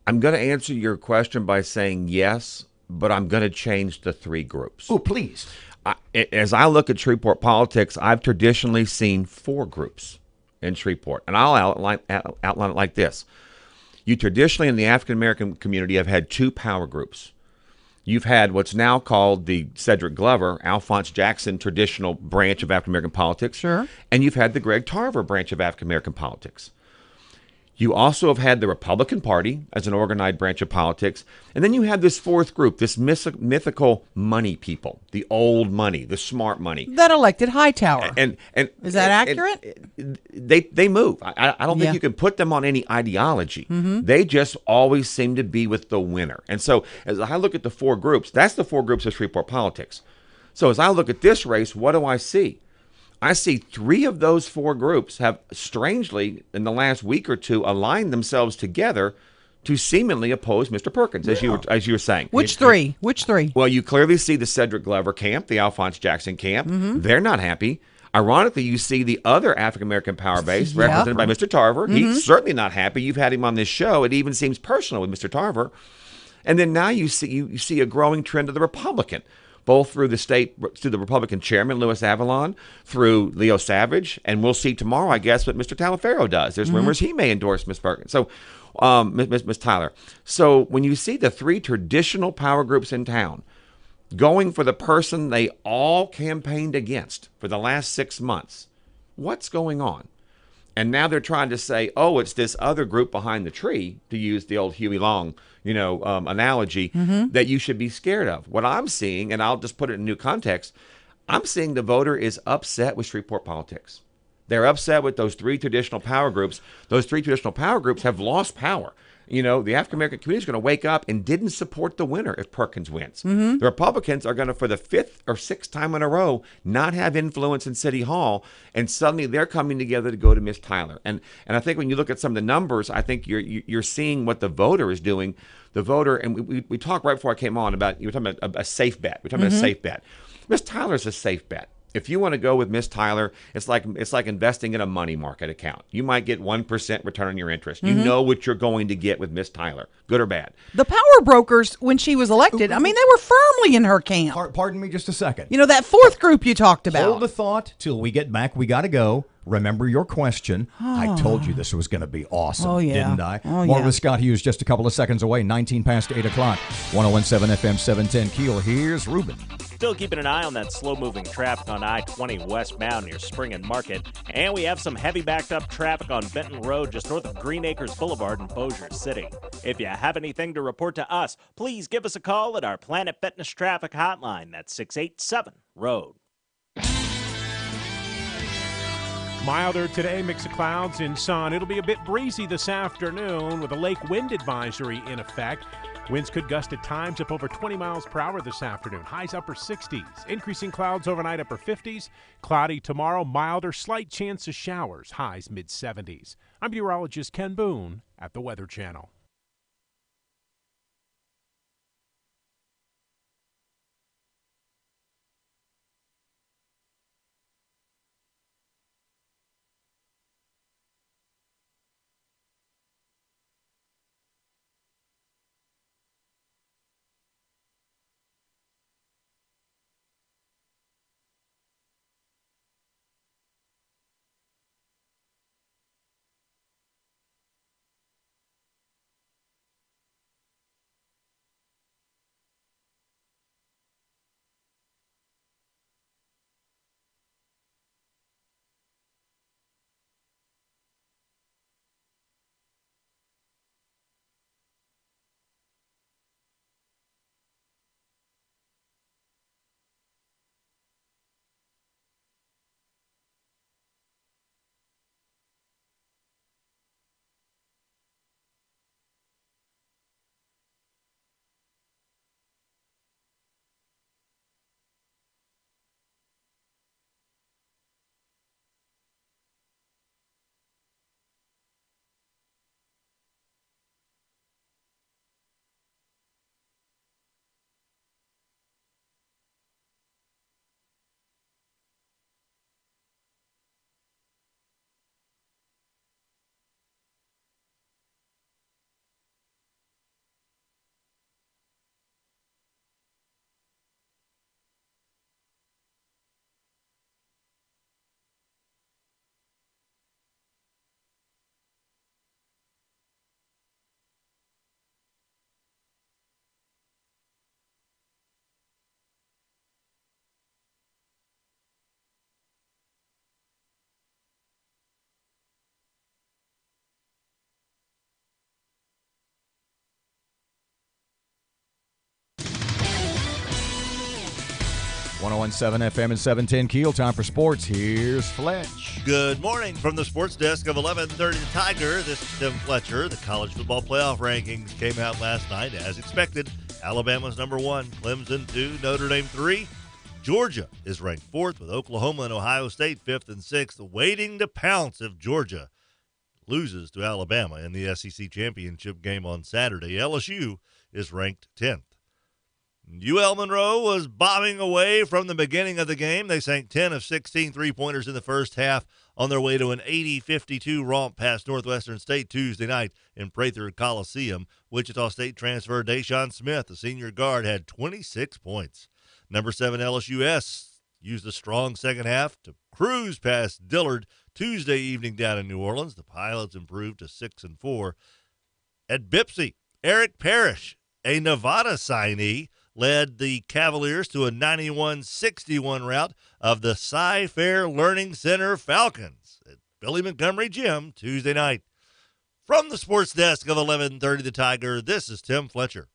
Speaker 18: I'm going to answer your question by saying yes, but I'm going to change the three groups.
Speaker 2: Oh, please.
Speaker 18: As I look at Shreveport politics, I've traditionally seen four groups in Shreveport. And I'll outline it like this. You traditionally in the African-American community have had two power groups. You've had what's now called the Cedric Glover, Alphonse Jackson traditional branch of African-American politics.
Speaker 1: Sure.
Speaker 18: And you've had the Greg Tarver branch of African-American politics. You also have had the Republican Party as an organized branch of politics. And then you have this fourth group, this mythical money people, the old money, the smart money.
Speaker 1: That elected Hightower.
Speaker 18: And
Speaker 1: is that accurate?
Speaker 18: They move. I don't think you can put them on any ideology.
Speaker 1: Mm-hmm.
Speaker 18: They just always seem to be with the winner. And so as I look at the four groups, that's the four groups of Shreveport politics. So as I look at this race, what do I see? I see three of those four groups have strangely, in the last week or two, aligned themselves together to seemingly oppose Mr. Perkins, as you were saying.
Speaker 1: Which three? Which three?
Speaker 18: Well, you clearly see the Cedric Glover camp, the Alphonse Jackson camp.
Speaker 1: Mm-hmm.
Speaker 18: They're not happy. Ironically, you see the other African-American power base represented by Mr. Tarver.
Speaker 1: Mm-hmm.
Speaker 18: He's certainly not happy. You've had him on this show. It even seems personal with Mr. Tarver. And then now you see a growing trend of the Republican, both through the Republican chairman, Louis Avalon, through Leo Savage, and we'll see tomorrow, I guess, what Mr. Talaferro does. There's rumors he may endorse Ms. Perkins. So, Ms. Tyler. So when you see the three traditional power groups in town going for the person they all campaigned against for the last 6 months, what's going on? And now they're trying to say, oh, it's this other group behind the tree, to use the old Huey Long, analogy, that you should be scared of. What I'm seeing, and I'll just put it in new context, I'm seeing the voter is upset with Shreveport politics. They're upset with those three traditional power groups. Those three traditional power groups have lost power. The African-American community is going to wake up and didn't support the winner if Perkins wins.
Speaker 1: Mm-hmm.
Speaker 18: The Republicans are going to, for the fifth or sixth time in a row, not have influence in City Hall, and suddenly they're coming together to go to Miss Tyler. And I think when you look at some of the numbers, I think you're seeing what the voter is doing. The voter, and we talked right before I came on about, you were talking about a safe bet. We're talking about a safe bet. Miss Tyler's a safe bet. If you want to go with Miss Tyler, it's like investing in a money market account. You might get 1% return on your interest. You know what you're going to get with Miss Tyler, good or bad.
Speaker 1: The power brokers, when she was elected, I mean, they were firmly in her camp.
Speaker 2: Pardon me just a second.
Speaker 1: That fourth group you talked about.
Speaker 2: Hold the thought till we get back. We got to go. Remember your question. I told you this was going to be awesome, didn't I? More with Scott Hughes just a couple of seconds away, 19 past 8 o'clock. 101.7 FM 710 KEEL. Here's Ruben.
Speaker 7: Still keeping an eye on that slow-moving traffic on I-20 westbound near Spring and Market. And we have some heavy backed-up traffic on Benton Road just north of Green Acres Boulevard in Bossier City. If you have anything to report to us, please give us a call at our Planet Fitness Traffic Hotline. That's 687-ROAD.
Speaker 8: Milder today, mix of clouds and sun. It'll be a bit breezy this afternoon with a lake wind advisory in effect. Winds could gust at times up over 20 miles per hour this afternoon. Highs upper 60s. Increasing clouds overnight upper 50s. Cloudy tomorrow, milder, slight chance of showers. Highs mid 70s. I'm meteorologist Ken Boone at the Weather Channel.
Speaker 2: .101.7 FM and 710 Keel. Time for sports. Here's Fletch.
Speaker 9: Good morning from the sports desk of 1130 The Tiger. This is Tim Fletcher. The college football playoff rankings came out last night. As expected, Alabama's number 1, Clemson 2, Notre Dame 3. Georgia is ranked 4th with Oklahoma and Ohio State 5th and 6th, waiting to pounce if Georgia loses to Alabama in the SEC championship game on Saturday. LSU is ranked 10th. UL Monroe was bombing away from the beginning of the game. They sank 10 of 16 three-pointers in the first half on their way to an 80-52 romp past Northwestern State Tuesday night in Prather Coliseum. Wichita State transfer Deshaun Smith, the senior guard, had 26 points. Number 7 LSUS used a strong second half to cruise past Dillard Tuesday evening down in New Orleans. The Pilots improved to 6-4. At Bipsy, Eric Parrish, a Nevada signee, led the Cavaliers to a 91-61 rout of the Cy-Fair Learning Center Falcons at Billy Montgomery Gym Tuesday night. From the sports desk of 1130 The Tiger, this is Tim Fletcher.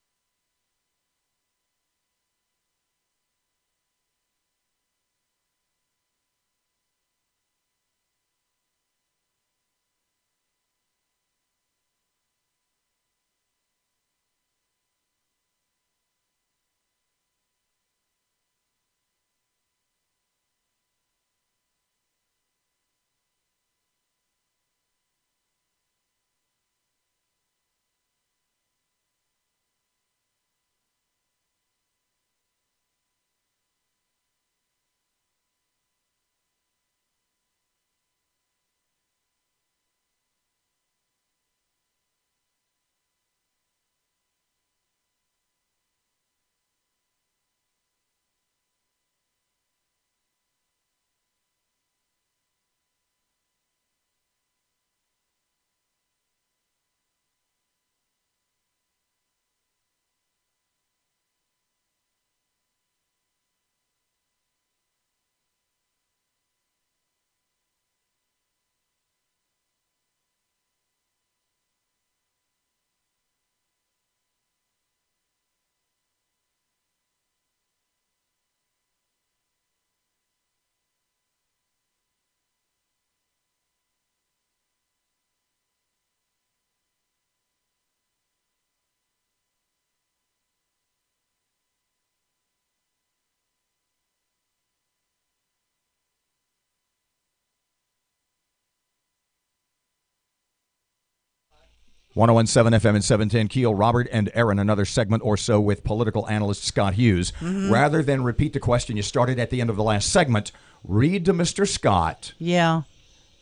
Speaker 2: 1017 FM and 710 Keel. Robert and Erin, another segment or so with political analyst Scott Hughes. Rather than repeat the question you started at the end of the last segment, read to Mr. Scott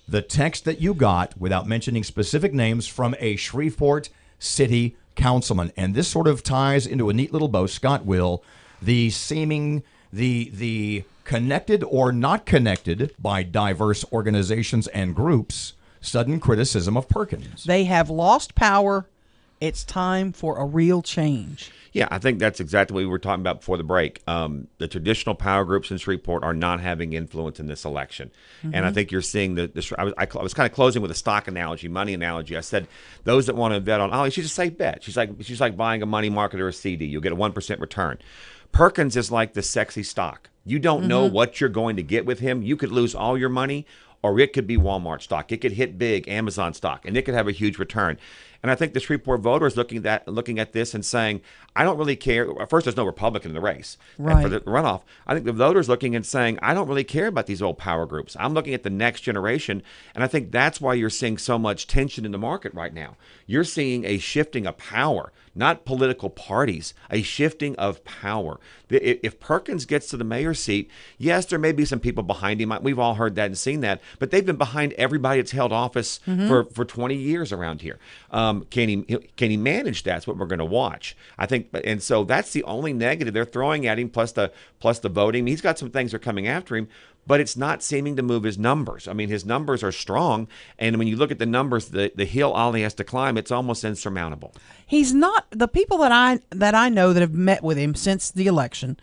Speaker 2: the text that you got, without mentioning specific names, from a Shreveport city councilman. And this sort of ties into a neat little bow, Scott will, the connected or not connected by diverse organizations and groups sudden criticism of Perkins.
Speaker 1: They have lost power. It's time for a real change.
Speaker 18: Yeah, I think that's exactly what we were talking about before the break. The traditional power groups in Shreveport are not having influence in this election. And I think you're seeing I was kind of closing with a stock analogy, money analogy. I said, those that want to bet on Ollie, she's a safe bet. She's like buying a money market or a CD. You'll get a 1% return. Perkins is like the sexy stock. You don't know what you're going to get with him. You could lose all your money, or it could be Walmart stock. It could hit big, Amazon stock, and it could have a huge return. And I think the Shreveport voter is looking at this and saying, I don't really care. First, there's no Republican in the race for the runoff. I think the voters looking and saying, I don't really care about these old power groups. I'm looking at the next generation, and I think that's why you're seeing so much tension in the market right now. You're seeing a shifting of power, not political parties, a shifting of power. If Perkins gets to the mayor's seat, yes, there may be some people behind him. We've all heard that and seen that, but they've been behind everybody that's held office for 20 years around here. Can he manage that? That's what we're going to watch, I think. And so that's the only negative they're throwing at him, plus the voting. He's got some things that are coming after him, but it's not seeming to move his numbers. I mean, his numbers are strong, and when you look at the numbers, the hill Ollie has to climb, it's almost insurmountable.
Speaker 1: He's not. The people that I know that have met with him since the election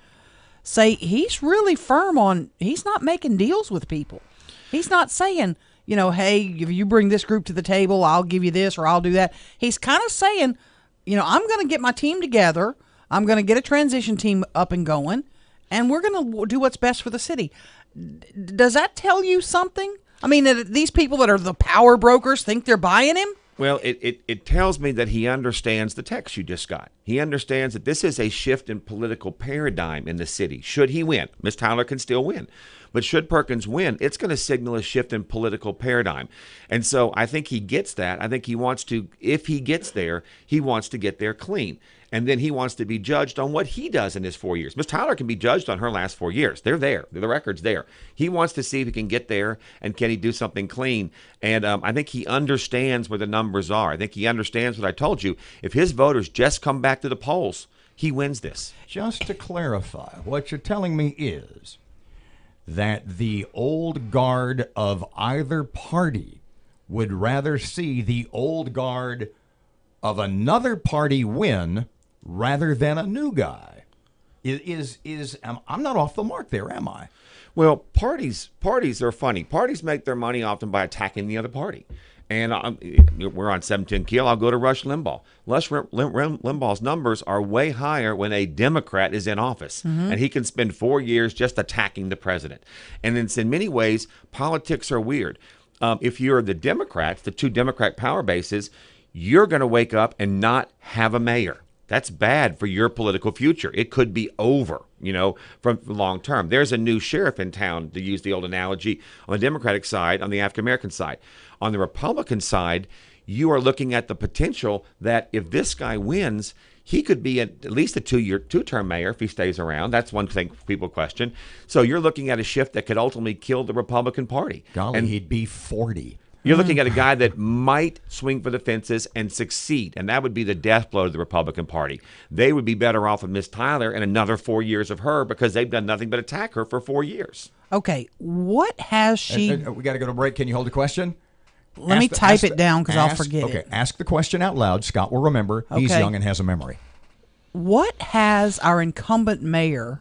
Speaker 1: say he's really firm on. He's not making deals with people. He's not saying, hey, if you bring this group to the table, I'll give you this or I'll do that. He's kind of saying, I'm going to get my team together. I'm going to get a transition team up and going, and we're going to do what's best for the city. Does that tell you something? I mean, these people that are the power brokers think they're buying him?
Speaker 18: Well, it tells me that he understands the text you just got. He understands that this is a shift in political paradigm in the city. Should he win, Ms. Tyler can still win. But should Perkins win, it's going to signal a shift in political paradigm. And so I think he gets that. I think he wants to, if he gets there, he wants to get there clean. And then he wants to be judged on what he does in his 4 years. Ms. Tyler can be judged on her last 4 years. They're there. The record's there. He wants to see if he can get there and can he do something clean. And I think he understands where the numbers are. I think he understands what I told you. If his voters just come back to the polls, he wins this.
Speaker 2: Just to clarify, what you're telling me is that the old guard of either party would rather see the old guard of another party win rather than a new guy. I'm not off the mark there, am I?
Speaker 18: Well, parties are funny. Parties make their money often by attacking the other party. And we're on 710 Keel. I'll go to Rush Limbaugh. Rush Limbaugh's numbers are way higher when a Democrat is in office. And he can spend 4 years just attacking the president. And it's in many ways, politics are weird. If you're the Democrats, the two Democrat power bases, you're going to wake up and not have a mayor. That's bad for your political future. It could be over, from long term. There's a new sheriff in town, to use the old analogy, on the Democratic side, on the African-American side. On the Republican side, you are looking at the potential that if this guy wins, he could be at least a two-term mayor if he stays around. That's one thing people question. So you're looking at a shift that could ultimately kill the Republican Party.
Speaker 2: Golly, and he'd be 40.
Speaker 18: You're looking at a guy that might swing for the fences and succeed, and that would be the death blow to the Republican Party. They would be better off with Ms. Tyler and another 4 years of her because they've done nothing but attack her for 4 years.
Speaker 1: Okay, what has she...
Speaker 2: we got to go to break. Can you hold the question?
Speaker 1: Let me type it down because I'll forget it.
Speaker 2: Okay, ask the question out loud. Scott will remember. He's young and has a memory.
Speaker 1: What has our incumbent mayor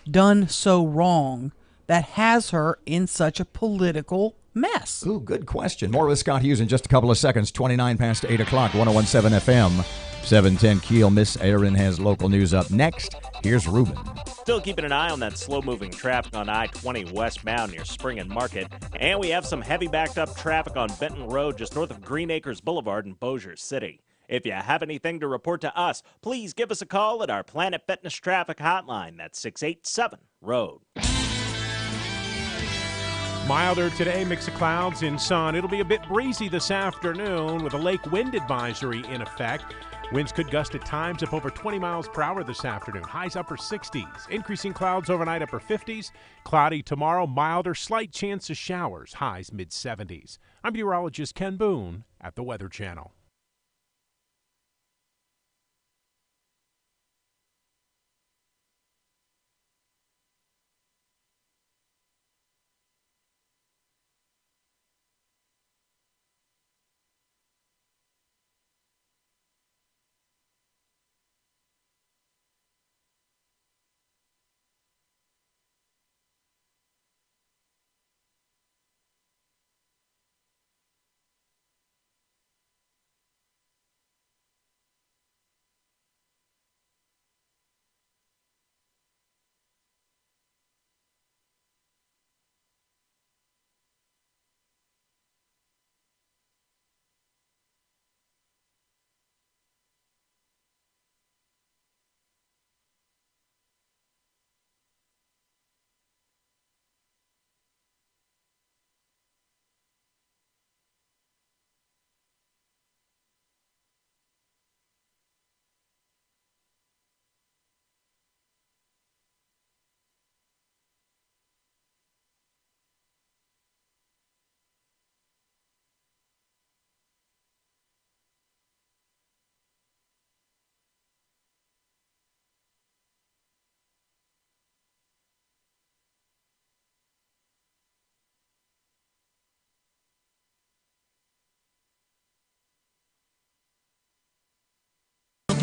Speaker 1: done so wrong that has her in such a political mess?
Speaker 2: Ooh, good question. More with Scott Hughes in just a couple of seconds. 29 past 8 o'clock, 1017 FM, 710 Keel. Miss Erin has local news up next. Here's Ruben.
Speaker 7: Still keeping an eye on that slow-moving traffic on I-20 westbound near Spring and Market. And we have some heavy backed-up traffic on Benton Road just north of Green Acres Boulevard in Bossier City. If you have anything to report to us, please give us a call at our Planet Fitness Traffic Hotline. That's 687-ROAD.
Speaker 8: Milder today, mix of clouds and sun. It'll be a bit breezy this afternoon with a lake wind advisory in effect. Winds could gust at times up over 20 miles per hour this afternoon. Highs upper 60s. Increasing clouds overnight, upper 50s. Cloudy tomorrow, milder, slight chance of showers. Highs mid 70s. I'm meteorologist Ken Boone at the Weather Channel.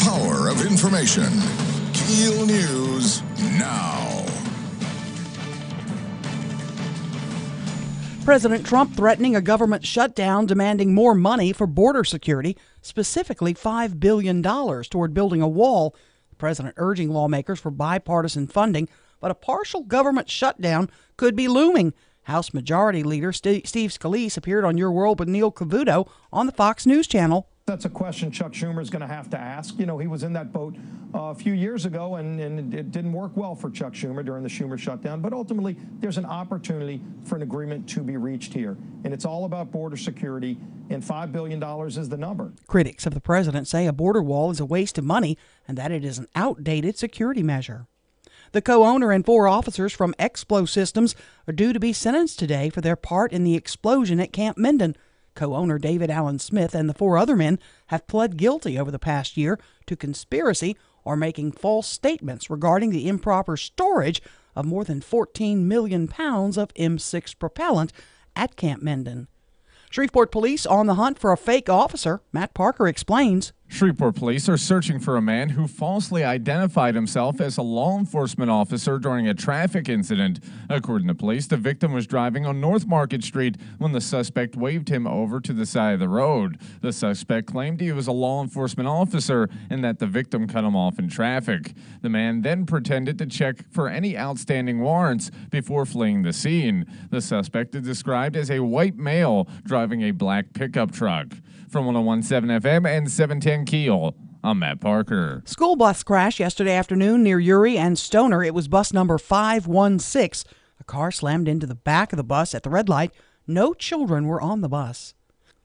Speaker 3: Power of information. KEEL News now.
Speaker 1: President Trump threatening a government shutdown, demanding more money for border security, specifically $5 billion toward building a wall. The president urging lawmakers for bipartisan funding, but a partial government shutdown could be looming. House Majority Leader Steve Scalise appeared on Your World with Neil Cavuto on the Fox News Channel.
Speaker 10: That's a question Chuck Schumer is going to have to ask. You know, he was in that boat a few years ago, and it didn't work well for Chuck Schumer during the Schumer shutdown. But ultimately, there's an opportunity for an agreement to be reached here. And it's all about border security, and $5 billion is the number.
Speaker 1: Critics of the president say a border wall is a waste of money and that it is an outdated security measure. The co-owner and 4 officers from Explo Systems are due to be sentenced today for their part in the explosion at Camp Minden. Co-owner David Allen Smith and the 4 other men have pled guilty over the past year to conspiracy or making false statements regarding the improper storage of more than 14 million pounds of M6 propellant at Camp Minden. Shreveport police on the hunt for a fake officer. Matt Parker explains.
Speaker 4: Shreveport police are searching for a man who falsely identified himself as a law enforcement officer during a traffic incident. According to police, the victim was driving on North Market Street when the suspect waved him over to the side of the road. The suspect claimed he was a law enforcement officer and that the victim cut him off in traffic. The man then pretended to check for any outstanding warrants before fleeing the scene. The suspect is described as a white male driving a black pickup truck. From 101.7 FM and 710 KEEL, I'm Matt Parker.
Speaker 1: School bus crash yesterday afternoon near Uri and Stoner. It was bus number 516. A car slammed into the back of the bus at the red light. No children were on the bus.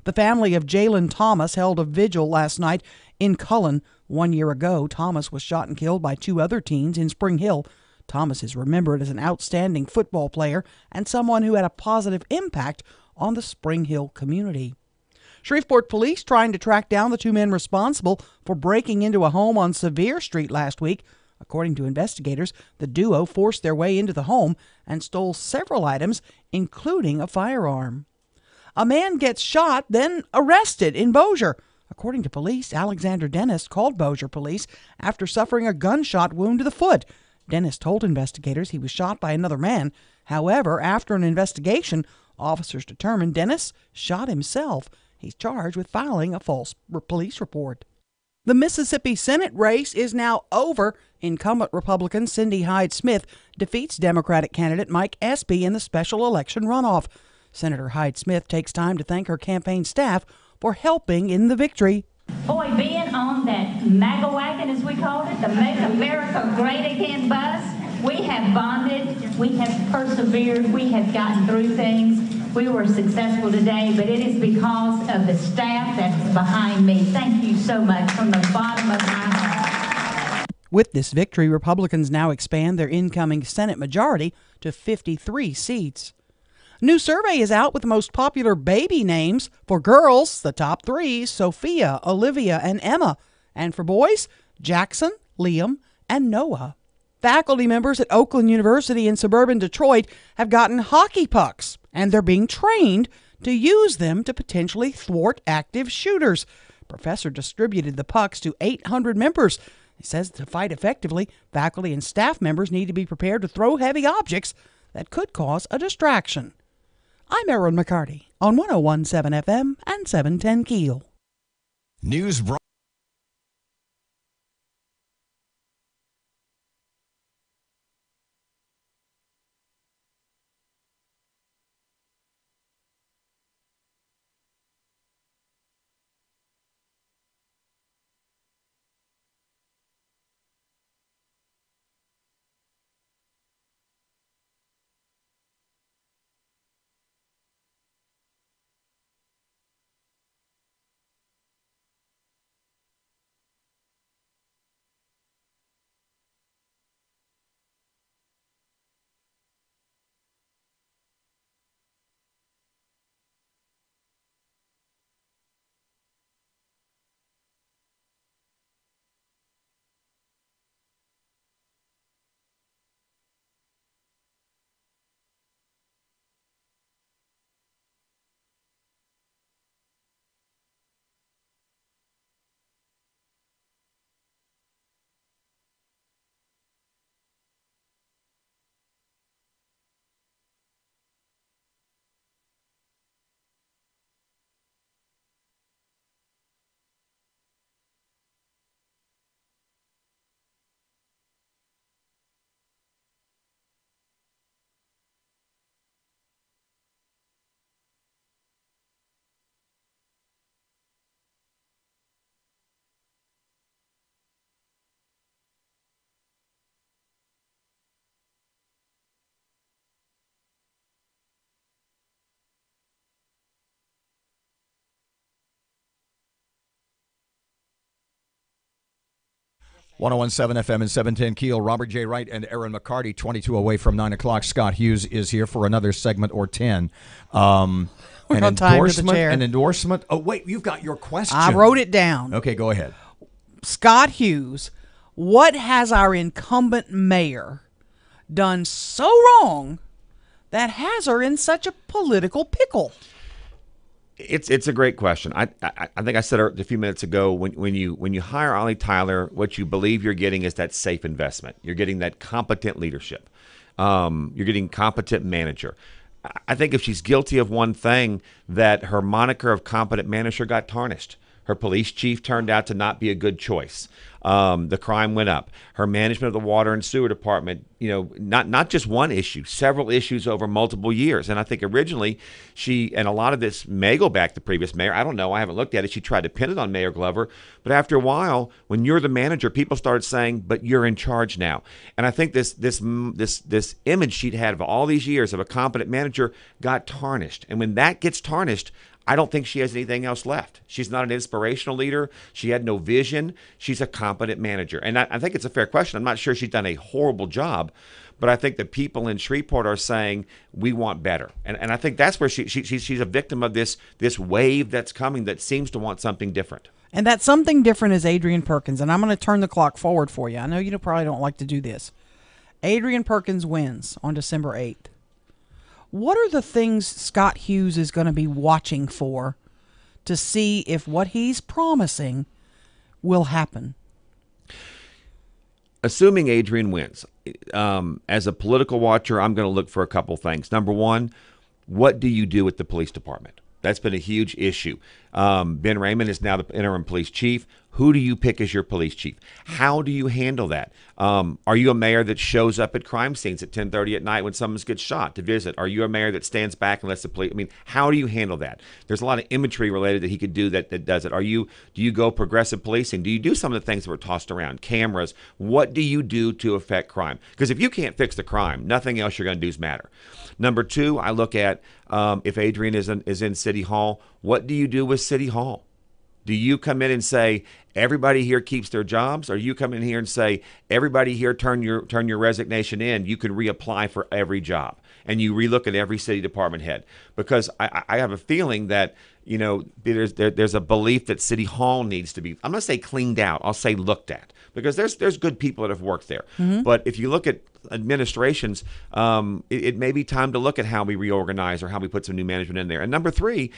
Speaker 1: The family of Jalen Thomas held a vigil last night in Cullen. 1 year ago, Thomas was shot and killed by 2 other teens in Spring Hill. Thomas is remembered as an outstanding football player and someone who had a positive impact on the Spring Hill community. Shreveport police trying to track down the 2 men responsible for breaking into a home on Sevier Street last week. According to investigators, the duo forced their way into the home and stole several items, including a firearm. A man gets shot, then arrested in Bossier. According to police, Alexander Dennis called Bossier police after suffering a gunshot wound to the foot. Dennis told investigators he was shot by another man. However, after an investigation, officers determined Dennis shot himself. He's charged with filing a false police report. The Mississippi Senate race is now over. Incumbent Republican Cindy Hyde-Smith defeats Democratic candidate Mike Espy in the special election runoff. Senator Hyde-Smith takes time to thank her campaign staff for helping in the victory.
Speaker 11: Boy, being on that MAGA wagon, as we called it, the Make America Great Again bus, We have bonded, we have persevered, we have gotten through things. We were successful today, but it is because of the staff that's behind me. Thank you so much from the bottom of my heart.
Speaker 1: With this victory, Republicans now expand their incoming Senate majority to 53 seats. A new survey is out with the most popular baby names. For girls, the top three: Sophia, Olivia, and Emma. And for boys, Jackson, Liam, and Noah. Faculty members at Oakland University in suburban Detroit have gotten hockey pucks, and they're being trained to use them to potentially thwart active shooters. Professor distributed the pucks to 800 members. He says to fight effectively, faculty and staff members need to be prepared to throw heavy objects that could cause a distraction. I'm Erin McCarty on 101.7 FM and 710 KEEL.
Speaker 2: News brought. .101.7 FM and 710 KEEL. Robert J. Wright and Erin McCarty, 22 away from 9 o'clock. Scott Hughes is here for another segment or 10.
Speaker 1: We're on time to the chair.
Speaker 2: An endorsement. Oh, wait, you've got your question.
Speaker 1: I wrote it down.
Speaker 2: Okay, go ahead.
Speaker 1: Scott Hughes, what has our incumbent mayor done so wrong that has her in such a political pickle?
Speaker 18: It's a great question. I think I said it a few minutes ago. When you hire Ollie Tyler, what you believe you're getting is that safe investment. You're getting that competent leadership. You're getting competent manager. I think if she's guilty of one thing, that her moniker of competent manager got tarnished. Her police chief turned out to not be a good choice. The crime went up. Her management of the water and sewer department, not just one issue, several issues over multiple years. And I think originally and a lot of this may go back to the previous mayor. I don't know. I haven't looked at it. She tried to pin it on Mayor Glover. But after a while, when you're the manager, people started saying, but you're in charge now. And I think this image she'd had of all these years of a competent manager got tarnished. And when that gets tarnished, I don't think she has anything else left. She's not an inspirational leader. She had no vision. She's a competent manager. And I think it's a fair question. I'm not sure she's done a horrible job, but I think the people in Shreveport are saying, we want better. And I think that's where she's a victim of this wave that's coming that seems to want something different.
Speaker 1: And that something different is Adrian Perkins. And I'm going to turn the clock forward for you. I know you probably don't like to do this. Adrian Perkins wins on December 8th. What are the things Scott Hughes is going to be watching for to see if what he's promising will happen?
Speaker 18: Assuming Adrian wins, as a political watcher, I'm going to look for a couple things. Number one, what do you do with the police department? That's been a huge issue. Ben Raymond is now the interim police chief. Who do you pick as your police chief? How do you handle that? Are you a mayor that shows up at crime scenes at 10:30 at night when someone gets shot to visit? Are you a mayor that stands back and lets the police? I mean, how do you handle that? There's a lot of imagery related that he could do that does it. Do you go progressive policing? Do you do some of the things that were tossed around? Cameras. What do you do to affect crime? Because if you can't fix the crime, nothing else you're going to do matter. Number two, I look at if Adrian is in City Hall, what do you do with City Hall? Do you come in and say everybody here keeps their jobs, or you come in here and say everybody here turn your resignation in? You can reapply for every job, and you relook at every city department head. Because I have a feeling that there's a belief that City Hall needs to be, I'm not say cleaned out, I'll say looked at, because there's good people that have worked there.
Speaker 1: Mm-hmm.
Speaker 18: But if you look at administrations, it may be time to look at how we reorganize or how we put some new management in there. And number three,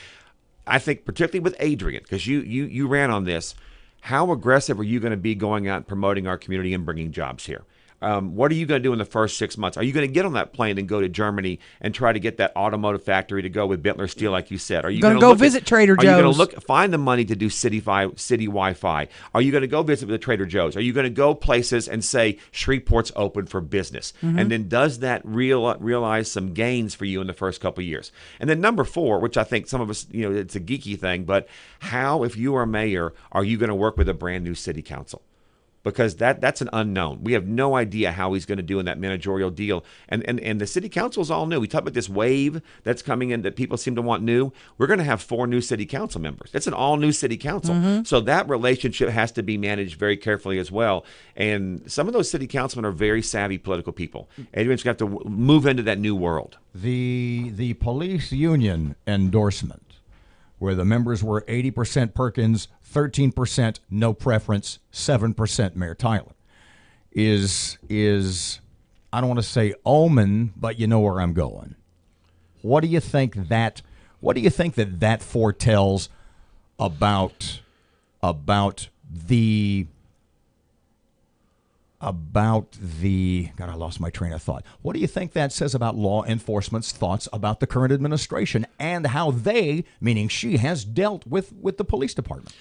Speaker 18: I think particularly with Adrian, because you ran on this, how aggressive are you going to be going out and promoting our community and bringing jobs here? What are you going to do in the first 6 months? Are you going to get on that plane and go to Germany and try to get that automotive factory to go with Bentler Steel, like you said? Are you going to
Speaker 1: go visit Trader Joe's?
Speaker 18: Are you going to find the money to do city Wi-Fi? Are you going to go visit with the Trader Joe's? Are you going to go places and say Shreveport's open for business?
Speaker 1: Mm-hmm.
Speaker 18: And then does that realize some gains for you in the first couple of years? And then number four, which I think some of us, it's a geeky thing, but how, if you are mayor, are you going to work with a brand new city council? Because that's an unknown. We have no idea how he's going to do in that managerial deal. And the city council is all new. We talk about this wave that's coming in that people seem to want new. We're going to have 4 new city council members. It's an all-new city council.
Speaker 1: Mm-hmm.
Speaker 18: So that relationship has to be managed very carefully as well. And some of those city councilmen are very savvy political people. Adrian's got to move into that new world.
Speaker 2: The police union endorsement, where the members were 80% Perkins, 13% no preference, 7% Mayor Tyler, is I don't want to say omen, but you know where I'm going. What do you think that foretells about the God, I lost my train of thought. What do you think that says about law enforcement's thoughts about the current administration and how they, meaning she, has dealt with the police department?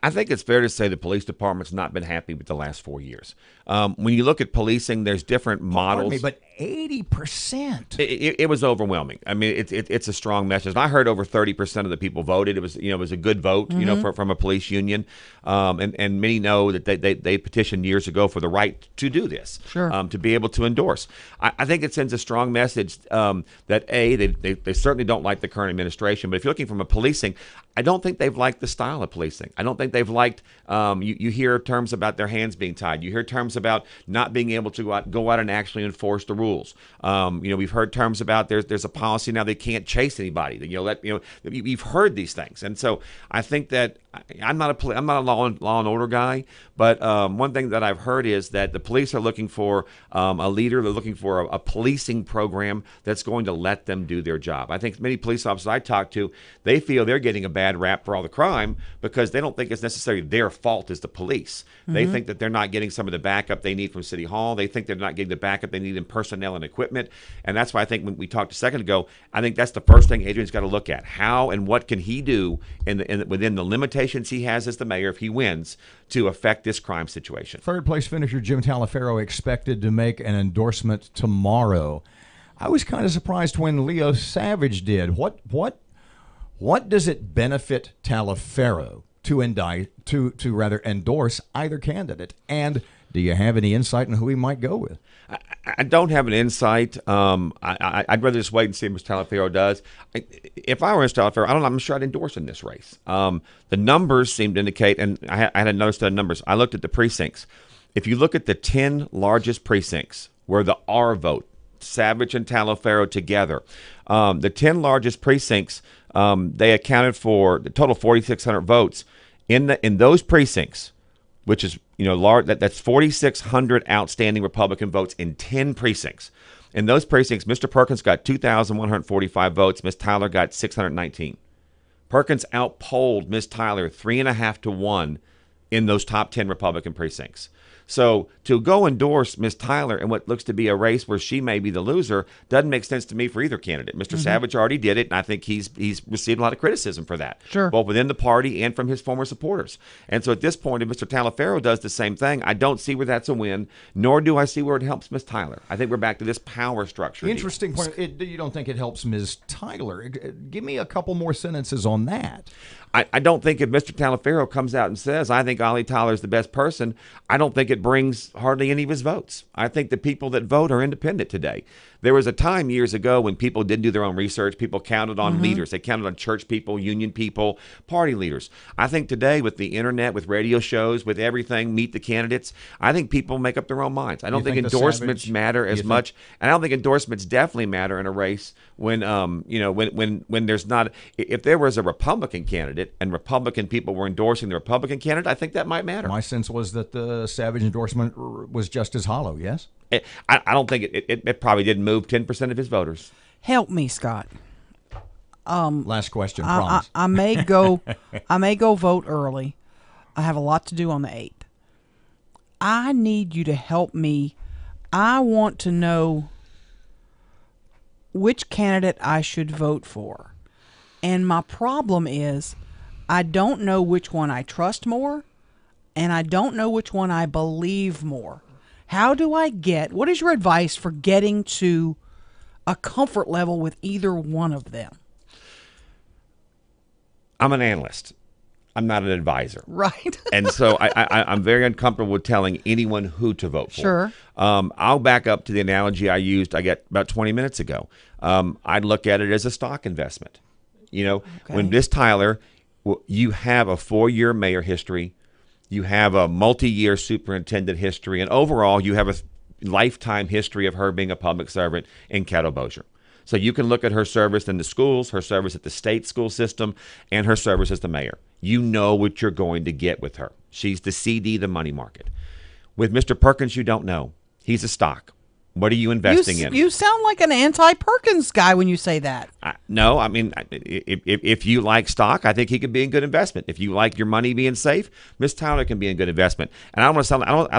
Speaker 18: I think it's fair to say the police department's not been happy with the last 4 years. When you look at policing, there's different models.
Speaker 2: Pardon me, but 80%.
Speaker 18: It was overwhelming. I mean, it's a strong message. And I heard over 30% of the people voted. It was a good vote,
Speaker 1: Mm-hmm.
Speaker 18: from a police union. And many know that they petitioned years ago for the right to do this,
Speaker 1: sure.
Speaker 18: To be able to endorse. I think it sends a strong message that they certainly don't like the current administration. But if you're looking from a policing, I don't think they've liked the style of policing. I don't think they've liked. You hear terms about their hands being tied. You hear terms about not being able to go out and actually enforce the rules. We've heard terms about there's a policy now they can't chase anybody. We've heard these things, and so I think that I'm not a law and order guy, but one thing that I've heard is that the police are looking for a leader. They're looking for a policing program that's going to let them do their job. I think many police officers I talk to, they feel they're getting a bad rap for all the crime because they don't think it's necessarily their fault as the police. Mm-hmm. They think that they're not getting some of the backup they need from City Hall. They think they're not getting the backup they need in personnel and equipment. And that's why I think when we talked a second ago, I think that's the first thing Adrian's got to look at. How and what can he do within the limitations he has as the mayor if he wins to affect this crime situation?
Speaker 2: Third place finisher Jim Taliaferro expected to make an endorsement tomorrow. I was kind of surprised when Leo Savage did. What does it benefit Taliaferro to endorse either candidate? And do you have any insight on who he might go with?
Speaker 18: I don't have an insight. I'd rather just wait and see what Taliaferro does. If I were Mr. Taliaferro, I'm sure I'd endorse in this race. The numbers seem to indicate, and I had another set of numbers. I looked at the precincts. If you look at the 10 largest precincts where the R vote, Savage and Taliaferro together, the 10 largest precincts, they accounted for the total 4,600 votes in those precincts, which is large. That's 4,600 outstanding Republican votes in 10 precincts. In those precincts, Mr. Perkins got 2,145 votes. Ms. Tyler got 619. Perkins outpolled Ms. Tyler 3.5 to 1 in those top 10 Republican precincts. So to go endorse Ms. Tyler in what looks to be a race where she may be the loser doesn't make sense to me for either candidate. Mr. Savage already did it, and I think he's received a lot of criticism for that, both within the party and from his former supporters. And so at this point, if Mr. Talaferro does the same thing, I don't see where that's a win, nor do I see where it helps Ms. Tyler. I think we're back to this power structure.
Speaker 2: Interesting point. You don't think it helps Ms. Tyler? Give me a couple more sentences on that.
Speaker 18: I don't think if Mr. Talaferro comes out and says, I think Ollie Tyler is the best person, I don't think it brings hardly any of his votes. I think the people that vote are independent today. There was a time years ago when people didn't do their own research. People counted on leaders. They counted on church people, union people, party leaders. I think today with the internet, with radio shows, with everything, meet the candidates, I think people make up their own minds. I don't think endorsements matter as much. And I don't think endorsements definitely matter in a race when, when there's not, if there was a Republican candidate and Republican people were endorsing the Republican candidate, I think that might matter.
Speaker 2: My sense was that the Savage endorsement was just as hollow, yes?
Speaker 18: I don't think it probably didn't move 10% of his voters.
Speaker 1: Help me, Scott.
Speaker 2: Last question, promise.
Speaker 1: I may go vote early. I have a lot to do on the 8th. I need you to help me. I want to know which candidate I should vote for. And my problem is I don't know which one I trust more, and I don't know which one I believe more. How do I what is your advice for getting to a comfort level with either one of them?
Speaker 18: I'm an analyst. I'm not an advisor.
Speaker 1: Right.
Speaker 18: And so I'm very uncomfortable with telling anyone who to vote for.
Speaker 1: Sure.
Speaker 18: I'll back up to the analogy I used, about 20 minutes ago. I'd look at it as a stock investment. When Ms. Tyler, you have a 4-year mayor history, you have a multi-year superintendent history, and overall you have a lifetime history of her being a public servant in Caddo Bossier. So you can look at her service in the schools, her service at the state school system, and her service as the mayor. You know what you're going to get with her. She's the CD, the money market. With Mr. Perkins, you don't know. He's a stock. What are you investing in?
Speaker 1: You sound like an anti-Perkins guy when you say that.
Speaker 18: No, I mean, if you like stock, I think he could be a good investment. If you like your money being safe, Miss Tyler can be a good investment. And I don't want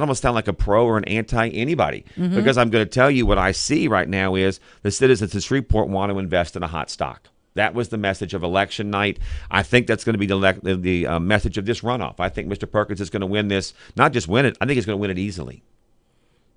Speaker 18: to sound like a pro or an anti anybody, because I'm going to tell you what I see right now is the citizens of Shreveport want to invest in a hot stock. That was the message of election night. I think that's going to be the message of this runoff. I think Mr. Perkins is going to win this, not just win it. I think he's going to win it easily.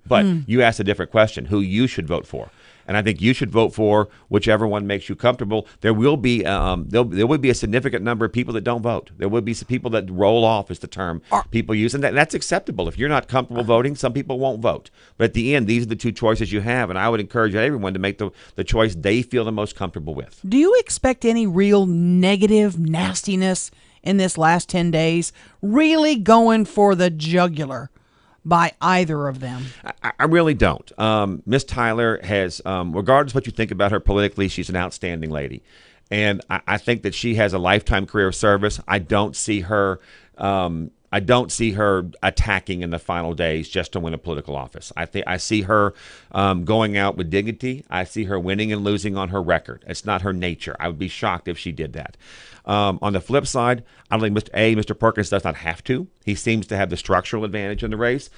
Speaker 18: But you asked a different question, who you should vote for. And I think you should vote for whichever one makes you comfortable. There will be there will be a significant number of people that don't vote. There will be some people that roll off, is the term people use, and that's acceptable. If you're not comfortable voting, some people won't vote. But at the end, these are the two choices you have, and I would encourage everyone to make the choice they feel the most comfortable with.
Speaker 1: Do you expect any real negative nastiness in this last 10 days? Really going for the jugular by either of them?
Speaker 18: I really don't. Miss Tyler has, regardless of what you think about her politically, she's an outstanding lady. And I think that she has a lifetime career of service. I don't see her attacking in the final days just to win a political office. I see her going out with dignity. I see her winning and losing on her record. It's not her nature. I would be shocked if she did that. On the flip side, I don't think Mr. Perkins does not have to. He seems to have the structural advantage in the race.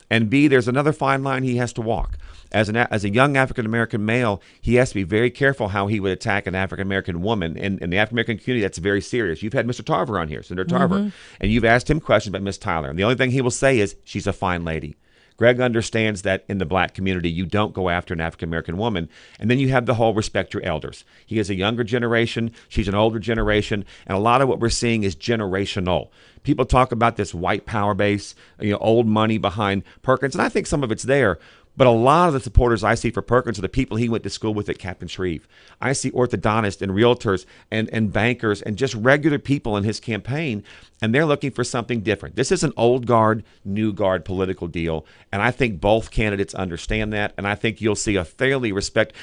Speaker 18: And B, there's another fine line he has to walk. As a young African-American male, he has to be very careful how he would attack an African-American woman. In the African-American community, that's very serious. You've had Mr. Tarver on here, Senator Tarver, and you've asked him questions about Miss Tyler. And the only thing he will say is, she's a fine lady. Greg understands that in the black community, you don't go after an African-American woman. And then you have the whole respect your elders. He is a younger generation. She's an older generation. And a lot of what we're seeing is generational. People talk about this white power base, old money behind Perkins. And I think some of it's there. But a lot of the supporters I see for Perkins are the people he went to school with at Captain Shreve. I see orthodontists and realtors and bankers and just regular people in his campaign, and they're looking for something different. This is an old guard, new guard political deal, and I think both candidates understand that, and I think you'll see a fairly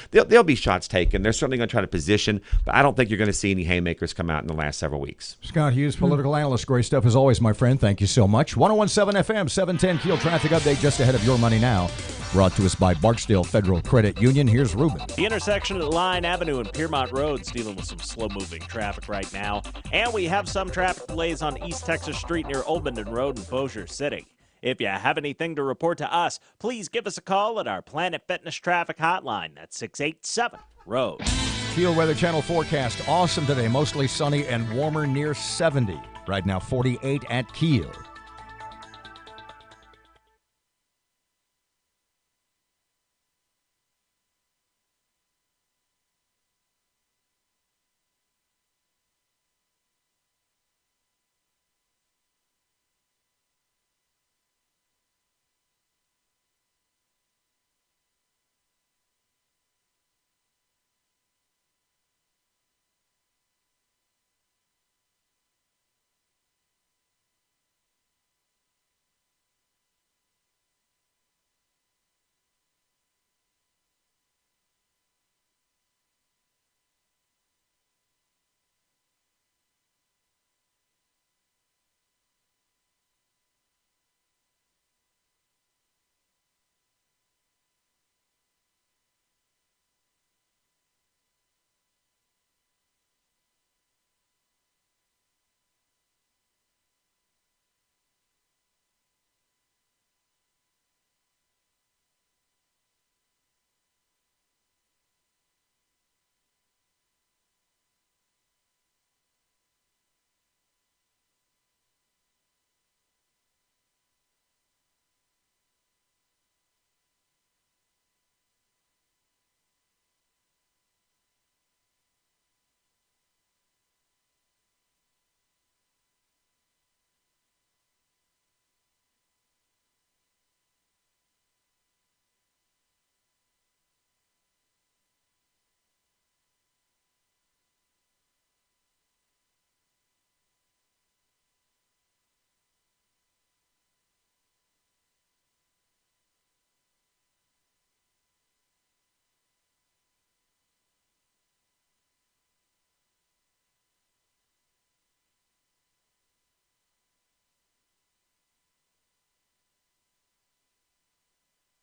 Speaker 18: there'll be shots taken. They're certainly going to try to position, but I don't think you're going to see any haymakers come out in the last several weeks.
Speaker 2: Scott Hughes, political analyst. Great stuff as always, my friend. Thank you so much. 101.7 FM, 710 KEEL traffic update just ahead of Your Money Now. Brought to us by Barksdale Federal Credit Union. Here's Ruben.
Speaker 7: The intersection at Line Avenue and Piermont Road's dealing with some slow-moving traffic right now. And we have some traffic delays on East Texas Street near Old Minden Road in Bossier City. If you have anything to report to us, please give us a call at our Planet Fitness traffic hotline. That's 687-ROAD.
Speaker 2: KEEL Weather Channel forecast. Awesome today. Mostly sunny and warmer near 70. Right now, 48 at KEEL.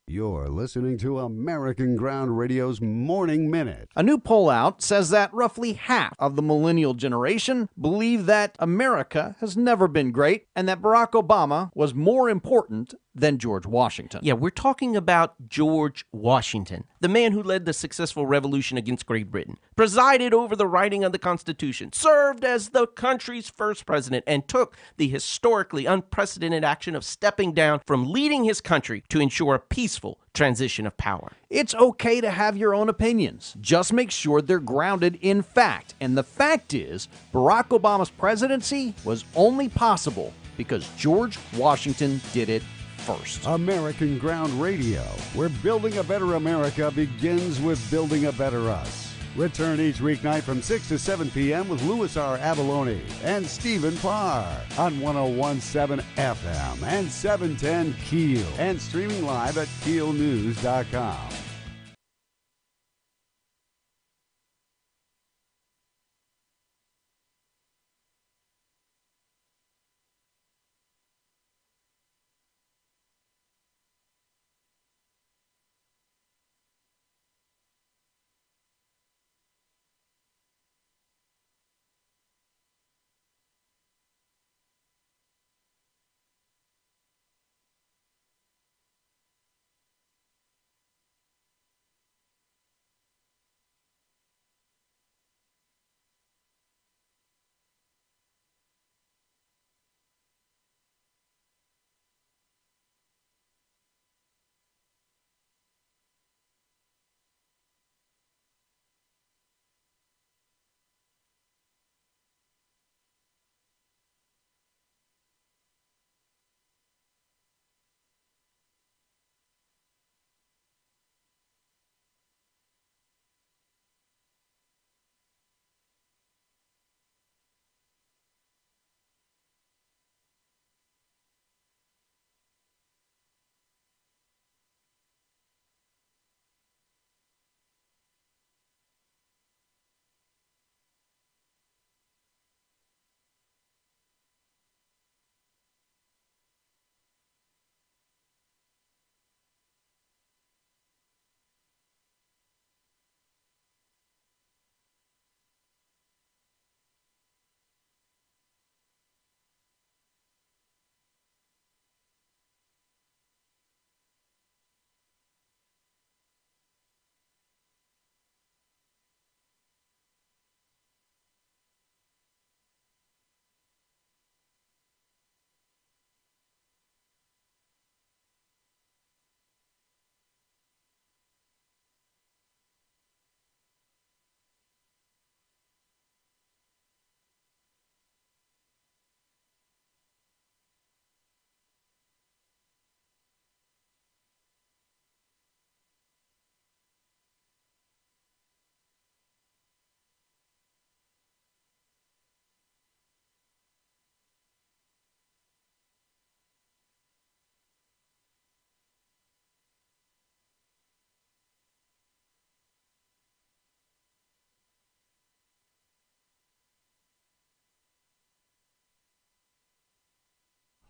Speaker 19: You're listening to American Ground Radio's Morning Minute.
Speaker 20: A new poll out says that roughly half of the millennial generation believe that America has never been great and that Barack Obama was more important than George Washington.
Speaker 21: Yeah, we're talking about George Washington, the man who led the successful revolution against Great Britain, presided over the writing of the Constitution, served as the country's first president, and took the historically unprecedented action of stepping down from leading his country to ensure a peaceful transition of power.
Speaker 20: It's okay to have your own opinions. Just make sure they're grounded in fact. And the fact is, Barack Obama's presidency was only possible because George Washington did it first.
Speaker 19: American Ground Radio, where building a better America begins with building a better us. Return each weeknight from 6 to 7 p.m. with Louis R. Avalone and Stephen Parr on 101.7 FM and 710 KEEL and streaming live at KEELnews.com.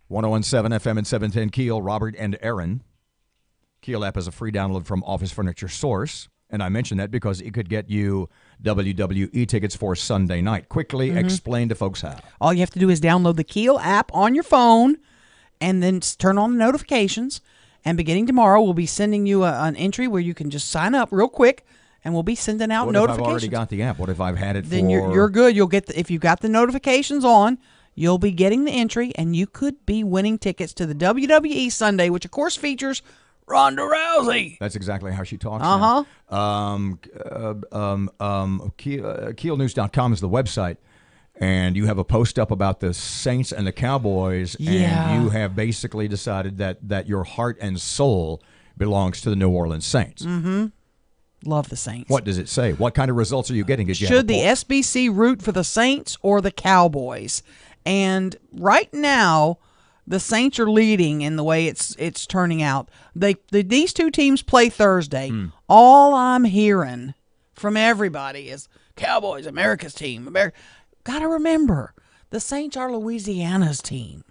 Speaker 2: 101.7 FM and 710 KEEL, Robert and Erin. KEEL app is a free download from Office Furniture Source. And I mention that because it could get you WWE tickets for Sunday night. Quickly explain to folks how.
Speaker 1: All you have to do is download the KEEL app on your phone and then turn on the notifications. And beginning tomorrow, we'll be sending you an entry where you can just sign up real quick, and we'll be sending out notifications.
Speaker 2: What if I've already got the app? What if I've had it
Speaker 1: then for... Then you're good. You'll get if you've got the notifications on, you'll be getting the entry, and you could be winning tickets to the WWE Sunday, which, of course, features Ronda Rousey.
Speaker 2: That's exactly how she talks. KEELnews.com is the website, and you have a post up about the Saints and the Cowboys, and you have basically decided that your heart and soul belongs to the New Orleans Saints.
Speaker 1: Love the Saints.
Speaker 2: What does it say? What kind of results are you getting?
Speaker 1: Should the SBC root for the Saints or the Cowboys? And right now, the Saints are leading in the way it's turning out. These two teams play Thursday. All I'm hearing from everybody is Cowboys, America's team. Got to remember, the Saints are Louisiana's team.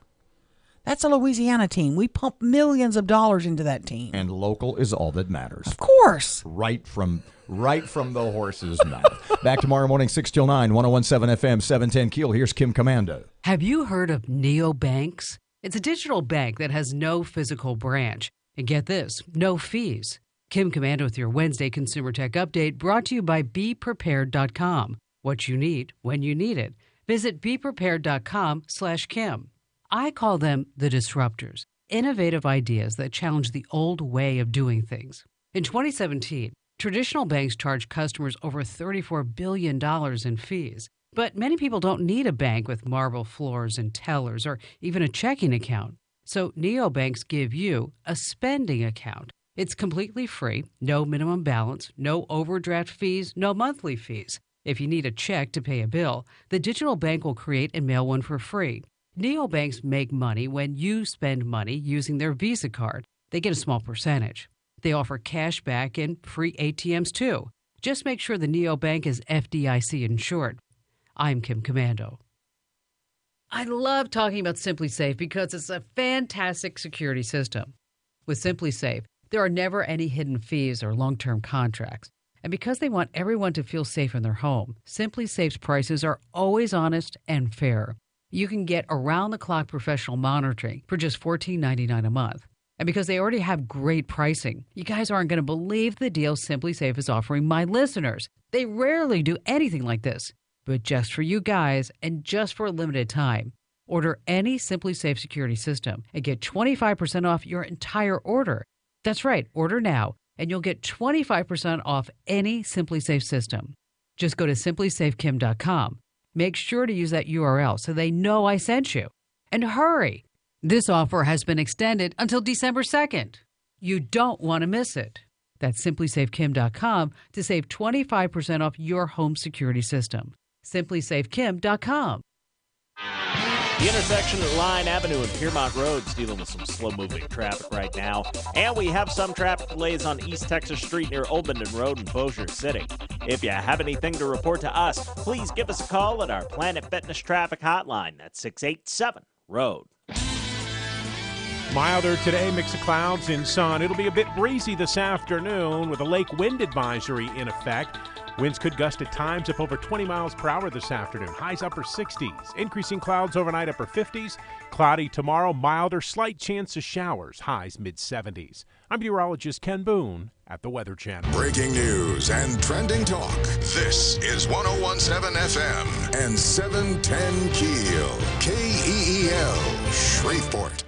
Speaker 1: That's a Louisiana team. We pump millions of dollars into that team.
Speaker 2: And local is all that matters.
Speaker 1: Of course.
Speaker 2: Right from the horse's mouth. Back tomorrow morning, 6 till 9, 101.7 FM, 710 KEEL. Here's Kim Commando.
Speaker 12: Have you heard of neobanks? It's a digital bank that has no physical branch. And get this, no fees. Kim Commando with your Wednesday Consumer Tech Update, brought to you by BePrepared.com. What you need when you need it. Visit BePrepared.com/Kim. I call them the disruptors, innovative ideas that challenge the old way of doing things. In 2017, traditional banks charged customers over $34 billion in fees. But many people don't need a bank with marble floors and tellers or even a checking account. So neobanks give you a spending account. It's completely free, no minimum balance, no overdraft fees, no monthly fees. If you need a check to pay a bill, the digital bank will create and mail one for free. Neobanks make money when you spend money using their Visa card. They get a small percentage. They offer cash back and free ATMs too. Just make sure the neobank is FDIC insured. I'm Kim Commando. I love talking about SimpliSafe because it's a fantastic security system. With SimpliSafe, there are never any hidden fees or long-term contracts. And because they want everyone to feel safe in their home, SimpliSafe's prices are always honest and fair. You can get around-the-clock professional monitoring for just $14.99 a month. And because they already have great pricing, you guys aren't going to believe the deal SimpliSafe is offering my listeners. They rarely do anything like this, but just for you guys and just for a limited time. Order any SimpliSafe security system and get 25% off your entire order. That's right, order now, and you'll get 25% off any SimpliSafe system. Just go to simplysafekim.com. Make sure to use that URL so they know I sent you. And hurry! This offer has been extended until December 2nd. You don't want to miss it. That's simplysafekim.com to save 25% off your home security system. simplysafekim.com.
Speaker 7: The intersection at Line Avenue and Piermont Road's dealing with some slow-moving traffic right now. And we have some traffic delays on East Texas Street near Old Minden Road in Bossier City. If you have anything to report to us, please give us a call at our Planet Fitness traffic hotline. That's 687-ROAD.
Speaker 8: Milder today, mix of clouds and sun. It'll be a bit breezy this afternoon with a lake wind advisory in effect. Winds could gust at times up over 20 miles per hour this afternoon. Highs upper 60s. Increasing clouds overnight, upper 50s. Cloudy tomorrow, milder, slight chance of showers. Highs mid-70s. I'm meteorologist Ken Boone at the Weather Channel.
Speaker 3: Breaking news and trending talk. This is 101.7 FM and 710 KEEL. KEEL, Shreveport.